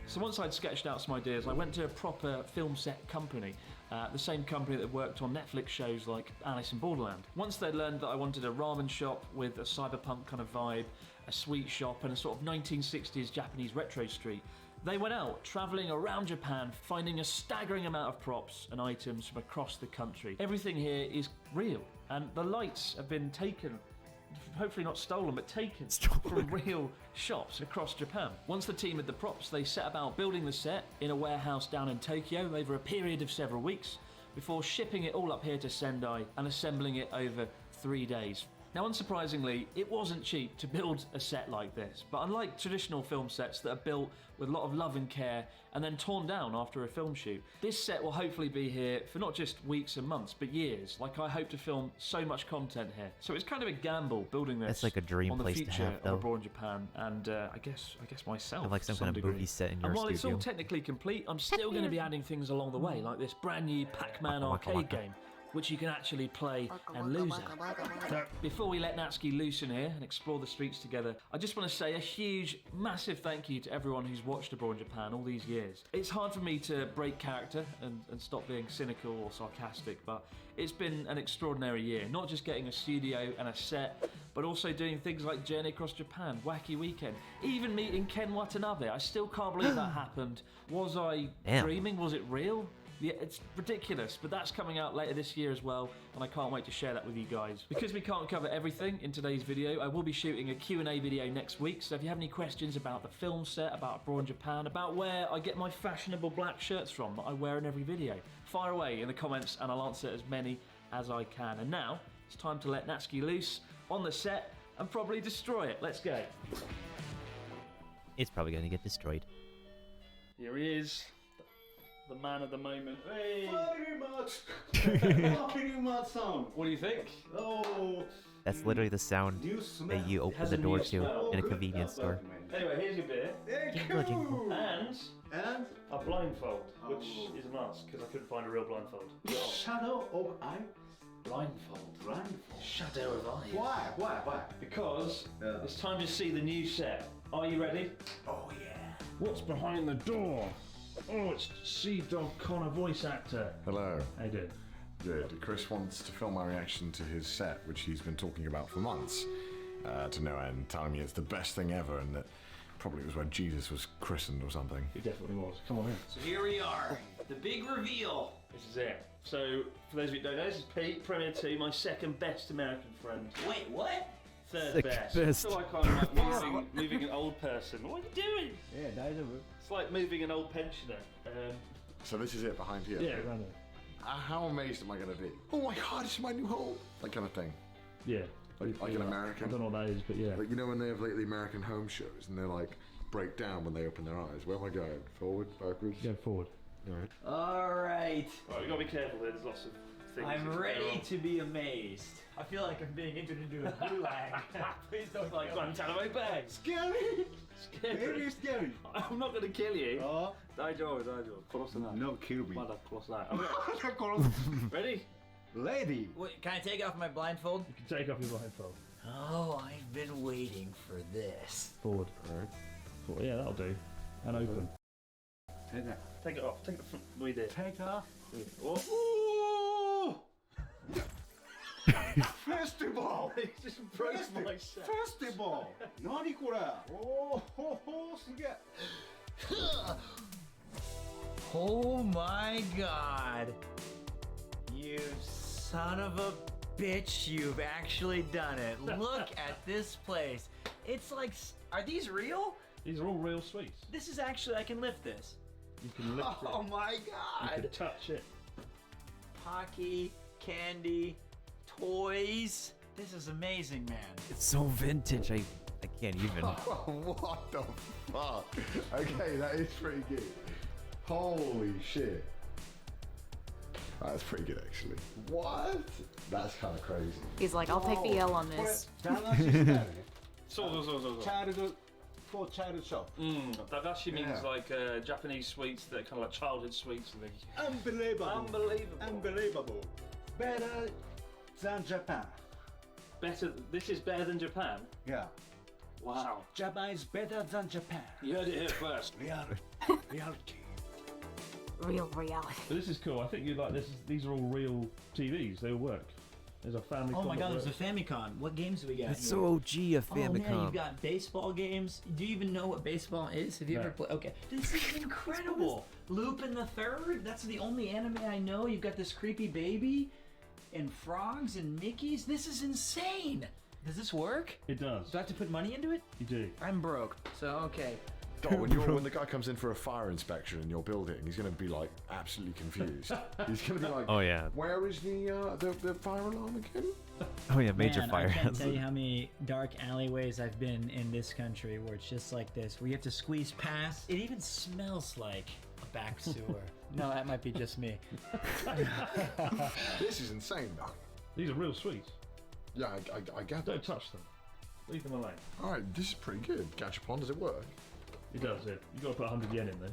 So once I'd sketched out some ideas, I went to a proper film set company, the same company that worked on Netflix shows like Alice in Borderland. Once they'd learned that I wanted a ramen shop with a cyberpunk kind of vibe, a sweet shop, and a sort of 1960s Japanese retro street, they went out, travelling around Japan, finding a staggering amount of props and items from across the country. Everything here is real, and the lights have been taken, hopefully not stolen, but taken from real shops across Japan. Once the team had the props, they set about building the set in a warehouse down in Tokyo over a period of several weeks, before shipping it all up here to Sendai and assembling it over 3 days. Now, unsurprisingly, it wasn't cheap to build a set like this, but unlike traditional film sets that are built with a lot of love and care and then torn down after a film shoot, this set will hopefully be here for not just weeks and months, but years. Like, I hope to film so much content here. So it's kind of a gamble building this. It's like a dream on the place to future have, of though. Abroad in Japan, and I guess myself. Like some to kind of degree. movie set in your And while it's all studio. technically complete, I'm still going to be adding things along the way, like this brand new Pac-Man arcade game, which you can actually play and lose at. Before we let Natsuki loose in here and explore the streets together, I just want to say a huge, massive thank you to everyone who's watched Abroad in Japan all these years. It's hard for me to break character and stop being cynical or sarcastic, but it's been an extraordinary year. Not just getting a studio and a set, but also doing things like Journey Across Japan, Wacky Weekend, even meeting Ken Watanabe. I still can't believe that happened. Was I dreaming? Was it real? Yeah, it's ridiculous, but that's coming out later this year as well, and I can't wait to share that with you guys. Because we can't cover everything in today's video, I will be shooting a Q&A video next week, so if you have any questions about the film set, about abroad in Japan, about where I get my fashionable black shirts from that I wear in every video, fire away in the comments and I'll answer as many as I can. And now, it's time to let Natsuki loose on the set and probably destroy it. Let's go. It's probably going to get destroyed. Here he is. The man of the moment. Hey! Very much. Very much sound. What do you think? Oh. That's literally the sound that you open the door to in a convenience store. Anyway, here's your beer. Thank you. And a blindfold, which is a mask, because I couldn't find a real blindfold. Shadow of eye. Blindfold. Blindfold. Shadow of eyes. Why? Because it's time to see the new set. Are you ready? Oh yeah. What's behind the door? Oh, it's Sea Dog Connor, voice actor. Hello. How you doing? Good. Chris wants to film my reaction to his set, which he's been talking about for months, to no end, telling me it's the best thing ever and that probably it was where Jesus was christened or something. It definitely was. Come on in. So here we are, the big reveal. This is it. So, for those of you who don't know, this is Pete, Premier 2, my second best American friend. Wait, what? Third Second best. best. I feel like I'm like moving an old person. What are you doing? Yeah, It's like moving an old pensioner. So this is it behind here? Yeah, around there. How amazed am I going to be? Oh my god, it's my new home! That kind of thing. Yeah. Like an American. I don't know what that is, but yeah. Like, you know when they have like the American home shows and they're like break down when they open their eyes. Where am I going? Forward? Backwards? Go forward. Alright. Alright. Right, we've got to be careful here. There's lots of things. I'm ready to be amazed. I feel like I'm being entered into a gulag. Please don't like Guantanamo Bay. Scary. Very scary. I'm not going to kill you. Oh. 大丈夫、大丈夫。殺すな。No, kill me. まだ殺さない。Okay. Ready? Lady. Wait, can I take off my blindfold? You can take off your blindfold. Oh, I've been waiting for this. Forward. Alright. Forward. Yeah, that'll do. And open. Take that. Take it off. Take it from we did. Take off. Oh. Festival. He just broke my set. Festival. 何これ? Oh, ho, ho, すげえ. Oh my god. You son of a bitch, you've actually done it. Look at this place. It's like, are these real? These are all real sweets. This is actually, I can lift this. You can lift it. Oh my god. You can touch it. Pocky, candy, toys. This is amazing, man. It's so vintage, I can't even. What the fuck? Okay, that is pretty good. Holy shit. That's pretty good actually. What? That's kind of crazy. He's like, I'll take the L on this. Childhood for child shop. Dagashi means like Japanese sweets that are kind of like childhood sweets and things. Unbelievable. Unbelievable. Unbelievable. Better than Japan. Better. This is better than Japan. Yeah. Wow. Japan is better than Japan. You heard it here first. Reality. Real reality. But this is cool. I think you'd like this. These are all real TVs. They all work. There's a Famicom. Oh my god, there's a Famicom. What games do we got It's here? so OG a Famicom. Oh man, you've got baseball games. Do you even know what baseball is? Have you ever played? Okay. This is incredible. Lupin the Third? That's the only anime I know. You've got this creepy baby and frogs and Mickeys. This is insane. Does this work? It does. Do I have to put money into it? You do. I'm broke. So, okay. Oh, when the guy comes in for a fire inspection in your building, he's going to be like absolutely confused. He's going to be like, oh yeah, where is the fire alarm again? Oh yeah, major Man, fire I can't hazard. tell you how many dark alleyways I've been in this country where it's just like this, where you have to squeeze past. It even smells like a back sewer. No, that might be just me. This is insane, though. These are real sweets. Yeah, I get Don't touch them. Leave them alone. Alright, this is pretty good. Gachapon, does it work? It does, yeah. You got to put 100 yen in there.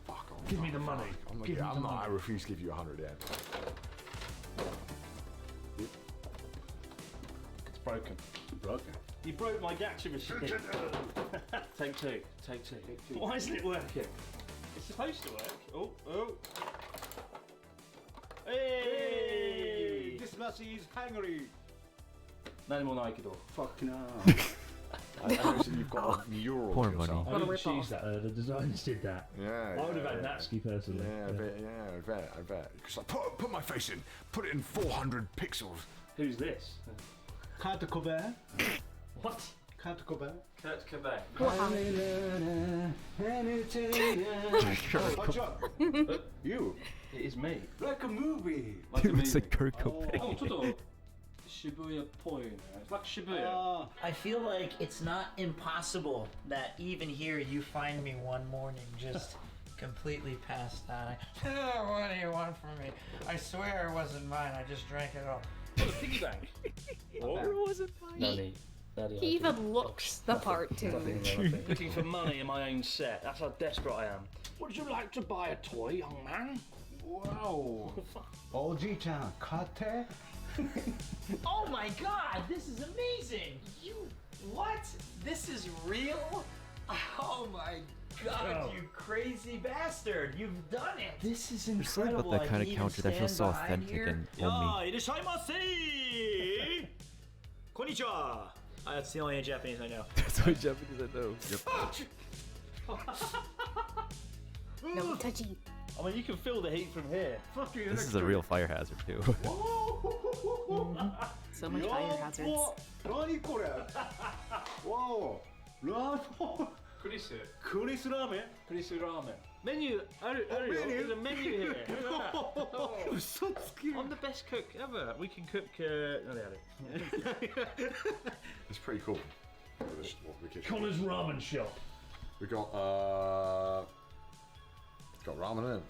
Fuck off. Give me the money. I refuse to give you 100 yen. It's broken. Broken. You broke my gacha machine. Take two. Take two. Why isn't it working? It's supposed to work. Oh, oh. Hey! This machine is hungry. No more Aikido. Fuck no. I noticed that you've got a mural Poor of yourself. money. I didn't choose that. The designers did that. Yeah. I would have yeah, had Natsuki personally. Yeah, I bet. Because I put my face in, put it in 400 pixels. Who's this? Kurt Cobain. What? Kurt Cobain. Kurt Cobain. Watch out. You. It is me. Like a movie. He looks like Kurt Cobain. Oh, ちょっと Shibuya っぽいね. It's like Shibuya. I feel like it's not impossible that even here you find me one morning just completely passed out. Oh, what do you want from me? I swear it wasn't mine. I just drank it all. Oh, the piggy bank. It wasn't mine. Nani. He even looks the part too. Looking for money in my own set. That's how desperate I am. Would you like to buy a toy, young man? Wow. Oji-chan, kate? Oh my god, this is amazing! What? This is real? Oh my god, you crazy bastard! You've done it! This is There's something incredible. about that kind I of can counter even that feels so stand behind authentic here. and homey. Irashaimase! Konnichiwa! That's the only Japanese I know. That's what Japanese I know. No touchy. I mean, you can feel the heat from here. Fuck you. This is a real fire hazard too. So much fire hazards. 何これ Wow. ラーメンクリス。クリスラーメンクリスラーメン。メニューあるよ。There's a menu here. I'm the best cook ever. We can cook. No, they It's pretty cool. Connor's Ramen Shop. We got it's got ramen in it.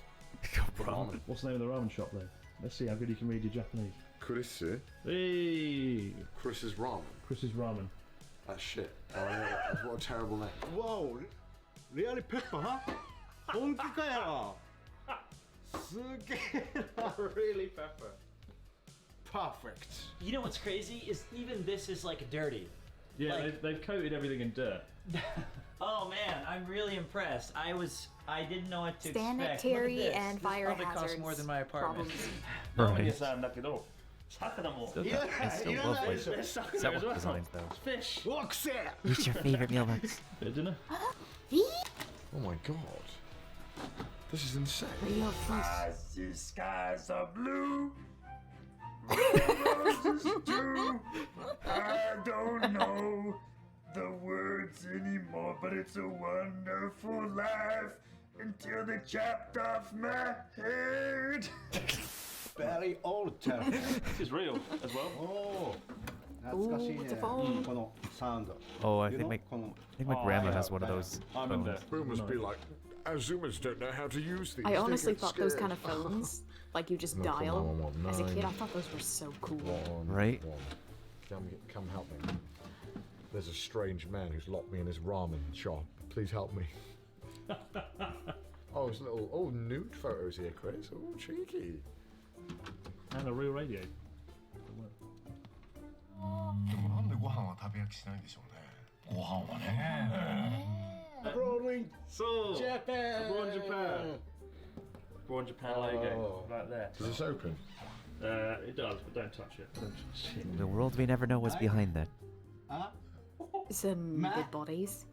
Ramen. What's the name of the ramen shop though? Let's see how good you can read your Japanese. Chris. Hey. Chris's ramen. Chris's ramen. That's shit. Oh, yeah, what a terrible name. Wow. Really pepper, huh? 本気かよすげえな Really pepper. Perfect. You know what's crazy is even this is like dirty. Yeah, Like- they've coated everything in dirt. Oh man, I'm really impressed. I didn't know what to expect. Sanitary Look at this. and This fire probably costs hazards more than my apartment. problems. Right. さんだけど、魚も。 Still got, I still love like Setwalk designs though. Fish. うわくせえ What's your favorite mealbox? Bit of dinner. Oh my god. This is insane. Real fish. The skies are blue. I don't know the words anymore, but it's a wonderful life until they chopped off my head. Very old time. This is real as well. おー懐かしいね it's a phone. このサウンド Oh, I You think know, my この grandma yeah, has one of those. I remember. phones. Boomers be like, Azumers don't know how to use these. I They honestly get thought those scared." kind of phones, like you just No, come dial. on, As a kid, I nine. thought those were so cool. Right? Come help me. There's a strange man who's locked me in his ramen shop. Please help me. Oh, it's little nude photos here, Chris. Oh, cheeky. And a real radio. でもなんでご飯は食べ焼きしないんでしょうね。ご飯はね。Rolling So, Japan. Abroad Japan. Abroad Japan logo. Right there. Does this open? It does, but don't touch it. Don't touch it. The world may never know what's behind that. Some good bodies.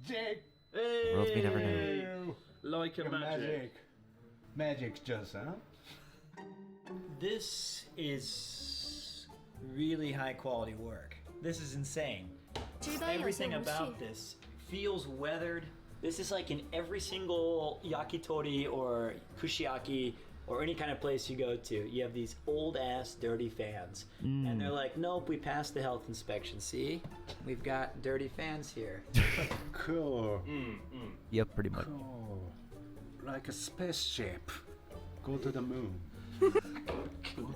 Jake. World may never know. Like a magic. Magic just, huh? This is really high quality work. This is insane. Everything about this feels weathered. This is like in every single yakitori or kushiyaki or any kind of place you go to. You have these old ass dirty fans. And they're like, nope, we passed the health inspection. See? We've got dirty fans here. Cool. Yep, pretty much. Cool. Like a spaceship. Go to the moon.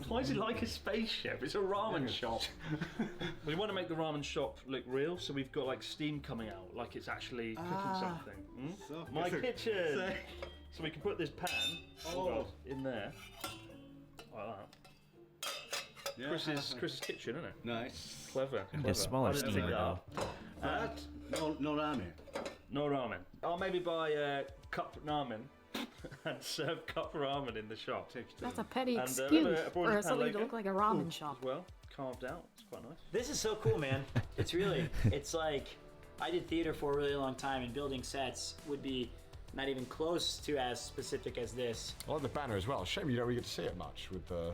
Why is it like a spaceship? It's a ramen shop. We want to make the ramen shop look real, so we've got like steam coming out, like it's actually cooking something. So My good. kitchen! So we can put this pan in there, like that. Yeah. Chris's kitchen, isn't it? Nice. Clever. Need a clever. smaller I didn't steamer think though. But no ramen. No ramen. I'll maybe buy cup ramen and serve cup ramen in the shop. That's a petty And, excuse Abroad for Japan something to logo. look like a ramen Ooh, shop. as well, carved out. It's quite nice. This is so cool, man. It's really, it's like I did theater for a really long time, and building sets would be not even close to as specific as this. I like the banner as well. Shame you don't really get to see it much with the...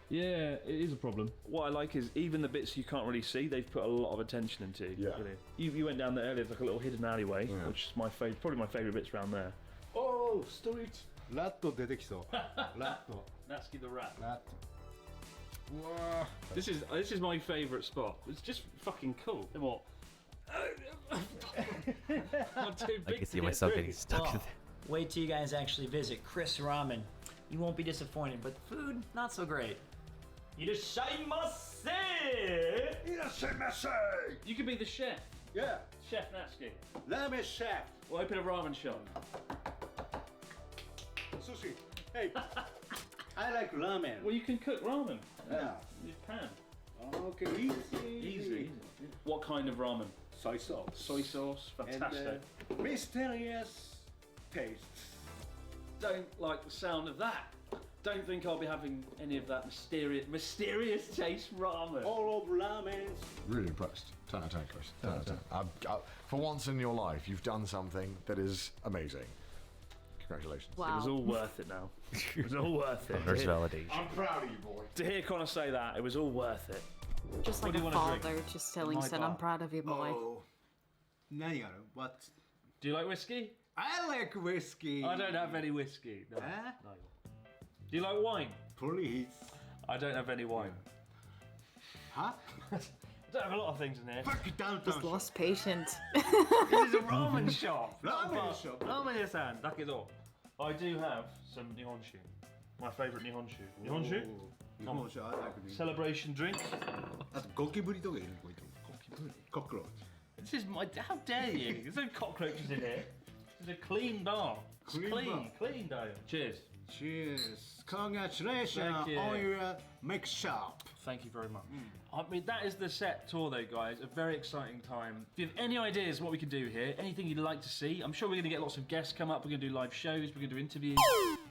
Yeah, it is a problem. What I like is even the bits you can't really see, they've put a lot of attention into. Yeah. Really. You went down there earlier, there's like a little hidden alleyway, which is probably my favourite bits around there. Oh, street! ラット出てきそう。ラット。 Natsuki the rat. ラット。 Wow. This is my favourite spot. It's just fucking cool. And what? I'm too big I can see to myself get getting through. stuck in there. Wait till you guys actually visit Chris Ramen. You won't be disappointed, but the food, not so great. Irashaimase! You could be the chef. Yeah. Chef Natsuki. Ramen chef. We'll open a ramen shop. Sushi. Hey. I like ramen. Well, you can cook ramen. Yeah. You can. Okay, easy. What kind of ramen? Soy sauce. Soy sauce. Fantastic. And, mysterious tastes. Don't like the sound of that. Don't think I'll be having any of that mysterious taste ramen. All of ramens. Really impressed. 10 out of 10, Chris. 10 out of 10. For once in your life, you've done something that is amazing. Congratulations. Wow. It was all worth it now. It was all worth it. Nurse validation. I'm proud of you, boy. To hear Connor say that, it was all worth it. Just What like do a you wanna drink? father just telling My son, God. I'm proud of you, boy. Oh. 何やろ? What? Do you like whiskey? I like whiskey. I don't have any whiskey. No. Eh? No. Do you like wine? Please. I don't have any wine. Huh? I don't have a lot of things in here. Fuck you down. Just lost patience. This is a ramen shop. Ramen shop. Ramen屋さんだけど I do have some nihonshu. My favourite nihonshu. Nihonshu? Nihonshu, I like it. Celebration drink. あとゴキブリとか入れるこいつも。Cockroach. This is my. How dare you? There's no cockroaches in here. This is a clean bar. It's Clean clean, bar. clean Dale. Cheers. Cheers. Congratulations Thank you. on your make shop. Thank you very much. I mean, that is the set tour, though, guys. A very exciting time. If you have any ideas what we can do here, anything you'd like to see, I'm sure we're going to get lots of guests come up. We're going to do live shows. We're going to do interviews.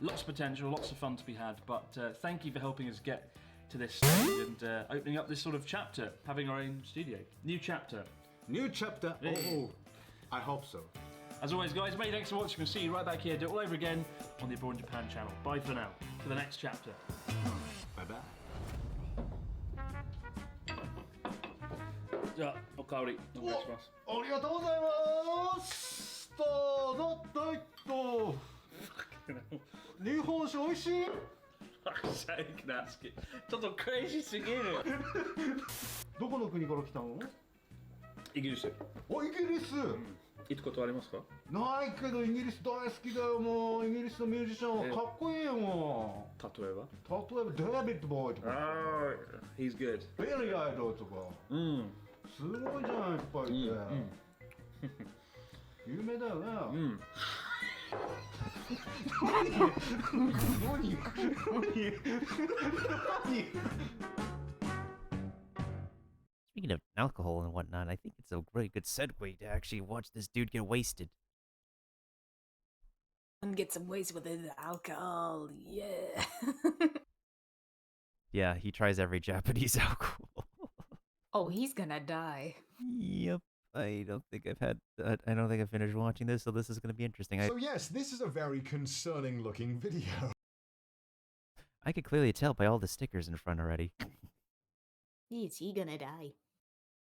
Lots of potential, lots of fun to be had. But thank you for helping us get to this stage and opening up this sort of chapter, having our own studio. New chapter. New chapter. Oh, I hope so. As always, guys, many thanks for watching. We'll see you right back here. Do it all over again on the Abroad in Japan channel. Bye for now. To the next chapter. Bye bye. じゃあ、おかわりお願いします。ありがとうございます。どうぞ、どいと。日本酒美味しい。 Fuck's sake, Natsuki. ちょっとクレイジーすぎる。どこの国から来たの？イギリス。お、イギリス。行ったことありますか？ないけどイギリス大好きだよもうイギリスのミュージシャンはかっこいいよもう。例えば？例えばデイビッド・ボーイとか。He's good. ベリー・アイドルとか。すごいじゃんいっぱいいて。有名だよね。何？ Speaking of alcohol and whatnot, I think it's a very good segue to actually watch this dude get wasted. And get some ways with his alcohol, yeah. Yeah, he tries every Japanese alcohol. Oh, he's gonna die. Yep. I don't think I've finished watching this, so this is going to be interesting. So yes, this is a very concerning looking video. I could clearly tell by all the stickers in front already. Is he gonna die?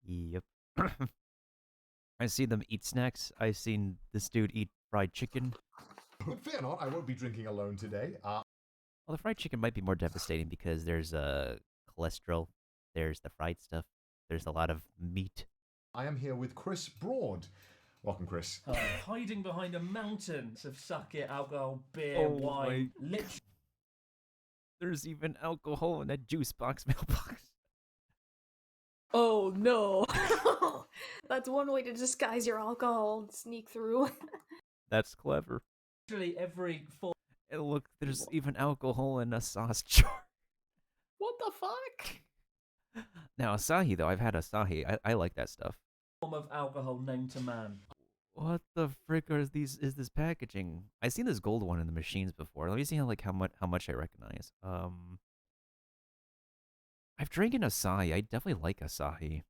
Yep. I've seen them eat snacks. I've seen this dude eat fried chicken. But fear not, I won't be drinking alone today. Well, the fried chicken might be more devastating because there's cholesterol, there's the fried stuff, there's a lot of meat. I am here with Chris Broad. Welcome, Chris. Hiding behind a mountain of sake, alcohol, beer, wine. Literally. There's even alcohol in that juice box mailbox. Oh no! That's one way to disguise your alcohol and sneak through. That's clever. Literally every four. And look, there's even alcohol in a sauce jar. What the fuck? Now, Asahi, though, I've had Asahi. I like that stuff. Form of alcohol known to man. What the frick is this packaging? I've seen this gold one in the machines before. Let me see how much I recognize. I've drank an Asahi. I definitely like Asahi.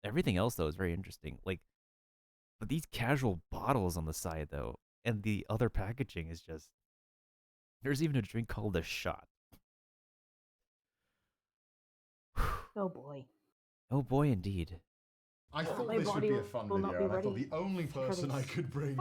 Everything else though is very interesting. Like But these casual bottles on the side, though, and the other packaging is just... There's even a drink called a shot. Oh boy. Oh boy, indeed. I thought My this would body be a fun will not video, be and I thought ready the only for person I this. could bring,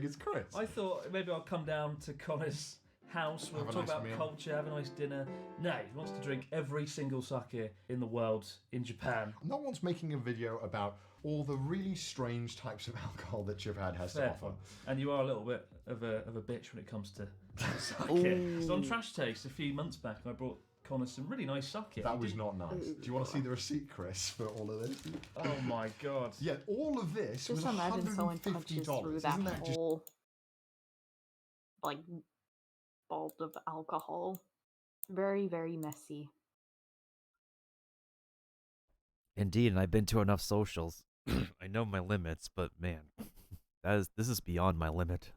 is Chris. I thought maybe I'll come down to Connor's house, we'll Have a talk nice about meal. culture, have a nice dinner. No, he wants to drink every single sake in the world in Japan. No one's making a video about all the really strange types of alcohol that Japan has to Fair offer. point. And you are a little bit of a bitch when it comes to sake. So on Trash Taste a few months back, I brought Connor some really nice sake. That was not nice. Do you want to see the receipt, Chris, for all of this? Oh my god. Yeah, all of this Just was imagine someone punches $150. through that Isn't that just... whole like bolt of alcohol. Very, very messy. Indeed, and I've been to enough socials. I know my limits, but man, this is beyond my limit.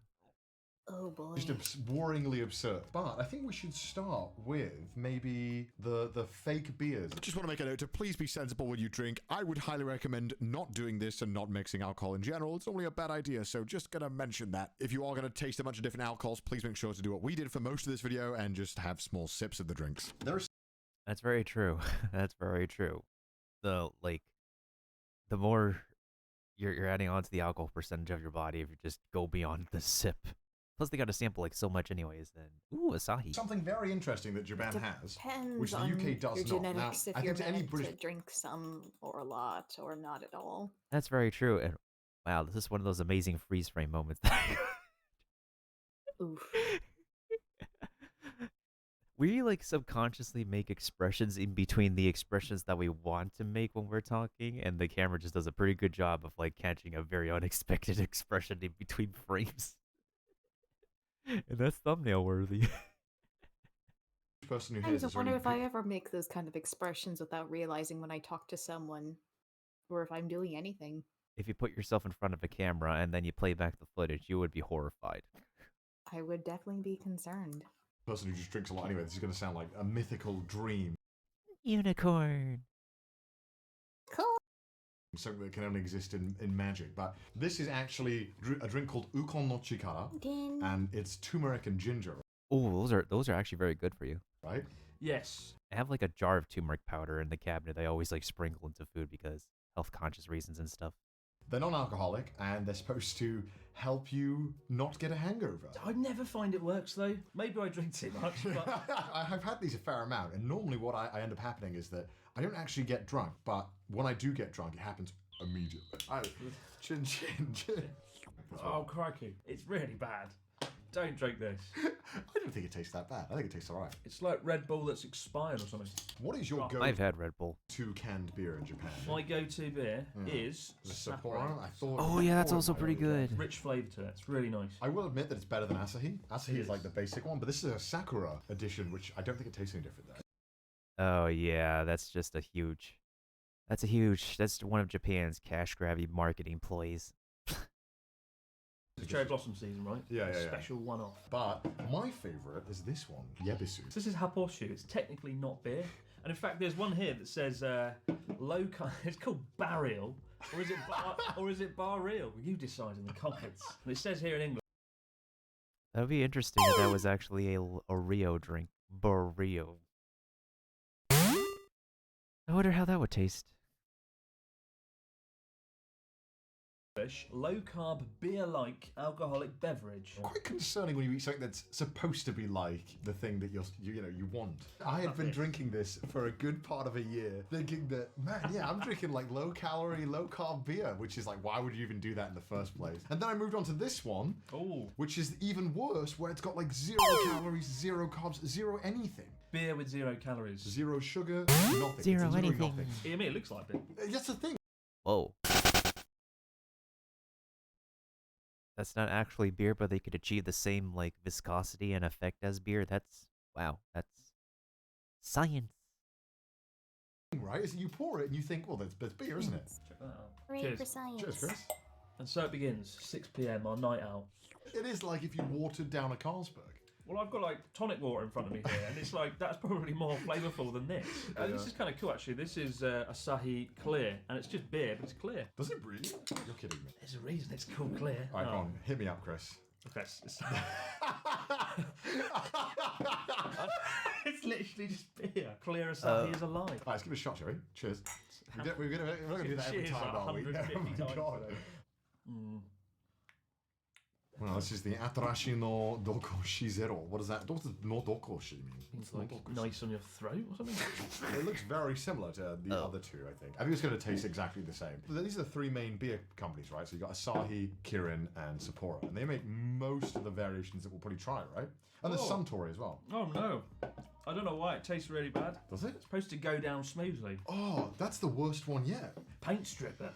Oh boy. Just boringly absurd. But I think we should start with maybe the fake beers. Just want to make a note to please be sensible when you drink. I would highly recommend not doing this and not mixing alcohol in general. It's only a bad idea, so just gonna mention that. If you are gonna taste a bunch of different alcohols, please make sure to do what we did for most of this video and just have small sips of the drinks. That's very true. That's very true. The more you're adding on to the alcohol percentage of your body if you just go beyond the sip. Plus, they got to sample like so much anyways. Then, ooh, Asahi. Something very interesting that Japan has, Depends which the on UK does your not. genetics Now, if I you're think to any meant British to drink some or a lot or not at all. That's very true. And wow, this is one of those amazing freeze frame moments. Oof. We like subconsciously make expressions in between the expressions that we want to make when we're talking, and the camera just does a pretty good job of like catching a very unexpected expression in between frames. And that's thumbnail worthy. Person who I hears just is wonder really if I ever make those kind of expressions without realizing when I talk to someone, or if I'm doing anything. If you put yourself in front of a camera and then you play back the footage, you would be horrified. I would definitely be concerned. person who just drinks a lot anyway. This is going to sound like a mythical dream. Unicorn. Cool. Something that can only exist in magic. But this is actually a drink called Ukon no Chikara, and it's turmeric and ginger. Oh, those are actually very good for you. Right? Yes. I have like a jar of turmeric powder in the cabinet. I always like sprinkle into food because health conscious reasons and stuff. They're non-alcoholic, and they're supposed to help you not get a hangover. I never find it works though. Maybe I drink too much. But... I've had these a fair amount, and normally what I end up happening is that I don't actually get drunk, but when I do get drunk, it happens immediately. Chin chin chin. Oh crikey, it's really bad. Don't drink this. I don't think it tastes that bad. I think it tastes alright. It's like Red Bull that's expired or something. What is your go? I've had Red Bull. To canned beer in Japan. My go-to beer is Sapporo. I thought. Oh yeah, that's also pretty good. Rich flavour to it. It's really nice. I will admit that it's better than Asahi. Asahi is like the basic one, but this is a Sakura edition, which I don't think it tastes any different though. Oh yeah, that's just a huge. That's one of Japan's cash grabby marketing ploys. It's cherry blossom season, right? Yeah. Special one-off. But my favourite is this one, Yebisu. This is Haposhu. It's technically not beer. And in fact, there's one here that says low. It's called Barrel, or is it Barrel? You decide in the comments. It says here in English. That would be interesting if that was actually a Rio drink. Barrio. I wonder how that would taste. Low carb beer-like alcoholic beverage. Quite concerning when you eat something that's supposed to be like the thing that you want. I had been drinking this for a good part of a year, thinking that I'm drinking like low calorie, low carb beer, which is like why would you even do that in the first place? And then I moved on to this one, which is even worse, where it's got like 0 calories, 0 carbs, 0 anything. Beer with 0 calories, 0 sugar, nothing. Zero anything. Nothing. I mean, it looks like beer. That's the thing. Whoa. That's not actually beer, but they could achieve the same like viscosity and effect as beer. That's science. Right? Is you pour it and you think, well, that's beer, isn't it? Check that out. Hooray Cheers. for science. Cheers, Chris. And so it begins, 6 p.m. our night out. It is like if you watered down a Carlsberg. Well, I've got like tonic water in front of me here, and it's like that's probably more flavourful than this. This is kind of cool, actually. This is Asahi Clear, and it's just beer, but it's clear. Does it really? You're kidding me. There's a reason it's called clear. All right, go on. Hit me up, Chris. Okay. It's literally just beer. Clear Asahi is alive. All right, let's give it a shot, shall we? Cheers. We're going to do that every Cheers, time, like are we? 150 Oh my times God. today. Well, this is the Atarashi no Dokoshi Zero. What is that? What does no Dokoshi mean? It's like nice on your throat or something. It looks very similar to the other two, I think. I think it's going to taste exactly the same. These are the three main beer companies, right? So you've got Asahi, Kirin, and Sapporo. And they make most of the variations that we'll probably try, right? And there's Suntory as well. Oh no. I don't know why it tastes really bad. Does it? It's supposed to go down smoothly. Oh, that's the worst one yet. Paint stripper.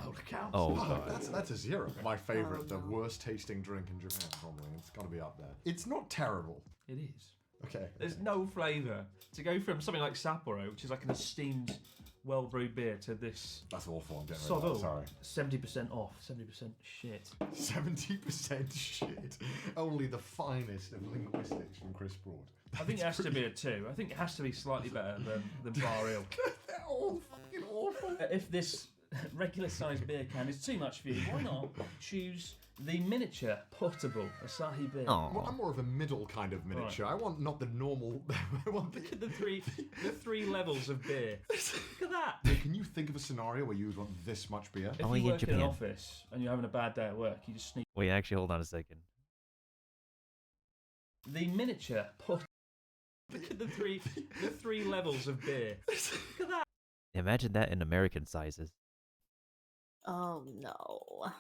Old accounts. Oh, God. That's a zero. My favourite, the worst tasting drink in Japan, probably. It's got to be up there. It's not terrible. It is. Okay. There's no flavour. To go from something like Sapporo, which is like an esteemed, well-brewed beer, to this... That's awful, I'm getting sod rid of that, sorry. 70% off, 70% shit. 70% shit. Only the finest of linguistics from Chris Broad. I think it has to be a 2. I think it has to be slightly better than Bar Ale. They're all fucking awful. If this regular-sized beer can is too much for you, why not choose the miniature portable Asahi beer? Well, I'm more of a middle kind of miniature. Right. I want not the normal. I want Look at the three levels of beer. Look at that. Yeah, can you think of a scenario where you would want this much beer? If you work in an office and you're having a bad day at work, you just sneak. Wait, actually, hold on a second. The miniature portable. Look at the three levels of beer. Look at that. Imagine that in American sizes. Oh no.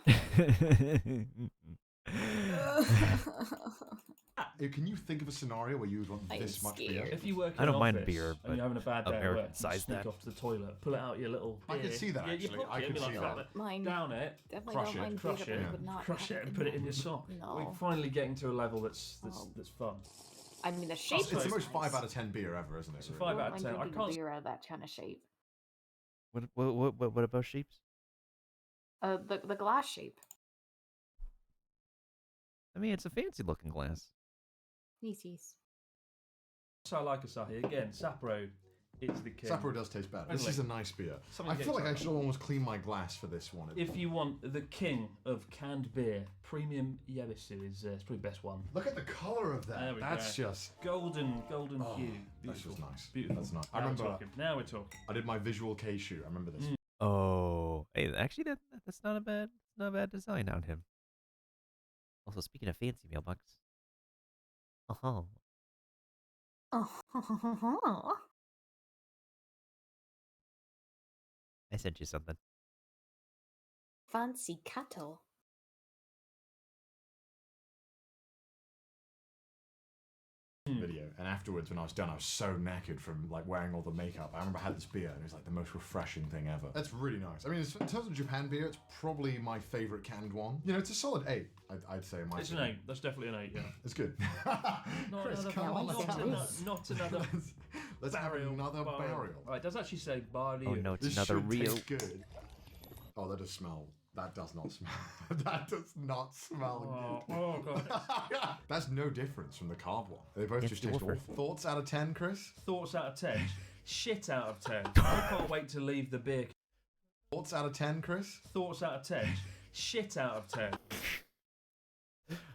Can you think of a scenario where you would want this much beer? If you work in I don't an mind office beer, but and you're having a bad day at American work, you size sneak that. off to the toilet, pull it out your little I beer. could see that, your actually. pocket, I could and be see like, that. Mine down it, definitely crush don't it, mind crush beer, it, but I would not crush have it, and put it in your sock. No. We're finally getting to a level that's fun. I mean, the shape It's the is most nice. 5 out of 10 beer ever, isn't it? It's a really? 5 out of 10. I drinking can't. beer out of that kind of shape. What about sheeps? The glass shape. I mean, it's a fancy looking glass. Yes. So I like Asahi again. Sapporo, it's the king. Sapporo does taste better. This is a nice beer. Something I feel like I gets should almost clean my glass for this one. If you want the king of canned beer, premium Yabisu is it's probably the best one. Look at the colour of that. There we That's go. just golden hue. That's Beautiful. just nice. Beautiful. That's nice. Now I remember. We're talking. Now we're talking. I did my visual K shoot. I remember this. Oh, hey, actually, that's not a bad design on him. Also, speaking of fancy mailbox. Oh. Oh. I sent you something. Fancy cattle. Video, and afterwards when I was done I was so knackered from like wearing all the makeup. I remember I had this beer and it was like the most refreshing thing ever. That's really nice. I mean, in terms of Japan beer, it's probably my favourite canned one. You know, it's a solid 8, I'd say. It's an 8. That's definitely an 8, yeah. It's good. Not Chris, another, come on, not let's have another, this. not another Let's have another barrel. Right, it does actually say barley. Oh no, it's This another should real. taste good. Oh, that does smell. That does not smell. That does not smell good. Oh god. That's no difference from the carb one. They both It's just taste awful. awful. Thoughts out of 10, Chris? Thoughts out of 10. Shit out of 10. I can't wait to leave the beer. Thoughts out of 10, Chris? Thoughts out of 10. Shit out of 10.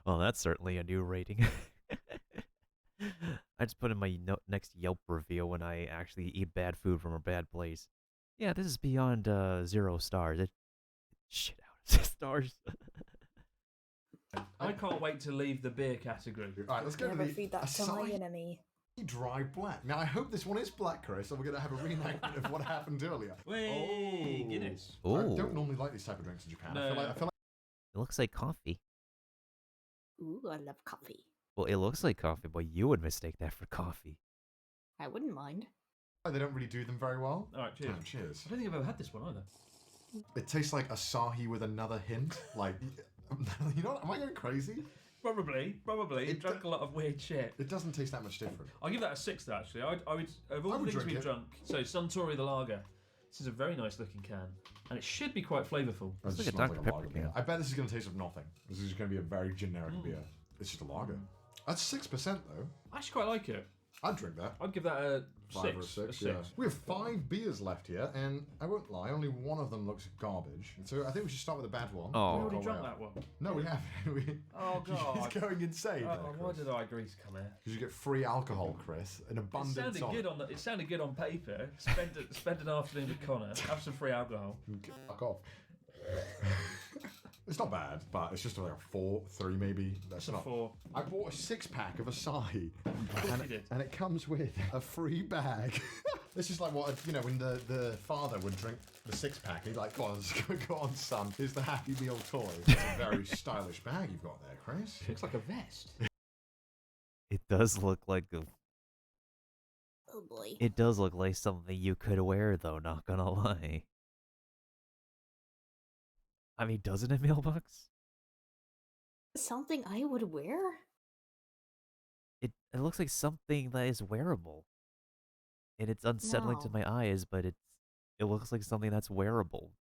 Well, that's certainly a new rating. I just put in my next Yelp review when I actually eat bad food from a bad place. Yeah, this is beyond 0 stars. Shit out of stars. I can't wait to leave the beer category. Alright, let's go Never to the feed that to my Asahi enemy. Dry black. Now, I hope this one is black, Chris, so we're going to have a reenactment of what happened earlier. Hey, Guinness. I Ooh. don't normally like these type of drinks in Japan. No. I feel like It looks like coffee. Ooh, I love coffee. Well, it looks like coffee, but you would mistake that for coffee. I wouldn't mind. they don't really do them very well. Alright, cheers. Oh, cheers. I don't think I've ever had this one either. It tastes like Asahi with another hint. Like, you know what? Am I going crazy? Probably. You've drunk a lot of weird shit. It doesn't taste that much different. I'll give that a 6 though, actually. I would, of all I the would things drink we've it. drunk, so Suntory the lager. This is a very nice looking can. And it should be quite flavourful. It It's like just a smells Dr. like Pepper lager can. beer. I bet this is going to taste of nothing. This is going to be a very generic beer. It's just a lager. That's 6% though. I actually quite like it. I'd drink that. I'd give that a 5 or 6. 6, yeah. We have 5 beers left here, and I won't lie, only one of them looks garbage. So I think we should start with the bad one. Oh. We already drank that one. No, we haven't. Oh, God. He's going insane. Why did I agree to come here? Because you get free alcohol, Chris, in abundance. It sounded good on paper. Spend an afternoon with Connor. Have some free alcohol. Fuck off. It's not bad, but it's just like a 3 maybe. That's not 4. I bought a 6-pack of Asahi, you did. and it comes with a free bag. This is like what when the father would drink the 6-pack. He'd like, go on, son. Here's the Happy Meal toy. It's a very stylish bag you've got there, Chris. Looks like a vest. It does look like a. Oh boy. It does look like something you could wear, though. Not gonna lie. I mean, doesn't it, Mailbox? Something I would wear? It looks like something that is wearable. And it's unsettling to No. my eyes, but it looks like something that's wearable.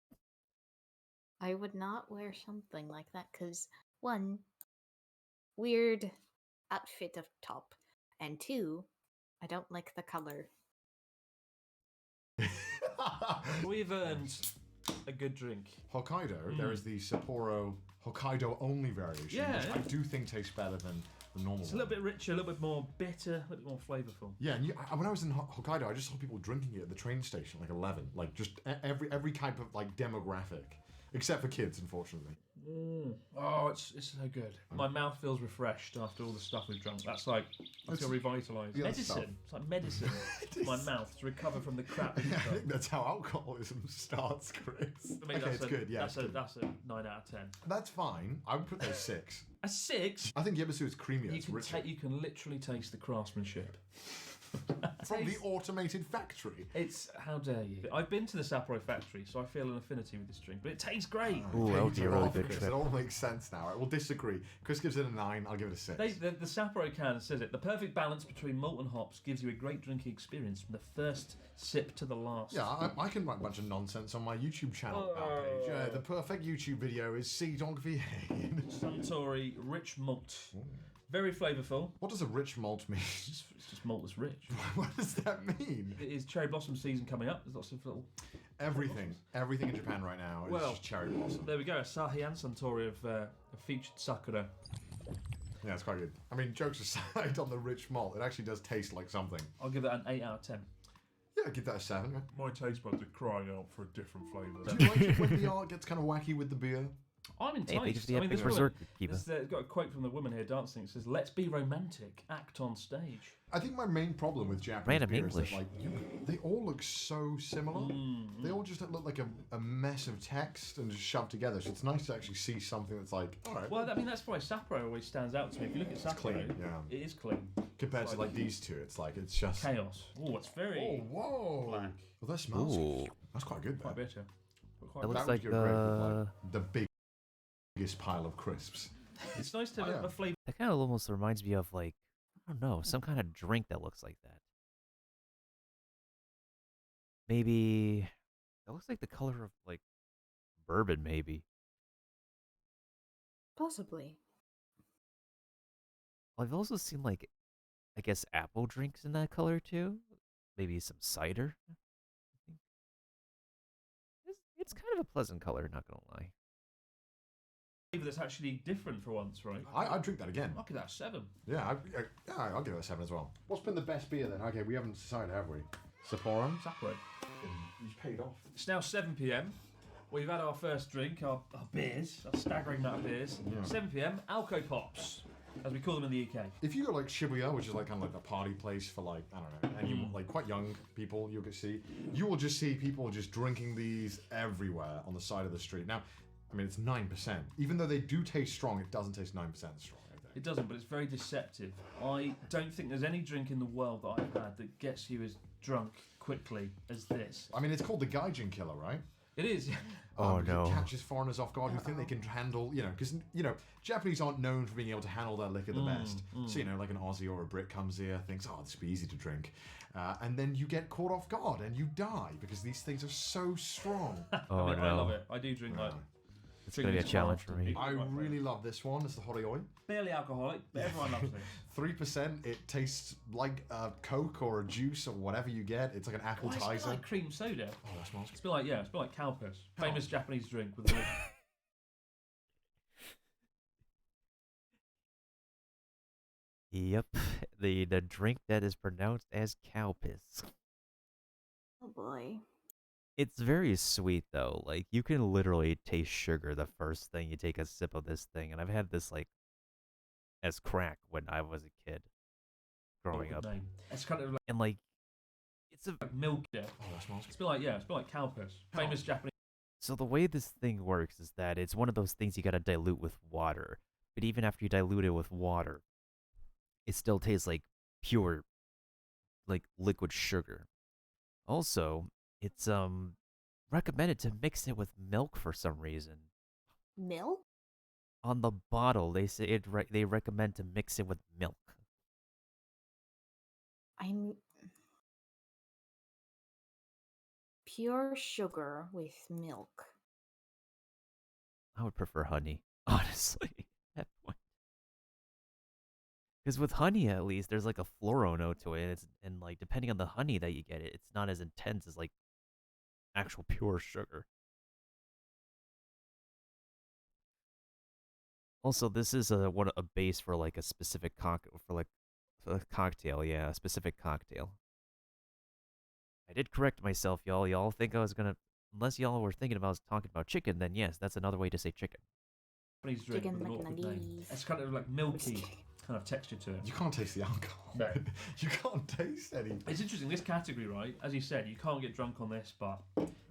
I would not wear something like that because, 1, weird outfit of top, and 2, I don't like the color. We've earned a good drink. Hokkaido, there is the Sapporo Hokkaido only variation, which I do think tastes better than the normal It's a little bit richer, a little bit more bitter, a little bit more flavourful. Yeah, and when I was in Hokkaido, I just saw people drinking it at the train station, like 11. Like, just every type of, like, demographic. Except for kids, unfortunately. Oh, it's so good. My mouth feels refreshed after all the stuff we've drunk. That's like, I feel revitalised. Medicine. It's like medicine to my mouth to recover from the crap. Yeah, I think that's how alcoholism starts, Chris. I mean, Okay, it's good, yeah. That's a 9 out of 10. That's fine. I would put that 6. A 6? I think Yebisu is creamier. It's richer. You can literally taste the craftsmanship. From the automated factory. It's, how dare you. I've been to the Sapporo factory, so I feel an affinity with this drink, but it tastes great. Ooh, that would be a really good Chris, trip. it all makes sense now. I will disagree. Chris gives it a 9, I'll give it a 6. The Sapporo can says it. The perfect balance between malt and hops gives you a great drinking experience from the first sip to the last. Yeah, I can write a bunch of nonsense on my YouTube channel page. The perfect YouTube video is C. Donkey Suntory Rich Malt. Very flavourful. What does a rich malt mean? It's just malt that's rich. What does that mean? It is cherry blossom season coming up. There's lots of little... Everything in Japan right now is just cherry blossom. There we go. Asahi and Suntory have featured Sakura. Yeah, it's quite good. I mean, jokes aside on the rich malt, it actually does taste like something. I'll give that an 8 out of 10. Yeah, I'll give that a 7. My taste buds are crying out for a different flavour. Do you like it when the art gets kind of wacky with the beer? I'm enticed. I mean, this got a quote from the woman here dancing. It says, "Let's be romantic. Act on stage." I think my main problem with Japanese Random beer English. is that, like, they all look so similar. They all just look like a mess of text and just shoved together. So it's nice to actually see something that's like, all right. Well, I mean, that's why Sapporo always stands out to me. If you look at Sapporo, clean, yeah. it is clean. Compared to like these two, it's like it's just chaos. Oh, it's very. Oh, whoa! Black. Well, that smells. Ooh. That's quite good. Quite bitter. That looks would like go great with, like, the biggest pile of crisps. It's nice to have a flavour. That kind of almost reminds me of, like, I don't know, some kind of drink that looks like that. Maybe that looks like the color of, like, bourbon, maybe. Possibly. Well, I've also seen, like, I guess apple drinks in that color too. Maybe some cider. I think. It's kind of a pleasant color, not gonna lie. That's actually different for once, right? I'd drink that again. I'll give that a 7. Yeah, I'll give it a 7 as well. What's been the best beer then? Okay, we haven't decided, have we? Sapporo? Sapporo. You've paid off. It's now 7 p.m. We've had our first drink, our beers, a staggering amount of beers. Yeah. 7 p.m. Alco Pops, as we call them in the UK. If you go like Shibuya, which is like kind of like a party place for like, I don't know, and you like quite young people, you will just see people just drinking these everywhere on the side of the street. Now, I mean, it's 9%. Even though they do taste strong, it doesn't taste 9% strong, I think. It doesn't, but it's very deceptive. I don't think there's any drink in the world that I've had that gets you as drunk quickly as this. I mean, it's called the Gaijin Killer, right? It is. Oh, because no. It catches foreigners off guard who think they can handle, because, Japanese aren't known for being able to handle their liquor the best. So, like an Aussie or a Brit comes here, thinks, oh, this will be easy to drink. And then you get caught off guard and you die because these things are so strong. Oh, I no. love it. I do drink like It's gonna be a challenge for me. I really love this one. It's the Horioi. Barely alcoholic, but everyone loves this. 3%. It tastes like a Coke or a juice or whatever you get. It's like an Oh, it's a bit appetizer. like cream soda. Oh, that smells. It's a bit like it's a bit like Calpis, famous Japanese drink with. Yep, the drink that is pronounced as cow piss. Oh boy. It's very sweet though. Like you can literally taste sugar the first thing you take a sip of this thing, and I've had this like as crack when I was a kid growing up. It's kind of like, And like it's a like milk. Yeah. Oh, that smells. It's a bit like it's a bit like Calpis, famous Japanese. So the way this thing works is that it's one of those things you gotta dilute with water. But even after you dilute it with water, it still tastes like pure, like liquid sugar. Also, it's recommended to mix it with milk for some reason. Milk? On the bottle, they say they recommend to mix it with milk. I'm pure sugar with milk. I would prefer honey, honestly, at that point. Because with honey, at least, there's like a floral note to it. And like depending on the honey that you get, it's not as intense as like actual pure sugar. Also, this is a base for like a specific a cocktail. Yeah, a specific cocktail. I did correct myself, y'all. Y'all think I was gonna, unless y'all were thinking about talking about chicken, then yes, that's another way to say chicken. Japanese drink with an awkward name. It's kind of like milky kind of texture to it. You can't taste the alcohol. No. You can't taste anything. It's interesting, this category, right? As you said, you can't get drunk on this, but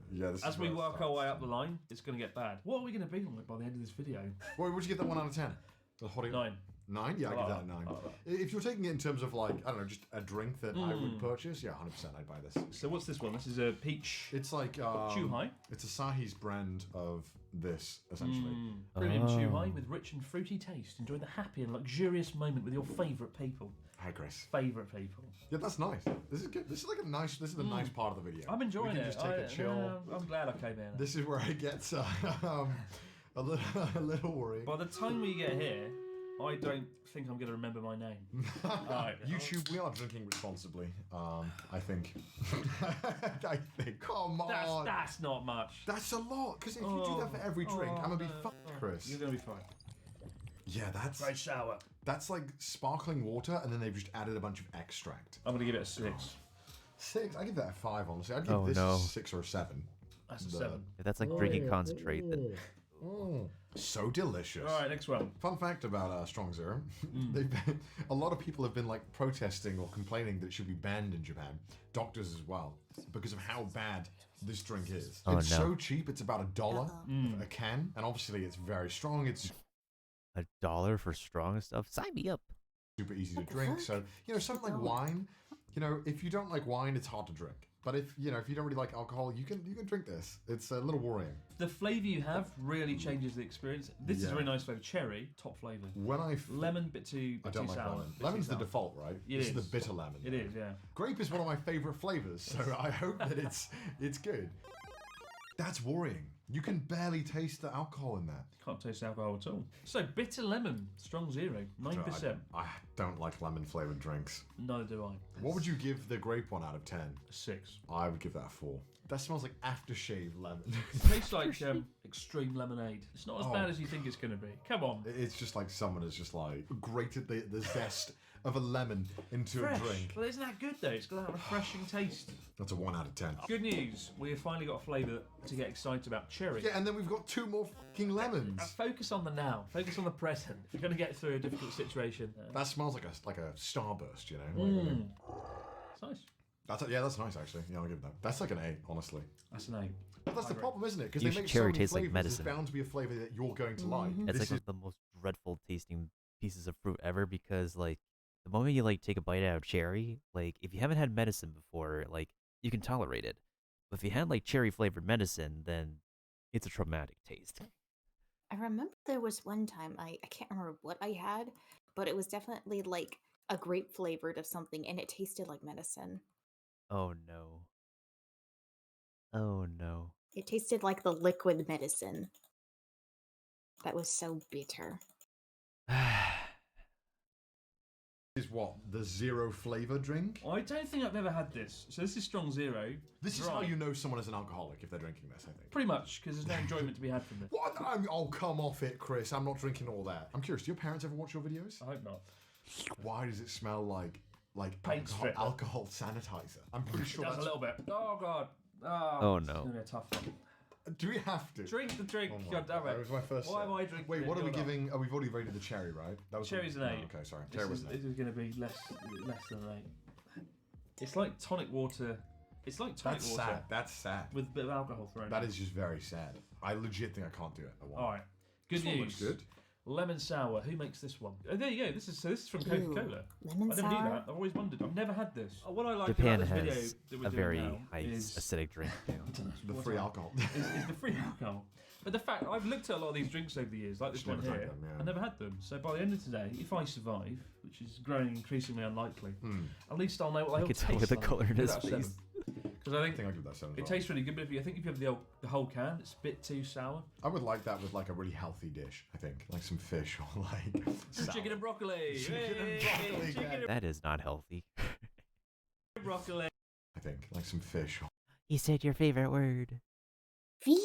yeah, this as we work our way up the line, it's going to get bad. What are we going to be like by the end of this video? Well, would you give that 1 out of 10? The Horioi? 9. 9? Yeah, I give that a 9. If you're taking it in terms of like, I don't know, just a drink that I would purchase, yeah, 100% I'd buy this. So what's this one? This is a peach. It's like Chuhai. It's Asahi's brand of this, essentially. Premium Chuhai with rich and fruity taste. Enjoy the happy and luxurious moment with your favourite people. Hi, Chris. Favourite people. Yeah, that's nice. This is good. This is like a nice. This is the nice part of the video. I'm enjoying we can it. Just take a chill. I'm glad I came in. This is where it gets a little worrying. By the time we get here, I don't think I'm going to remember my name. Right. YouTube, we are drinking responsibly. I think. I think. Come on. That's not much. That's a lot. Because if you do that for every drink, I'm gonna be fucked, Chris. You're gonna be fine. Yeah, that's very sour. That's like sparkling water, and then they've just added a bunch of extract. I'm gonna give it a 6. 6? I give that a 5. Honestly, I'd give this a 6 or a 7. That's a 7. Yeah, that's like drinking concentrate. Then. So delicious. All right, next one. Fun fact about Strong Zero: a lot of people have been like protesting or complaining that it should be banned in Japan. Doctors as well, because of how bad this drink is. Oh, it's no. so cheap; it's about $1 a can, and obviously it's very strong. It's $1 for strong stuff? Sign me up. super easy to drink. So something like wine. If you don't like wine, it's hard to drink. But if you don't really like alcohol, you can drink this. It's a little worrying. The flavour you have really changes the experience. This is a very nice flavour. Cherry, top flavour. Lemon, bit too I don't like sour. lemon. Lemon's the default, right? This is the bitter lemon. It is, yeah. Grape is one of my favourite flavours, so I hope that it's good. That's worrying. You can barely taste the alcohol in that. Can't taste alcohol at all. So bitter lemon, Strong Zero, 9%. I don't like lemon flavoured drinks. Neither do I. What would you give the grape one out of 10? 6. I would give that a 4. That smells like aftershave lemon. It tastes like extreme lemonade. It's not as bad as you think it's going to be. Come on. It's just like someone has just like grated the zest of a lemon into Fresh. a drink. Well, isn't that good though? It's got that refreshing taste. That's a 1 out of 10. Good news. We have finally got a flavour to get excited about. Cherry. Yeah, and then we've got 2 more fucking lemons. Focus on the now. Focus on the present. If you're going to get through a difficult situation. That smells like a starburst, you know? It's nice. That's nice actually. Yeah, I'll give that. That's like an 8, honestly. That's an 8. But that's the problem, isn't it? Because You they should make cherry so many tastes like flavors. medicine. There's bound to be a flavor that you're going to like. It's This like the most dreadful tasting pieces of fruit ever because like the moment you like take a bite out of cherry, like if you haven't had medicine before, like you can tolerate it. But if you had like cherry flavored medicine, then it's a traumatic taste. I remember there was one time, I can't remember what I had, but it was definitely like a grape flavored of something and it tasted like medicine. Oh no. Oh no. It tasted like the liquid medicine. That was so bitter. Is what? The zero flavor drink? I don't think I've ever had this. So this is strong zero. This is how you know someone is an alcoholic if they're drinking this, I think. Pretty much, because there's no enjoyment to be had from this. What? Oh, come off it, Chris. I'm not drinking all that. I'm curious, do your parents ever watch your videos? I hope not. Why does it smell like paint alcohol sanitizer? I'm pretty sure It does that's... a little bit. Oh, God. Oh, no. It's going to be a tough one. Do we have to? Drink the drink. Oh my God damn God, it. that was my first Why sip. am I drinking Wait, it? what are we You're not. giving? Oh, we've already rated the cherry, right? That was Cherry's an no, 8. okay, sorry. This Cherry was is, an 8. this is going to be less than an 8. It's like tonic water. It's like tonic That's water. sad. That's sad. With a bit of alcohol thrown That in. is just very sad. I legit think I can't do it. Alright. Good This one news. looks good. Lemon sour. Who makes this one? Oh, there you go. This is from Coca-Cola. Lemon I never knew sour? that. I've always wondered. I've never had this. What I like Japan about this video has that we're a doing very now high is acidic drink. The free alcohol. is the free alcohol. But the fact I've looked at a lot of these drinks over the years, like this Just one never here, had them, yeah. I never had them. So by the end of today, if I survive, which is growing increasingly unlikely, at least I'll know what I they'll can taste tell with the like. color in Give his that a 7. face. Because I think I'll give that a 7 as it well. tastes really good, but I think if you have the whole can, it's a bit too sour. I would like that with like a really healthy dish, I think. Like some fish or like... Some chicken and broccoli. Chicken and Hey, broccoli, chicken and That is not healthy. broccoli. I think. Like some fish or You said your favorite word. like...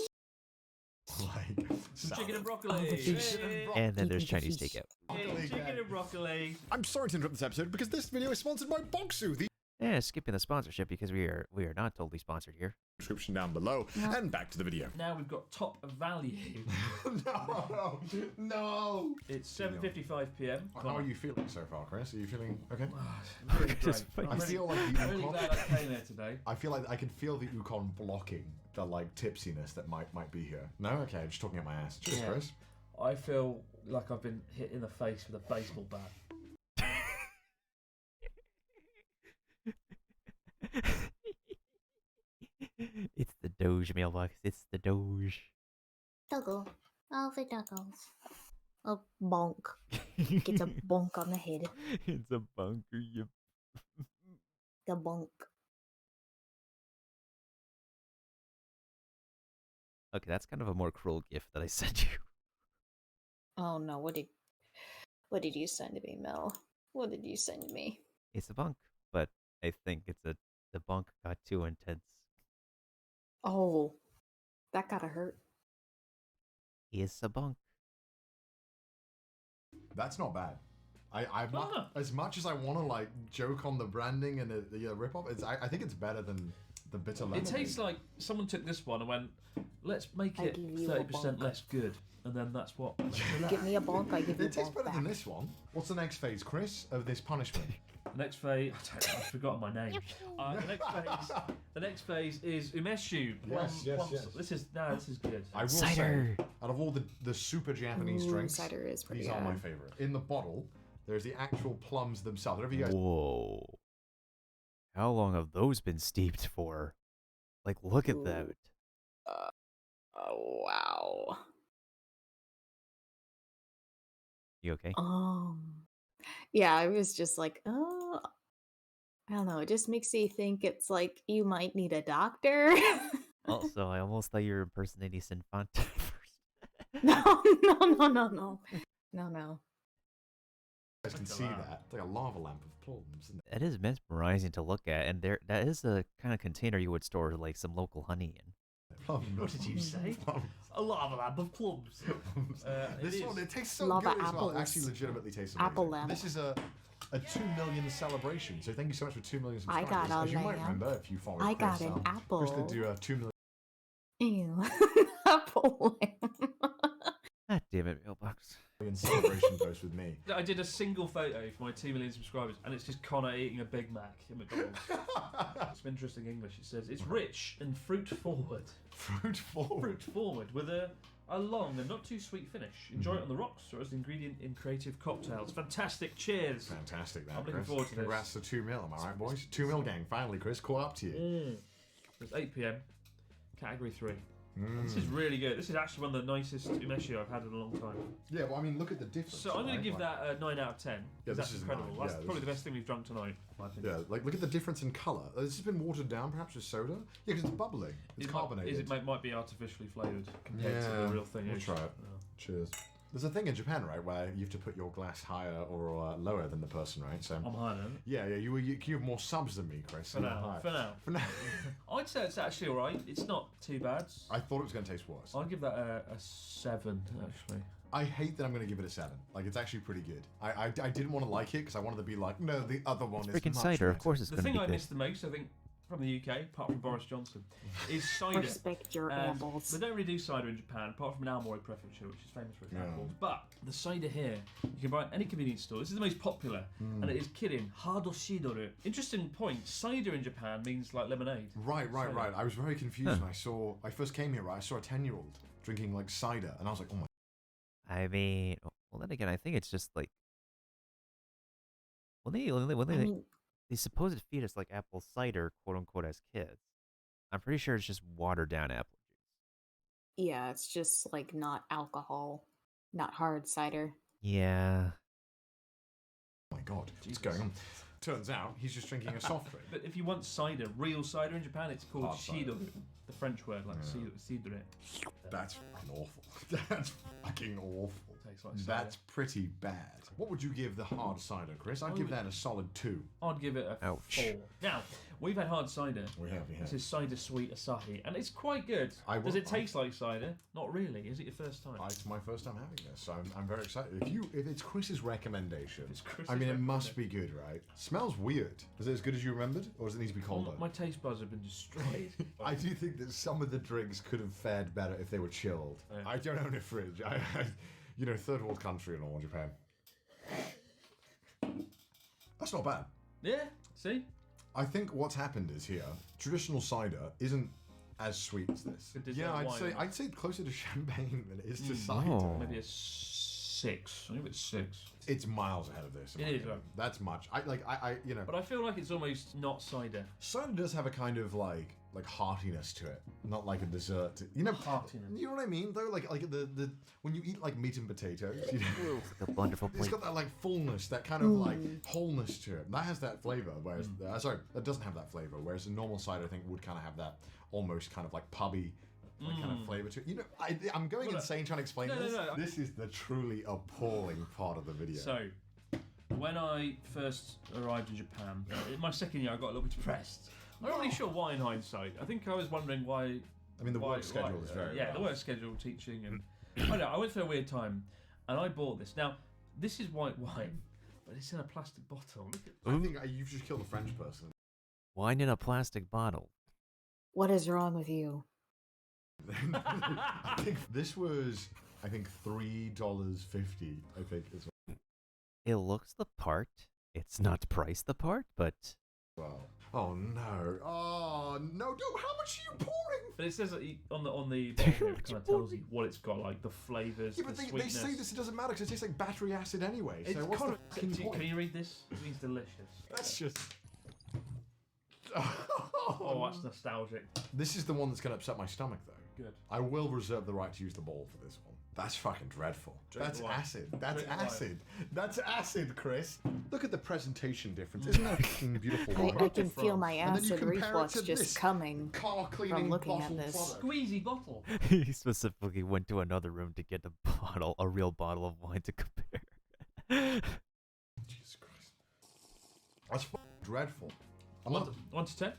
Some chicken and Oh, broccoli. Hey. And then there's Chinese takeout. Hey, chicken and broccoli. I'm sorry to interrupt this episode because this video is sponsored by Boxu, the Yeah, skipping the sponsorship because we are not totally sponsored here. description down below. And back to the video. Now we've got top value. No! It's 7:55 p.m. How are you feeling so far, Chris? Are you feeling okay? Really great. I feel like the I'm really Ukon... glad I came here today. I feel like I can feel the Ukon blocking the like tipsiness that might be here. No? Okay, I'm just talking at my ass. Cheers, Yeah. Chris. I feel like I've been hit in the face with a baseball bat. It's the Doge mailbox. It's the Doge. Duggle. Oh, the Duggles. A bonk. Gets a bonk on the head. It's a bunker. You. The bonk. Okay, that's kind of a more cruel gift that I sent you. Oh no, what did you send me, Mel? What did you send me? It's a bunk, but I think the bunk got too intense. Oh, that gotta hurt. It's a bunk. That's not bad. As much as I want to like joke on the branding and the rip-off, I think it's better than the bitter lemon. It tastes like someone took this one and went, let's make I it give you a 30% bonk. less good. And then that's what. Give me a bonk, I give you a It tastes bonk better back. than this one. What's the next phase, Chris, of this punishment? Next phase, I've forgotten my name. The next phase is umeshu. Yes. This is good. I will Cider. say, out of all the super Japanese Ooh, drinks, cider is pretty these are my good. favorite. In the bottle, there's the actual plums themselves. Whatever you guys. Whoa. How long have those been steeped for? Like, look at that. Oh wow. You okay? Yeah, I was just like, oh, I don't know. It just makes you think it's like you might need a doctor. Also, I almost thought you were impersonating Sinfant first. No. You guys can see that. It's like a lava lamp of plums. Isn't it? It is mesmerizing to look at, and that is the kind of container you would store like some local honey in. What did you say? A lava lamp of plums. This one, it tastes so Lava good as well. It apples. actually legitimately tastes Apple amazing. lamp. This is a 2 million celebration. So thank you so much for 2 million I subscribers. got a As you might lamp. remember if you follow I Chris, got an apple. Chris did do a 2 million. Ew. Apple lamp. God damn it, mailbox. celebration post with me. I did a single photo for my 2 million subscribers, and it's just Connor eating a Big Mac at McDonald's. Some interesting English. It says it's rich and fruit forward. Fruit forward. Fruit forward with a long and not too sweet finish. Enjoy it on the rocks or as an ingredient in creative cocktails. Fantastic. Cheers. Fantastic, that. I'm looking Chris. forward to this. Congrats to 2 mil, am I right, boys? 2 mil gang. Finally, Chris, caught up to you. It's 8 p.m. Category 3. This is really good. This is actually one of the nicest umeshu I've had in a long time. Yeah, well, I mean, look at the difference. So I'm going to give that a 9 out of 10. Yeah, That's this is incredible. 9. That's Yeah, this probably the is- best thing we've drunk tonight, in my opinion. Yeah, like look at the difference in colour. This has been watered down, perhaps with soda. Yeah, because it's bubbling. It's carbonated. It might be artificially flavoured compared to the real thing. We'll is. try it. Yeah. Cheers. There's a thing in Japan, right, where you have to put your glass higher or lower than the person, right? So I'm higher than it. Yeah, you have more subs than me, Chris. For now. For now. I'd say it's actually alright. It's not too bad. I thought it was going to taste worse. I'd give that a 7, actually. I hate that I'm going to give it a 7. Like, it's actually pretty good. I didn't want to like it because I wanted to be like, no, the other one is freaking much cider. better. Of course it's going to be The thing I good. miss the most, I think, from the UK, apart from Boris Johnson, is cider. Respect your apples. They don't really do cider in Japan, apart from an Almoy Prefecture, which is famous for its apples. But the cider here, you can buy at any convenience store. This is the most popular, and it is kidding. Hado shidoru. Interesting point. Cider in Japan means like lemonade. Right. I was very confused when I first came here, right? I saw a 10-year-old drinking like cider, and I was like, oh my. I mean, well, then again, I think it's just like, they supposed feed us like apple cider, quote unquote, as kids. I'm pretty sure it's just watered down apple juice. Yeah, it's just like not alcohol, not hard cider. Yeah. Oh my god, what's going on? Turns out he's just drinking a soft drink. But if you want cider, real cider in Japan, it's called Hard cider. shidoru. The French word, like cidre. That's fucking awful. That's fucking awful. Tastes like cider. That's pretty bad. What would you give the hard cider, Chris? I'd give that a solid 2. I'd give it a 4. Now, we've had hard cider. We have. This is cider sweet Asahi, and it's quite good. Does it taste like cider? Not really. Is it your first time? It's my first time having this, so I'm very excited. If it's Chris's recommendation, Chris's I mean, it must be good, right? Smells weird. Is it as good as you remembered, or does it need to be colder? My taste buds have been destroyed. I do think that some of the drinks could have fared better if they were chilled. Yeah. I don't own a fridge. Third world country and all, Japan. That's not bad. Yeah, see? I think what's happened is here, traditional cider isn't as sweet as this. Yeah, I'd say closer to champagne than it is to cider. Maybe a 6. I think it's 6. It's miles ahead of this. It is, right? That's much. But I feel like it's almost not cider. Cider does have a kind of like heartiness to it, not like a dessert. Heartiness. You know what I mean? Though, like the when you eat like meat and potatoes, It's like a wonderful it's plate. got that like fullness, that kind of like wholeness to it. That has that flavor, whereas that doesn't have that flavor. Whereas a normal cider, I think, would kind of have that almost kind of like pubby. Kind of flavor to it. I'm going insane trying to explain this. No. This is the truly appalling part of the video. So, when I first arrived in Japan, in my second year, I got a little bit depressed. I'm not really sure why in hindsight. I think I was wondering why. I mean, the work schedule is very the work schedule, teaching, and I don't know. I went through a weird time, and I bought this. Now, this is white wine, but it's in a plastic bottle. I think you've just killed a French person. Wine in a plastic bottle. What is wrong with you? I think this was, $3.50. I think is. It looks the part. It's not priced the part, but. Wow. Oh no! Oh no! How much are you pouring? But it says that on the bottle, it kind of tells you what it's got, like the flavors, Yeah, but the they sweetness. say this. It doesn't matter because it tastes like battery acid anyway. So what's the fucking point? Can you read this? It means delicious. That's just. Oh, that's nostalgic. This is the one that's going to upset my stomach, though. Good. I will reserve the right to use the ball for this one. That's fucking dreadful. That's acid. That's acid. That's acid, Chris. Look at the presentation difference. Isn't that a fucking beautiful one? I can feel my acid reflux just coming car cleaning from looking at bottle this. product. Squeezy bottle. He specifically went to another room to get a real bottle of wine to compare. Jesus Christ. That's fucking dreadful. 1 to 10?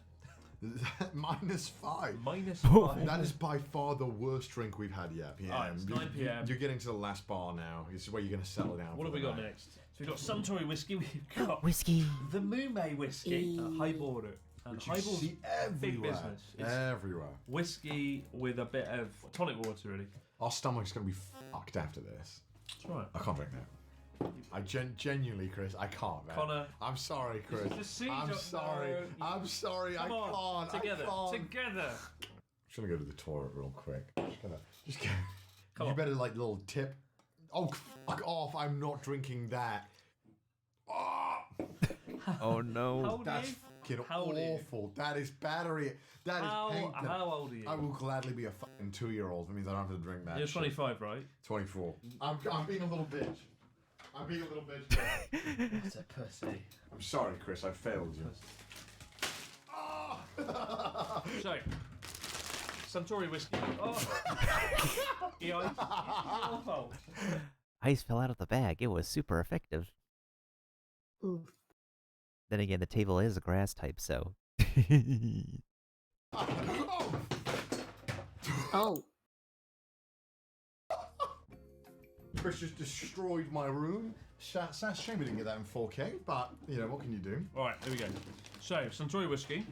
-5. -5. That is by far the worst drink we've had yet. PM. It's 9 PM. You're getting to the last bar now. This is where you're going to settle down. What have we got next? So we've got Suntory whiskey. We've got whiskey. The Mume whiskey. Highball it. And Which you Highball's see big everywhere. business. It's Everywhere. whiskey with a bit of tonic water, really. Our stomach's going to be fucked after this. That's right. I can't drink that. I genuinely, Chris, I can't, man. Connor. I'm sorry, Chris. This is the seed I'm of- sorry. no, I'm sorry. Come on, I can't. together, I can't. together. I'm just gonna go to the toilet real quick. Just go. Come You on. better like little tip. Oh, fuck off! I'm not drinking that. Oh, Oh no. How old are that's you? fucking How old are you? awful. That is battery. That is paint. How old are you? I will gladly be a fucking 2-year-old. That means I don't have to drink that. You're shit. 25, right? 24. I'm being a little bitch. I'm being a little bitch. That's a pussy. I'm sorry, Chris. I failed you. So, Suntory whiskey. Oh. Your fault. Ice fell out of the bag. It was super effective. Oof. Then again, the table is a grass type, so. Oh. Chris just destroyed my room. That's a shame we didn't get that in 4K, but, you know, what can you do? Alright, here we go. So, Suntory whiskey.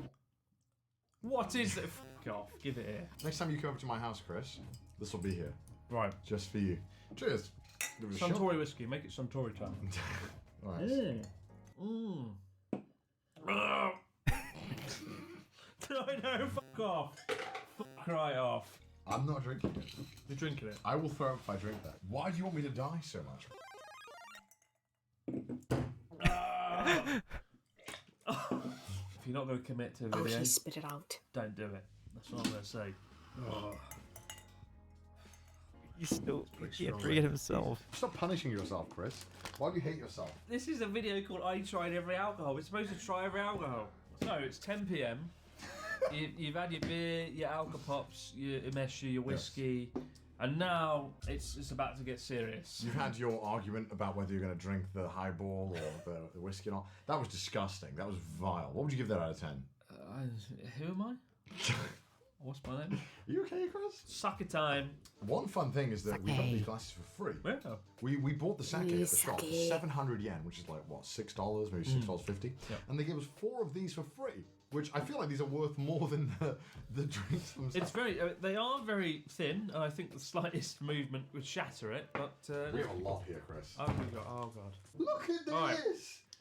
What is it? Fuck off. Give it here. Next time you come over to my house, Chris, this will be here. Right. Just for you. Cheers. Give it a shot. Suntory whiskey. Make it Suntory time. Alright. No, fuck off. Fuck right off. I'm not drinking it. You're drinking it. I will throw up if I drink that. Why do you want me to die so much? If you're not going to commit to a Oh, video, he spit it out. don't do it. That's what I'm going to say. He's still he can't forget himself. Stop punishing yourself, Chris. Why do you hate yourself? This is a video called I Tried Every Alcohol. We're supposed to try every alcohol. So, it's 10 p.m. You've had your beer, your alka pops, your umeshu, your whiskey, and now it's about to get serious. You've had your argument about whether you're going to drink the highball or the whiskey or not. That was disgusting. That was vile. What would you give that out of 10? Who am I? What's my name? Are you okay, Chris? Sucker time. One fun thing is that we got these glasses for free. Where? We bought the sake at the shop for 700 yen, which is like, what, $6, maybe $6.50? Yep. And they gave us 4 of these for free, which I feel like these are worth more than the drinks themselves. It's very. They are very thin, and I think the slightest movement would shatter it. But we have a lot here, Chris. Oh god. Look at this. All right.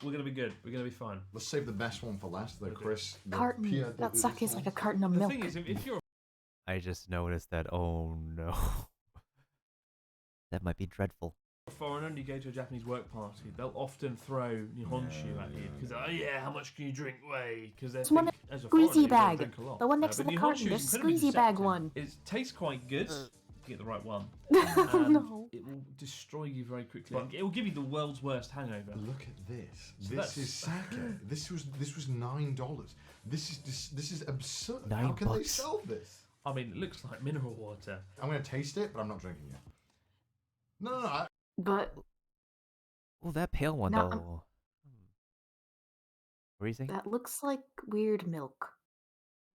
We're gonna be good. We're gonna be fine. Let's save the best one for last. The Chris. Carton. That sake is like a carton of milk. The thing is, if you're I just noticed that. Oh no. That might be dreadful. a foreigner and you go to a Japanese work party, they'll often throw Nihonshu at you because, oh yeah, how much can you drink? Way because they're Someone as a squeezy foreigner, you bag. drink a lot. The one next to But the carton. Nihonshu There's is incredibly squeezy bag deceptive. one. It tastes quite good. You get the right one. Oh no. It will destroy you very quickly. It will give you the world's worst hangover. Look at this. So This is sake. This was $9. This is absurd. How can they sell this? I mean, it looks like mineral water. I'm gonna taste it, but I'm not drinking it. No. But Oh, that pale one No. though. What were you saying? that looks like weird milk.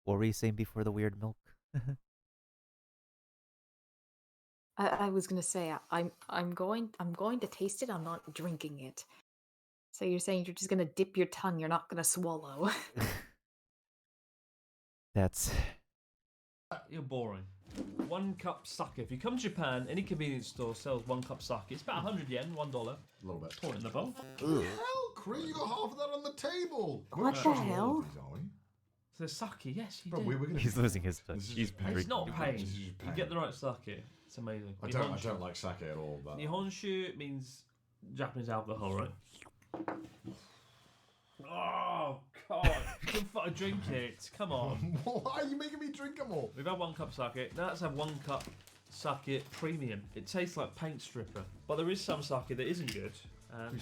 What were you saying before the weird milk? I was gonna say I'm going to taste it. I'm not drinking it. So you're saying you're just gonna dip your tongue. You're not gonna swallow. That's You're boring. 1 cup sake. If you come to Japan, any convenience store sells 1 cup sake. It's about 100 yen, $1. A little bit. Pour it in the bowl. Hell, Chris, you got half of that on the table. What the hell? So sake, yes, you Bro, do. we're gonna he's losing his touch. This is He's just pain. It's not pain. This is just You pain. get the right sake. It's amazing. I don't like sake at all. But Nihonshu means Japanese alcohol, right? Oh God! You can drink it. Come on. Why are you making me drink them all? We've had 1 cup sake. Now let's have 1 cup sake premium. It tastes like paint stripper, but there is some sake that isn't good. And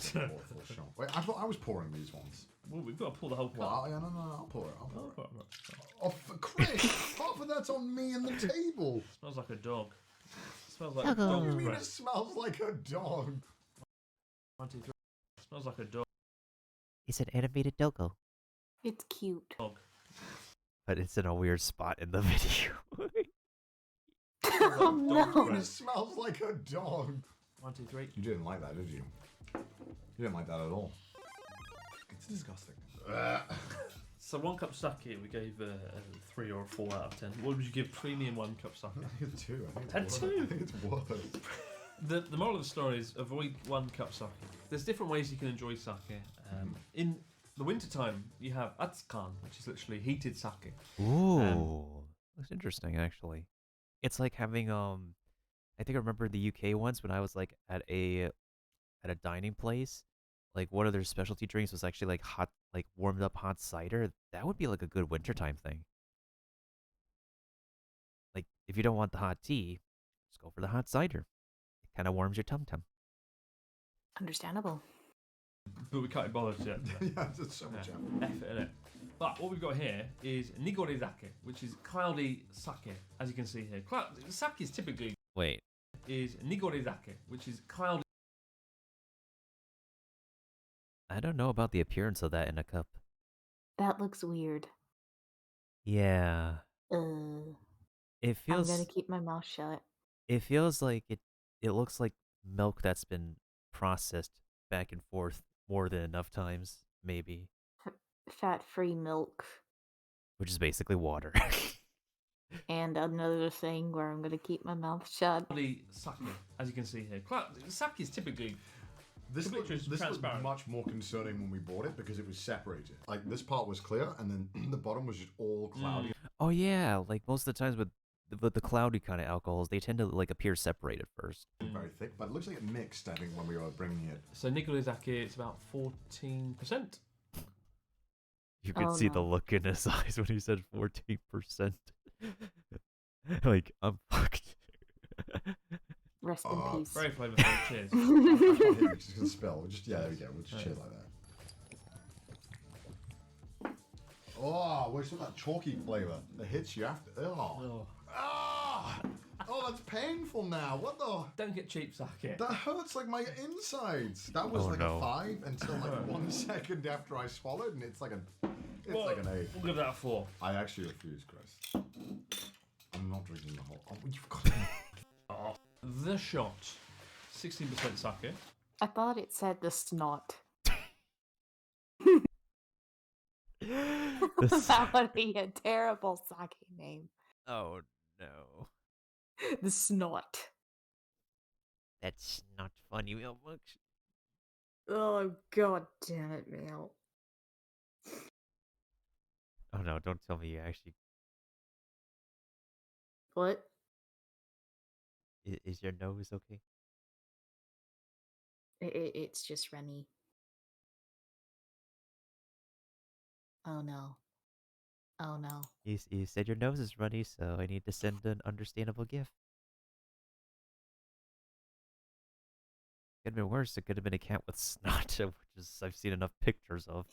Wait, I thought I was pouring these ones. well, we've got to pull the whole cup. Well, no, I'll pour it. Oh, Oh, Chris, half of that's on me and the table. smells like a dog. Smells like What a dog do you mean it breath. smells like a dog? 1, 2, 3. Smells like a dog. It's an animated doggo, It's cute. but it's in a weird spot in the video. Oh no. It smells like a dog. 1, 2, 3. You didn't like that, did you? You didn't like that at all. It's disgusting. So 1 cup sake, we gave a 3 or a 4 out of 10. What would you give premium 1 cup sake? I think it's 2. A 2? I think it's worse. The moral of the story is avoid 1 cup sake. There's different ways you can enjoy sake. In the wintertime, you have atsukan, which is literally heated sake. Ooh, looks interesting actually. It's like having I think I remember in the UK once when I was like at a dining place, like one of their specialty drinks was actually like hot, like warmed up hot cider. That would be like a good wintertime thing. Like if you don't want the hot tea, just go for the hot cider. It kind of warms your tum tum. Understandable. But we can't be bothered yet. Yeah, there's so much effort in it. But what we've got here is nigori sake, which is cloudy sake, as you can see here. Sake is typically Wait. is nigori sake, which is cloudy I don't know about the appearance of that in a cup. That looks weird. Yeah. It I'm gonna feels keep my mouth shut. it feels like it looks like milk that's been processed back and forth more than enough times, maybe, Fat-free milk. which is basically water. And another thing where I'm gonna keep my mouth shut. The sake, as you can see here. Sake is typically This looked was transparent. much more concerning when we bought it because it was separated. Like this part was clear, and then the bottom was just all cloudy. Oh yeah, like most of the times with the cloudy kind of alcohols, they tend to like appear separated first. Very thick, but it looks like it mixed. I think when we were bringing it. So Nikolazaki, it's about 14%. You could Oh, see the no. look in his eyes when he said 14%. Like, I'm fucked. Rest in peace. Very flavorful. Cheers. We're just gonna spill. There we go. We'll just chill like that. Oh, where's some of that chalky flavor that hits you after? Oh. Oh, that's painful now. What the? Don't get cheap sake. That hurts like my insides. That was Oh, like no. a 5 until like 1 second after I swallowed, and it's like an 8. We'll give that a 4. I actually refuse, Chris. I'm not drinking the whole. Oh, you've got. The shot, 16% sake. I thought it said the snot. That would be a terrible sake name. Oh no. The snot. That's not funny, Wilbux. Oh god damn it, Mel. Oh no, don't tell me you actually. What? Is your nose okay? It's just runny. Oh no. Oh no. You said your nose is runny, so I need to send an understandable gift. Could have been worse. It could have been a cat with snot, which is I've seen enough pictures of.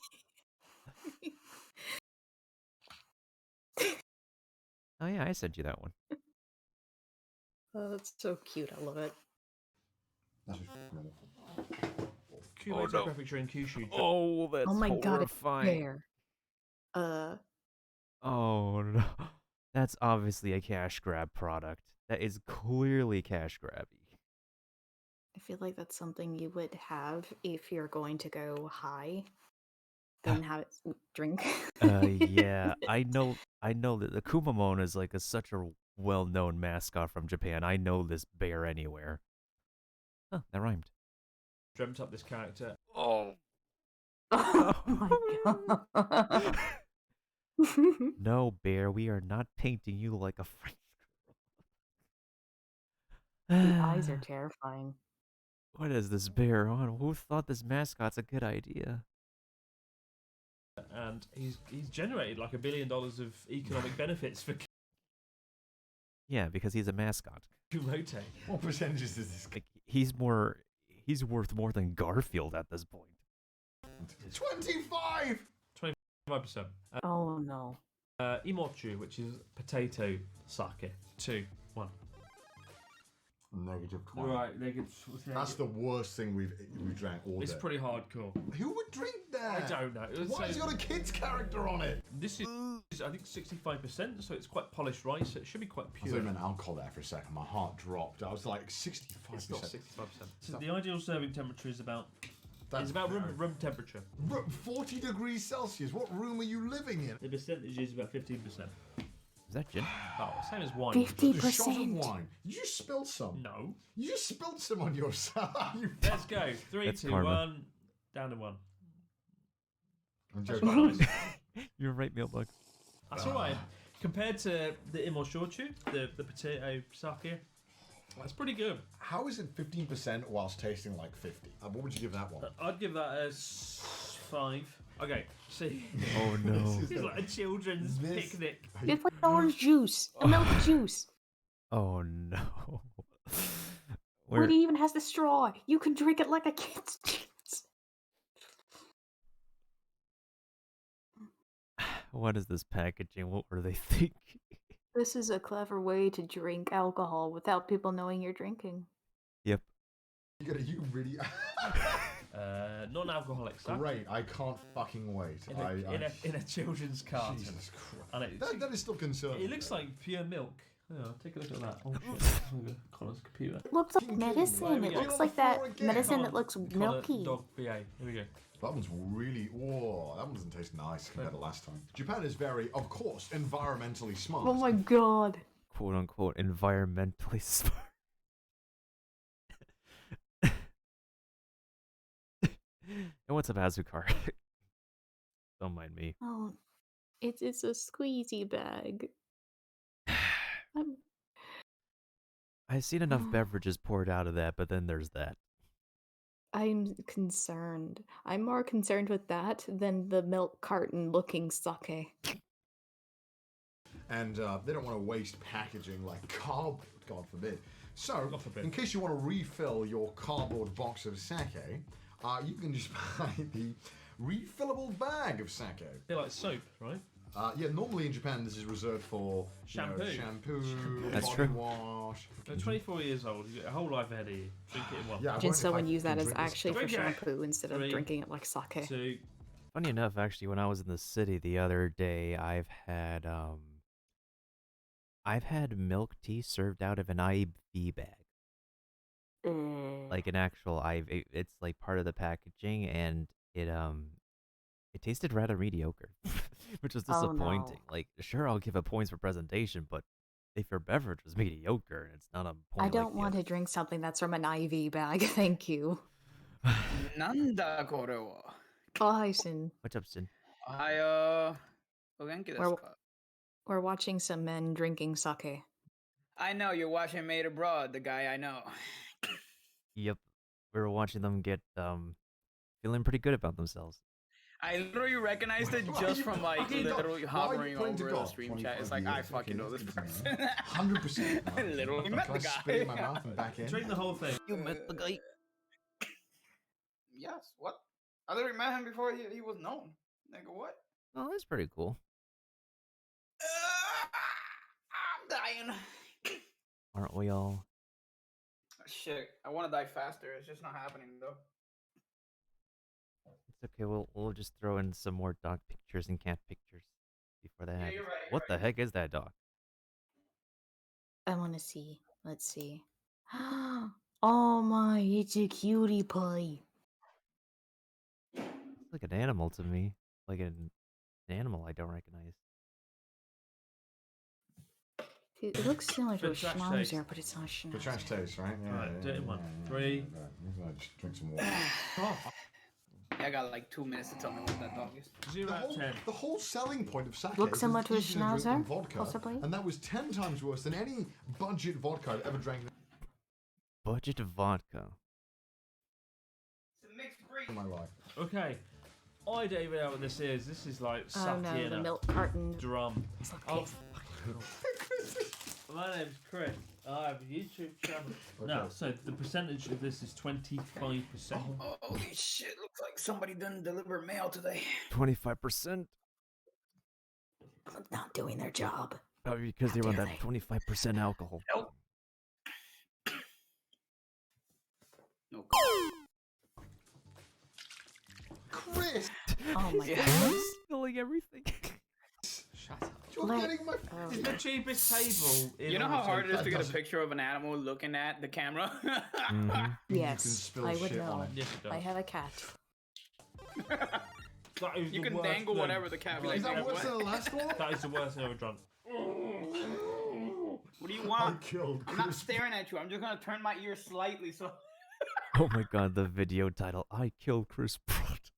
Oh yeah, I sent you that one. Oh, that's so cute. I love it. Kuwait Prefecture in Kyushu. Oh, that's Oh my god, it's horrifying. there. Oh no, that's obviously a cash grab product. That is clearly cash grabby. I feel like that's something you would have if you're going to go high. Then have it drink. Yeah, I know that the Kumamon is like such a well-known mascot from Japan. I know this bear anywhere. Huh, that rhymed. Dreamt up this character. Oh. Oh my god. No, bear, we are not painting you like a French The girl. eyes are terrifying. What is this bear on? Who thought this mascot's a good idea? And he's generated like $1 billion of economic benefits for Yeah, because he's a mascot. Kumote. What percentages is this? Like, he's worth more than Garfield at this point. 25. 25%. Oh no. Imochu, which is potato sake. 2, 1. -20. Right, negative. That's the worst thing we've drank all It's day. pretty hardcore. Who would drink that? I don't know. Why has it got a kid's character on it? This is, I think, 65%, so it's quite polished rice. So it should be quite I pure. thought you meant alcohol there for a second. My heart dropped. I was like 65%. It's not 65%. So the ideal serving temperature is about. It's about room temperature. 40 degrees Celsius. What room are you living in? The percentage is about 15%. Is that gin? Oh, same as wine. 50%. A shot of wine. You just spilled some. No. You just spilled some on yourself. Let's go. 3, That's 2, karma. 1. Down to 1. I'm That's joking. quite nice. You're right, Mealbug. That's alright. Compared to the Imoshochu, the potato sake, that's pretty good. How is it 15% whilst tasting like 50? What would you give that one? I'd give that a 5. Okay, see. Oh no. It's like a children's picnic. It's like orange juice. The milk juice. Oh no. It even has the straw. You can drink it like a kid's juice. What is this packaging? What were they thinking? This is a clever way to drink alcohol without people knowing you're drinking. Yep. You really. Non-alcoholic stuff. Great, I can't fucking wait. In a children's carton. Jesus Christ. And That is still concerning. It looks like pure milk. Oh, take a look at that. Oh shit, Connor's computer. It looks like medicine. It looks like that medicine that looks milky. Dog BA. Here we go. That one's really, that one doesn't taste nice compared to last time. Japan is very, of course, environmentally smart. Oh my god. Quote unquote environmentally smart. And what's up, Azukar? Don't mind me. Oh, it's a squeezy bag. I've seen enough beverages poured out of that, but then there's that. I'm concerned. I'm more concerned with that than the milk carton looking sake. And they don't want to waste packaging like cardboard, God forbid. So, in case you want to refill your cardboard box of sake, you can just buy the refillable bag of sake. They're like soap, right? Yeah, normally in Japan this is reserved for Shampoo. Shampoo, That's body true. wash. You're 24 years old. You get a whole life ahead of you. Drink it in one. Yeah, Did someone use that as drink this actually for Okay. shampoo instead of 3, drinking it like sake? 2. Funny enough, actually, when I was in the city the other day, I've had milk tea served out of an IV bag. Like an actual IV. It's like part of the packaging, and it tasted rather mediocre, which was Oh, no. disappointing. Like, sure, I'll give it points for presentation, but if your beverage was mediocre and it's not a point, I don't want to drink something that's from an IV bag, thank you. なんだこれは。 Oh, hi, Sin. What's up, Sin? おはよう。お元気ですか? We're watching some men drinking sake. I know you're watching Made Abroad, the guy I know. Yep, we were watching them get feeling pretty good about themselves. I literally recognized it just from like literally hovering over the stream chat. It's like I fucking know this person. 100%. I literally met the Can I spit in my guy. mouth and back in? Drink the whole thing. You met the guy. Yes, what? I literally met him before he was known. Nigga, what? Oh, that's pretty cool. I'm dying. Aren't we all? Shit, I want to die faster. It's just not happening though. It's okay. We'll just throw in some more dog pictures and cat pictures before that happens. you're right, What the heck is that dog? I want to see. Let's see. Oh my, it's a cutie pie. It's like an animal to me. Like an animal I don't recognize. It looks similar to a Good trash schnauzer, taste. but it's not a schnauzer. The trash taste, right? Yeah. Alright, do it in one. yeah. 3. Just drink some water. I got like 2 minutes to tell me what that dog is. 0 out of 10. The whole selling point of sake Looks is similar it's to a easier drink than schnauzer, vodka, possibly. and that was 10 times worse than any budget vodka I've ever drank Budget vodka. It's a mixed breed. in my life. Okay. I don't even know what this is. This is like Oh sake no, in the a milk carton. drum. Sake. Oh, my name's Chris. I have a YouTube channel. Okay. Now, so the percentage of this is 25%. Holy shit, looks like somebody didn't deliver mail today. 25%. Not doing their job. Probably because they How run dare that 25% alcohol. Nope. No. Chris! Oh my Yeah. goodness. Spilling everything. Shut up. You're Like- getting my... It's the cheapest table. In You know all how of hard it is Tokyo. to get a picture of an animal looking at the camera? Yes, spill I would shit on know. it. Yes, it does. I have a cat. That is You the can worst dangle thing. whatever the cat. Is that like, worse what? than the last one? That is the worst thing I've ever drunk. What do you I want? killed I'm not Chris. staring at you. I'm just gonna turn my ear slightly so. Oh my god, the video title. I killed Chris Pratt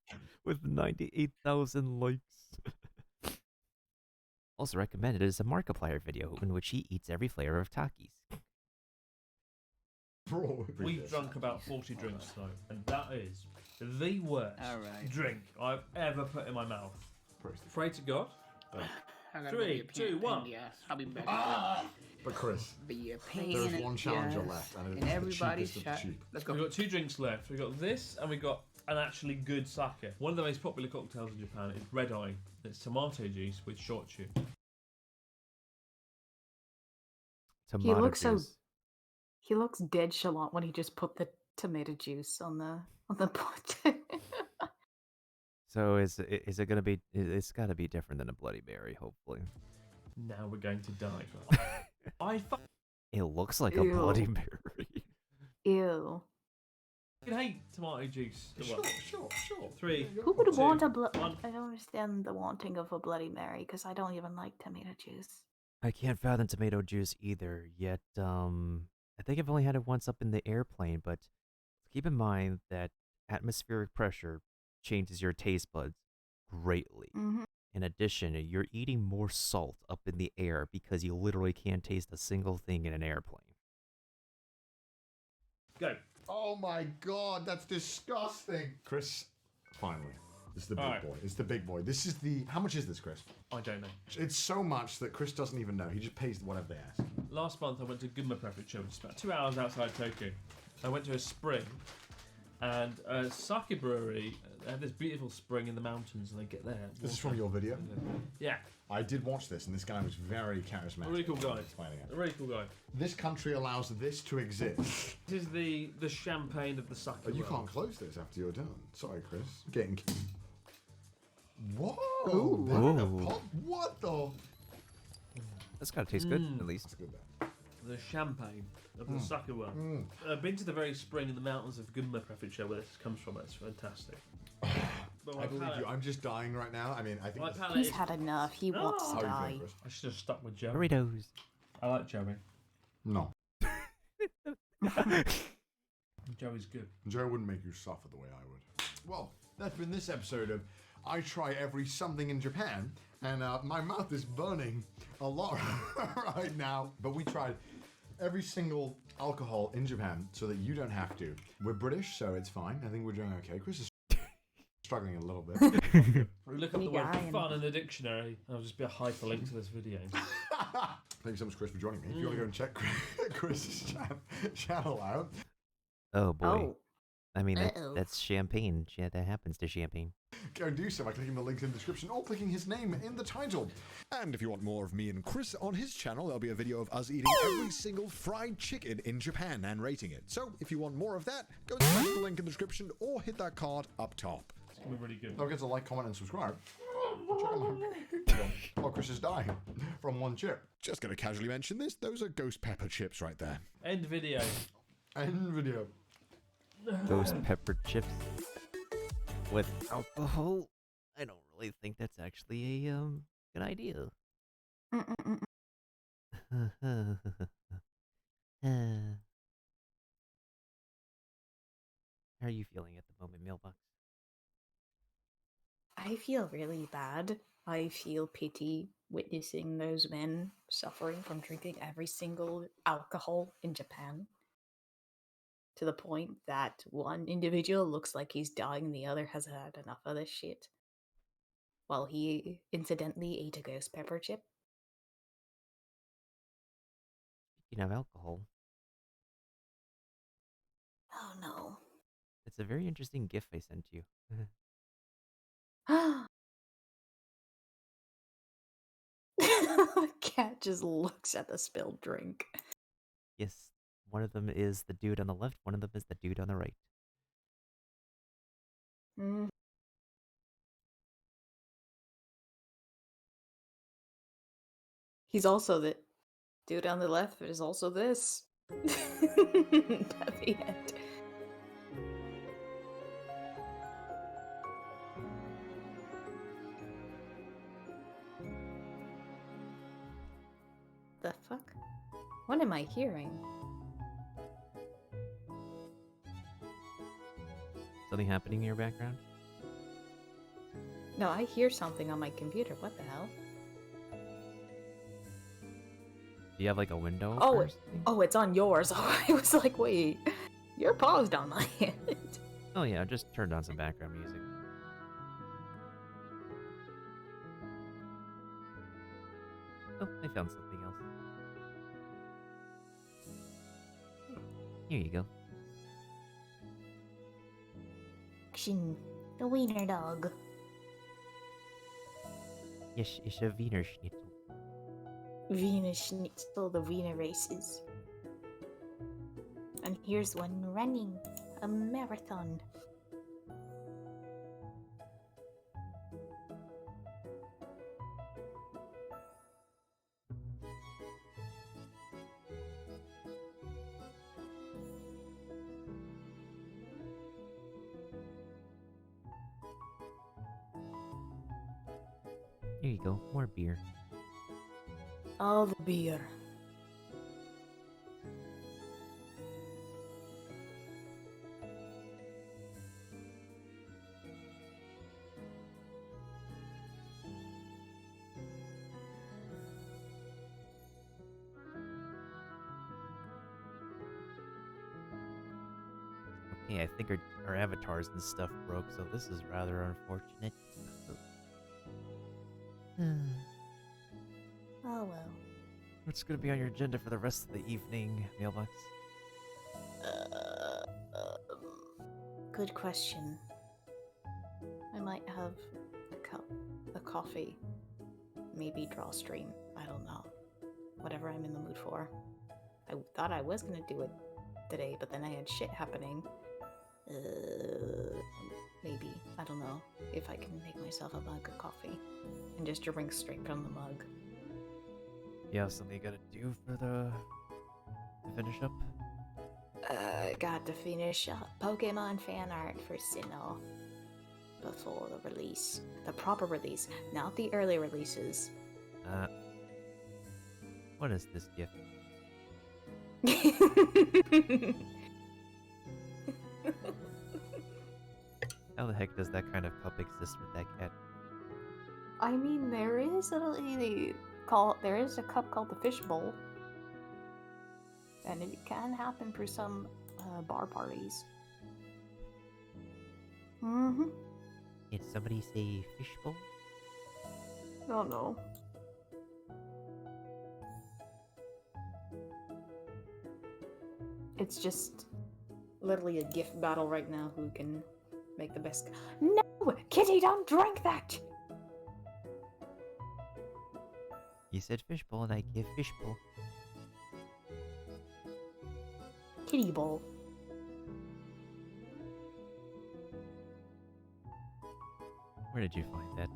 with 98,000 likes. Also recommended is a Markiplier video in which he eats every flavor of Takis. Bro, We've drunk about 40 drinks though, and that is the worst Alright. drink I've ever put in my mouth. Pray to God. I gotta 3, be a pain 2, in 1. the ass. I'll be back. But Chris, Be a pain there's in one the challenger ass. left, and And it's the everybody's cheapest of chat. cheap. Let's go. We've got 2 drinks left. We've got this, and we've got an actually good sake. One of the most popular cocktails in Japan is red eye. It's tomato juice with shochu. Tomato looks so- juice. He looks dead chalant when he just put the tomato juice on the pot. So is it gonna be? It's gotta be different than a Bloody Mary, hopefully. Now we're going to die. It looks like a Ew. Bloody Mary. Ew. I hate tomato juice. Sure. 3. Who would 2, want a 1. I don't understand the wanting of a Bloody Mary because I don't even like tomato juice. I can't fathom tomato juice either. Yet, I think I've only had it once up in the airplane. But keep in mind that atmospheric pressure changes your taste buds greatly. Mm-hmm. In addition, you're eating more salt up in the air because you literally can't taste a single thing in an airplane. Go. Oh my god, that's disgusting. Chris, finally. This is the big boy. It's the big boy. This is the... How much is this, Chris? I don't know. It's so much that Chris doesn't even know. He just pays whatever they ask. Last month I went to Gunma Prefecture, which is about 2 hours outside Tokyo. I went to a spring, and a sake brewery, they have this beautiful spring in the mountains, and they get there. This is from your video? Yeah. I did watch this, and this guy was very charismatic. A really cool guy. Explaining it. A really cool guy. This country allows this to exist. This is the champagne of the sake Oh, you world. can't close this after you're done. Sorry, Chris. Getting... Whoa! Ooh. That had a Ooh. pop. What the... That's gotta taste good, at least. That's good, that. The champagne of the sake world. I've been to the very spring in the mountains of Gunma Prefecture where this comes from. It's fantastic. But I believe you. I'm just dying right now. I mean, I think... He's had enough. He wants to How are you die. feeling, Chris? I should have stuck with Joey. Doritos. I like Joey. No. Joey's good. Joe wouldn't make you suffer the way I would. Well, that's been this episode of I Try Every Something in Japan, and my mouth is burning a lot right now. But we tried every single alcohol in Japan so that you don't have to. We're British, so it's fine. I think we're doing okay. Chris is struggling a little bit. Look up the word fun in the dictionary. I'll just be a hyperlink to this video. Thank you so much, Chris, for joining me. If you want to go and check Chris's channel out. Oh boy. Oh. I mean, Uh-oh. that's champagne. Yeah, that happens to champagne. Go and do so by clicking the link in the description or clicking his name in the title. And if you want more of me and Chris on his channel, there'll be a video of us eating every single fried chicken in Japan and rating it. So if you want more of that, go and click the link in the description or hit that card up top. It's going to be really good. Don't forget to like, comment, and subscribe. Oh, Chris is dying from one chip. Just gonna casually mention this. Those are ghost pepper chips right there. End video. End video. Ghost pepper chips with alcohol. I don't really think that's actually a good idea. How are you feeling at the moment, Mailbox? I feel really bad. I feel pity witnessing those men suffering from drinking every single alcohol in Japan. To the point that one individual looks like he's dying and the other has had enough of this shit. While he incidentally ate a ghost pepper chip. Speaking of alcohol, Oh no. it's a very interesting GIF I sent you. Cat just looks at the spilled drink. Yes, one of them is the dude on the left, one of them is the dude on the right. Mm. He's also the dude on the left is also this. At the end. The fuck? What am I hearing? Something happening in your background? No, I hear something on my computer. What the hell? Do you have like a window? Oh, or it, something? oh, it's on yours. Oh, I was like, wait, you're paused on my end. Oh yeah, I just turned on some background music. Oh, I found something else. Here you go. Action, the wiener dog. Yes, it's a Wiener Schnitzel. Wiener Schnitzel, the wiener races. And here's one running A marathon. Here you go, more beer. All the beer. Okay, I think our avatars and stuff broke, so this is rather unfortunate. Oh well. What's gonna be on your agenda for the rest of the evening, Mailbox? Good question. I might have a coffee, maybe draw stream. I don't know. Whatever I'm in the mood for. I thought I was gonna do it today, but then I had shit happening. Maybe. I don't know if I can make myself a mug of coffee and just drink straight from the mug. You have something you gotta do for to finish up? Got to finish up Pokemon fan art for Sinnoh before the release. The proper release, not the early releases. What is this gift? How the heck does that kind of cup exist with that cat? I mean, there is a cup called the fishbowl, and it can happen for some bar parties. Mm-hmm. Did somebody say fishbowl? Oh no. It's just literally a gift battle right now. Who can make the best? No, Kitty, don't drink that. You said fishbowl, and I give fishbowl. Kitty bowl. Where did you find that?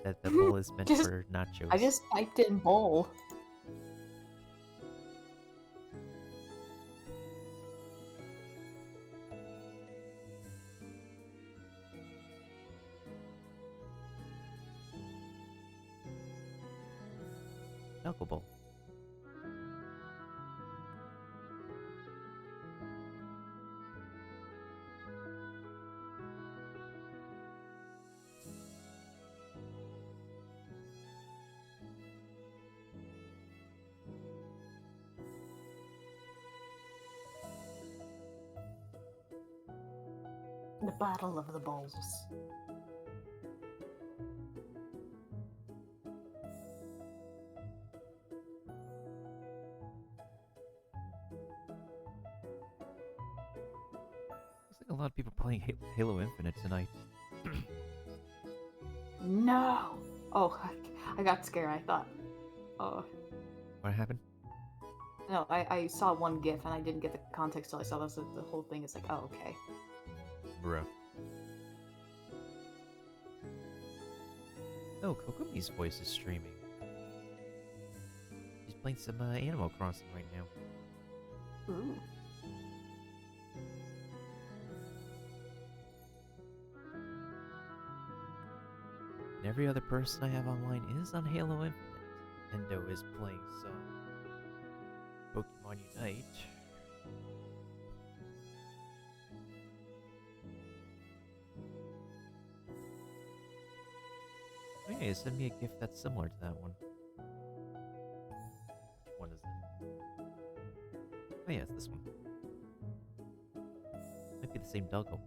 That the bowl is meant for nachos. I just typed in bowl. Knuckleball. The Battle of the Bowls. Looks like a lot of people playing Halo Infinite tonight. No! Oh, I got scared. I thought, oh. What happened? No, I saw one GIF and I didn't get the context till I saw the whole thing. It's like, oh, okay. Bro. Oh, Kokomi's voice is streaming. She's playing some Animal Crossing right now. Ooh. And every other person I have online is on Halo Infinite. Endo is playing some Pokemon Unite. Oh yeah, send me a gift that's similar to that one. Which one is it? Oh yeah, it's this one. Might be the same doggo.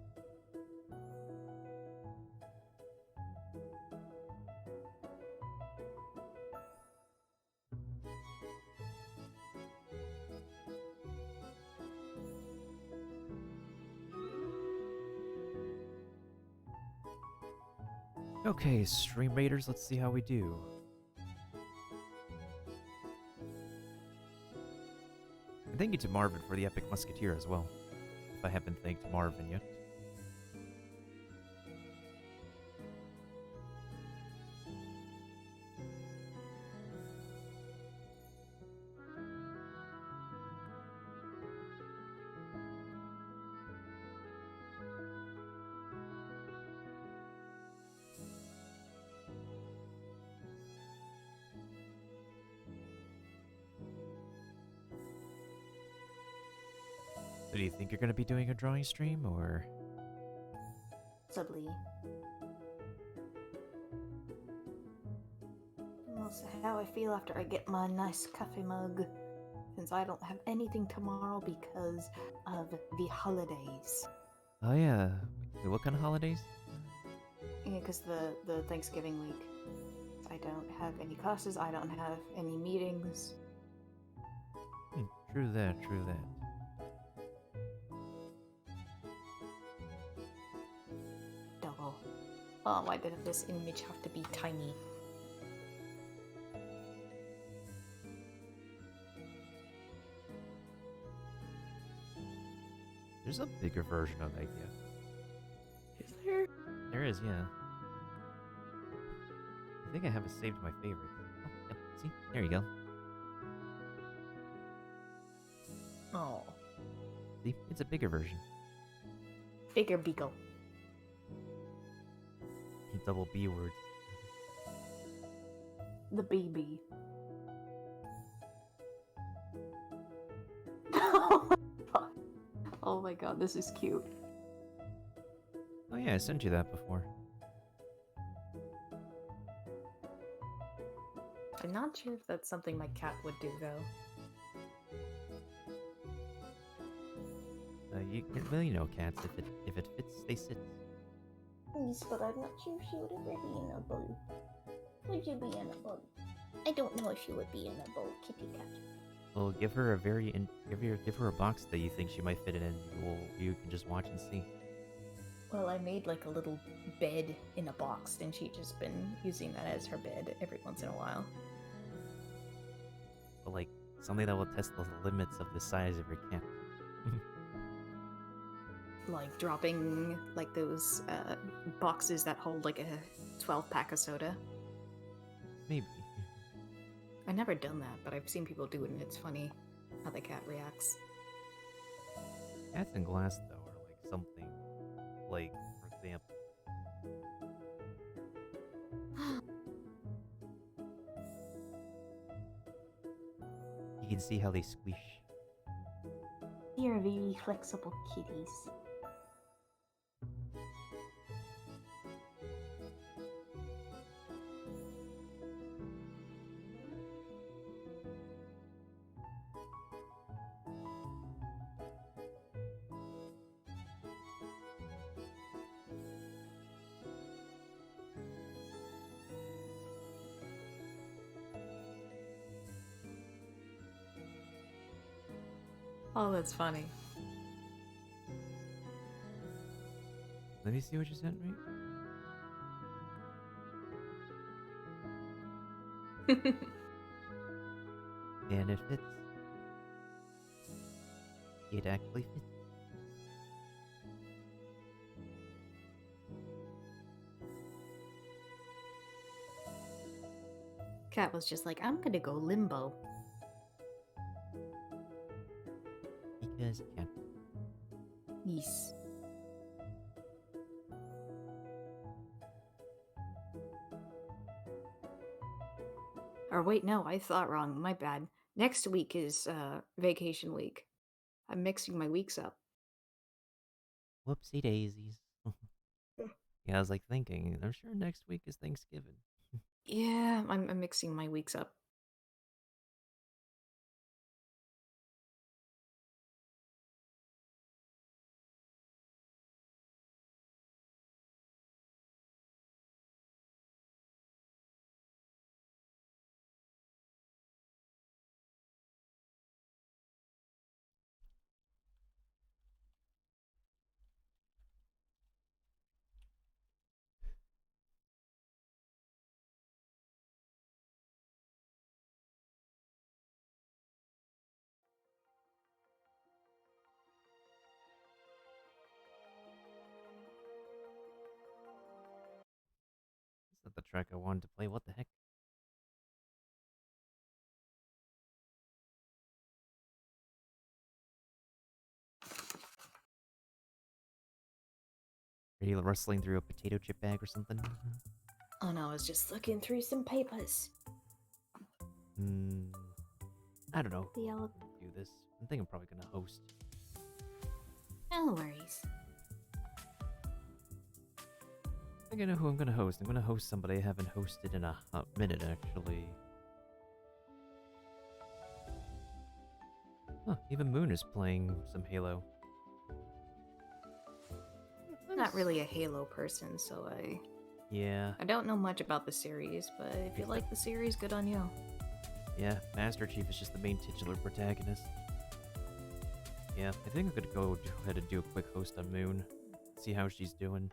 Okay, Stream Raiders, let's see how we do. And thank you to Marvin for the Epic Musketeer as well. I haven't thanked Marvin yet. So do you think you're going to be doing a drawing stream, or? Possibly. We'll see how I feel after I get my nice coffee mug. Since I don't have anything tomorrow because of the holidays. Oh yeah. Wait, what kind of holidays? Yeah, because the Thanksgiving week. I don't have any classes, I don't have any meetings. True that, true that. Double. Oh, why did this image have to be tiny? There's a bigger version of that gift. Is there? There is, yeah. I think I have it saved to my favorites. Oh, yep. See? There you go. Oh. See? It's a bigger version. Bigger beagle. Double B words. The baby. Oh my god, this is cute. Oh yeah, I sent you that before. I'm not sure if that's something my cat would do, though. Well, you know, cats. If it fits, they sit. Yes, but I'm not sure she would ever be in a bowl. Would you be in a bowl? I don't know if she would be in a bowl, kitty cat. Well, give her a box that you think she might fit it in. You can just watch and see. Well, I made like a little bed in a box, and she's just been using that as her bed every once in a while. But like something that will test the limits of the size of your cat. Like dropping like those boxes that hold like a 12-pack of soda. Maybe. I've never done that, but I've seen people do it, and it's funny how the cat reacts. Cats in glass, though, are like something. Like, for example. You can see how they squish. You're very flexible kitties. Oh, that's funny. Let me see what you sent me. And it fits. It actually fits. Cat was just like, I'm gonna go limbo. Because it can. Yes. Or wait, no, I thought wrong. My bad. Next week is vacation week. I'm mixing my weeks up. Whoopsie daisies. Yeah, I was like thinking, I'm sure next week is Thanksgiving. Yeah, I'm mixing my weeks up. track I wanted to play. What the heck? Are you rustling through a potato chip bag or something? Oh no, I was just looking through some papers. I don't know. I'll Do this. I think I'm probably gonna host. No worries. I think I know who I'm gonna host. I'm gonna host somebody I haven't hosted in a hot minute, actually. Huh, even Moon is playing some Halo. I'm not really a Halo person, so Yeah. I don't know much about the series, but if you like the series, good on you. Yeah, Master Chief is just the main titular protagonist. Yeah, I think I'm gonna go ahead and do a quick host on Moon, see how she's doing.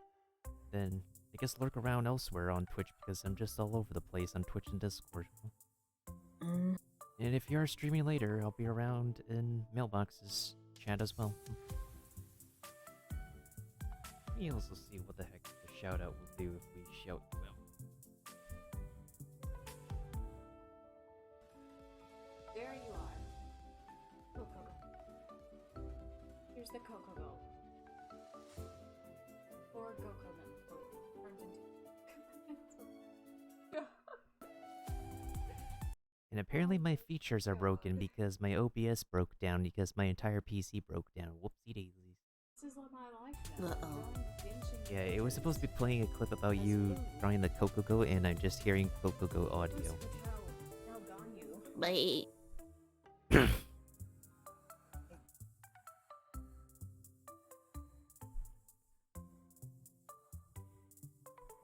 Then, I guess lurk around elsewhere on Twitch because I'm just all over the place on Twitch and Discord. And if you are streaming later, I'll be around in Mailbox's chat as well. Let me also see what the heck the shout out will do if we shout you out. There you are. Coco. Here's the Coco Go. Or Goko And apparently my features are broken because my OBS broke down because my entire PC broke down. Whoopsie daisies. This is my life now. Yeah, it was supposed to be playing a clip about you drawing the Go, and I'm just hearing Go audio. Bye.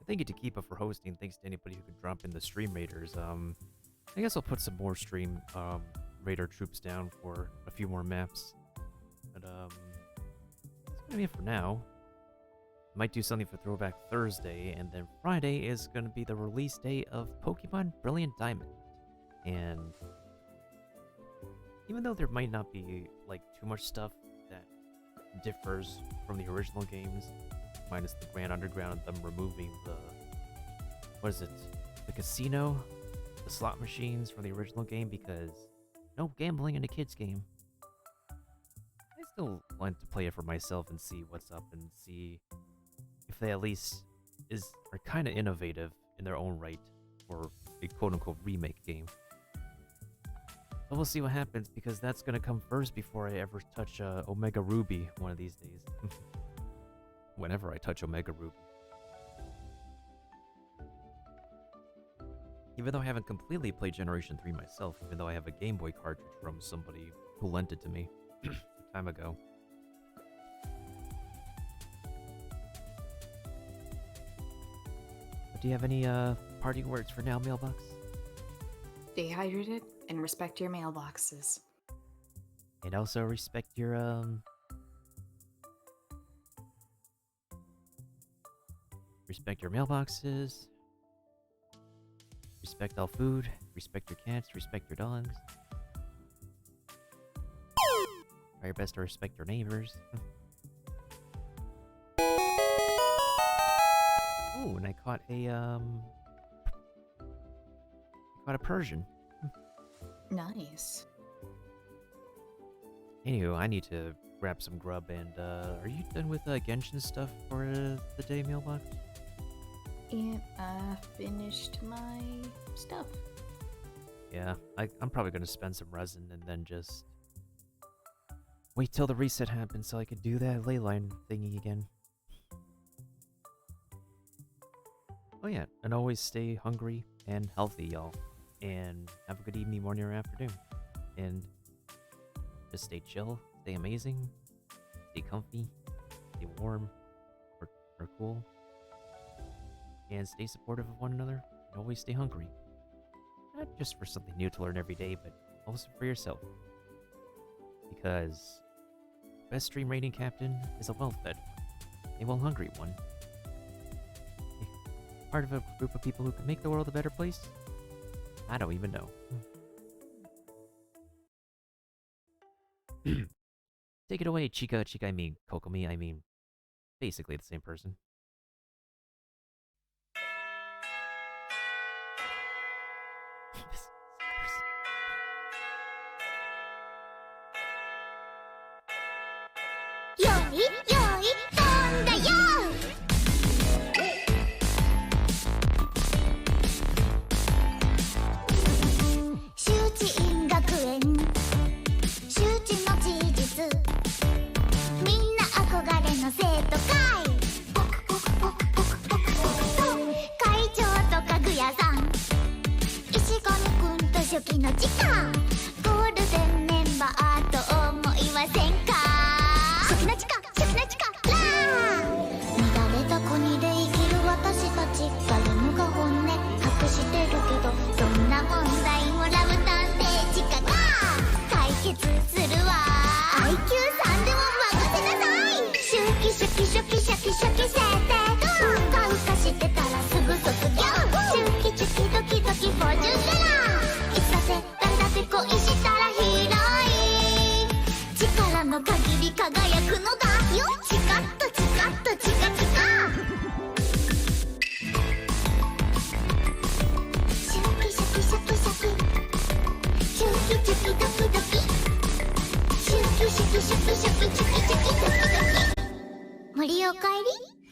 Thank you to Keepa for hosting. Thanks to anybody who could drop in the stream raiders. I guess I'll put some more stream raider troops down for a few more maps. But that's gonna be it for now. Might do something for Throwback Thursday, and then Friday is gonna be the release day of Pokemon Brilliant Diamond. And even though there might not be like too much stuff that differs from the original games, minus the Grand Underground and them removing the the casino, the slot machines from the original game, because no gambling in a kid's game. I still want to play it for myself and see what's up and see if they at least are kind of innovative in their own right for a quote-unquote remake game. So we'll see what happens, because that's gonna come first before I ever touch Omega Ruby one of these days. Whenever I touch Omega Ruby. Even though I haven't completely played Generation 3 myself, even though I have a Game Boy cartridge from somebody who lent it to me some time ago. But do you have any parting words for now, Mailbox? Stay hydrated and respect your mailboxes. And also respect your respect your mailboxes. Respect all food. Respect your cats. Respect your dogs. Try your best to respect your neighbors. Oh, and I caught a Persian. Nice. Anywho, I need to grab some grub, and are you done with Genshin stuff for the day, Mailbox? And I finished my stuff. Yeah, I'm probably gonna spend some resin and then just wait till the reset happens so I can do that leyline thingy again. Oh yeah, and always stay hungry and healthy, y'all. And have a good evening, morning, or afternoon. And just stay chill, stay amazing, stay comfy, stay warm, or cool. And stay supportive of one another, and always stay hungry. Not just for something new to learn every day, but also for yourself. Because best stream rating captain is a well-fed one, a well-hungry one. Part of a group of people who can make the world a better place? I don't even know. Take it away, Chica, I mean Kokomi, I mean basically the same person. よいよい飛んだよ。周知院学園周知の事実、みんな憧れの生徒会。会長とかぐやさん、石上くんと初期の時間、ゴールデンメンバーと思いませんか。初期の時間ラー乱れた国で生きる私たち、誰もが本音隠してるけど、どんな問題もラブ探偵チカが解決するわ。 IQ3 でも任せなさい。シュキシュキシュキシャキシャキ設定、うかうかしてたらすぐ卒業。シュキチュキドキドキフォーチュンテラー、いさせ誰だって恋したら広い、力の限り輝くのだよ。チカッとチカッとチカチカ、シュキシュキシャキシャキ、シュキチュキドキドキ、シュキシュキシュキシュキチュキチュキドキドキ。森おかえり。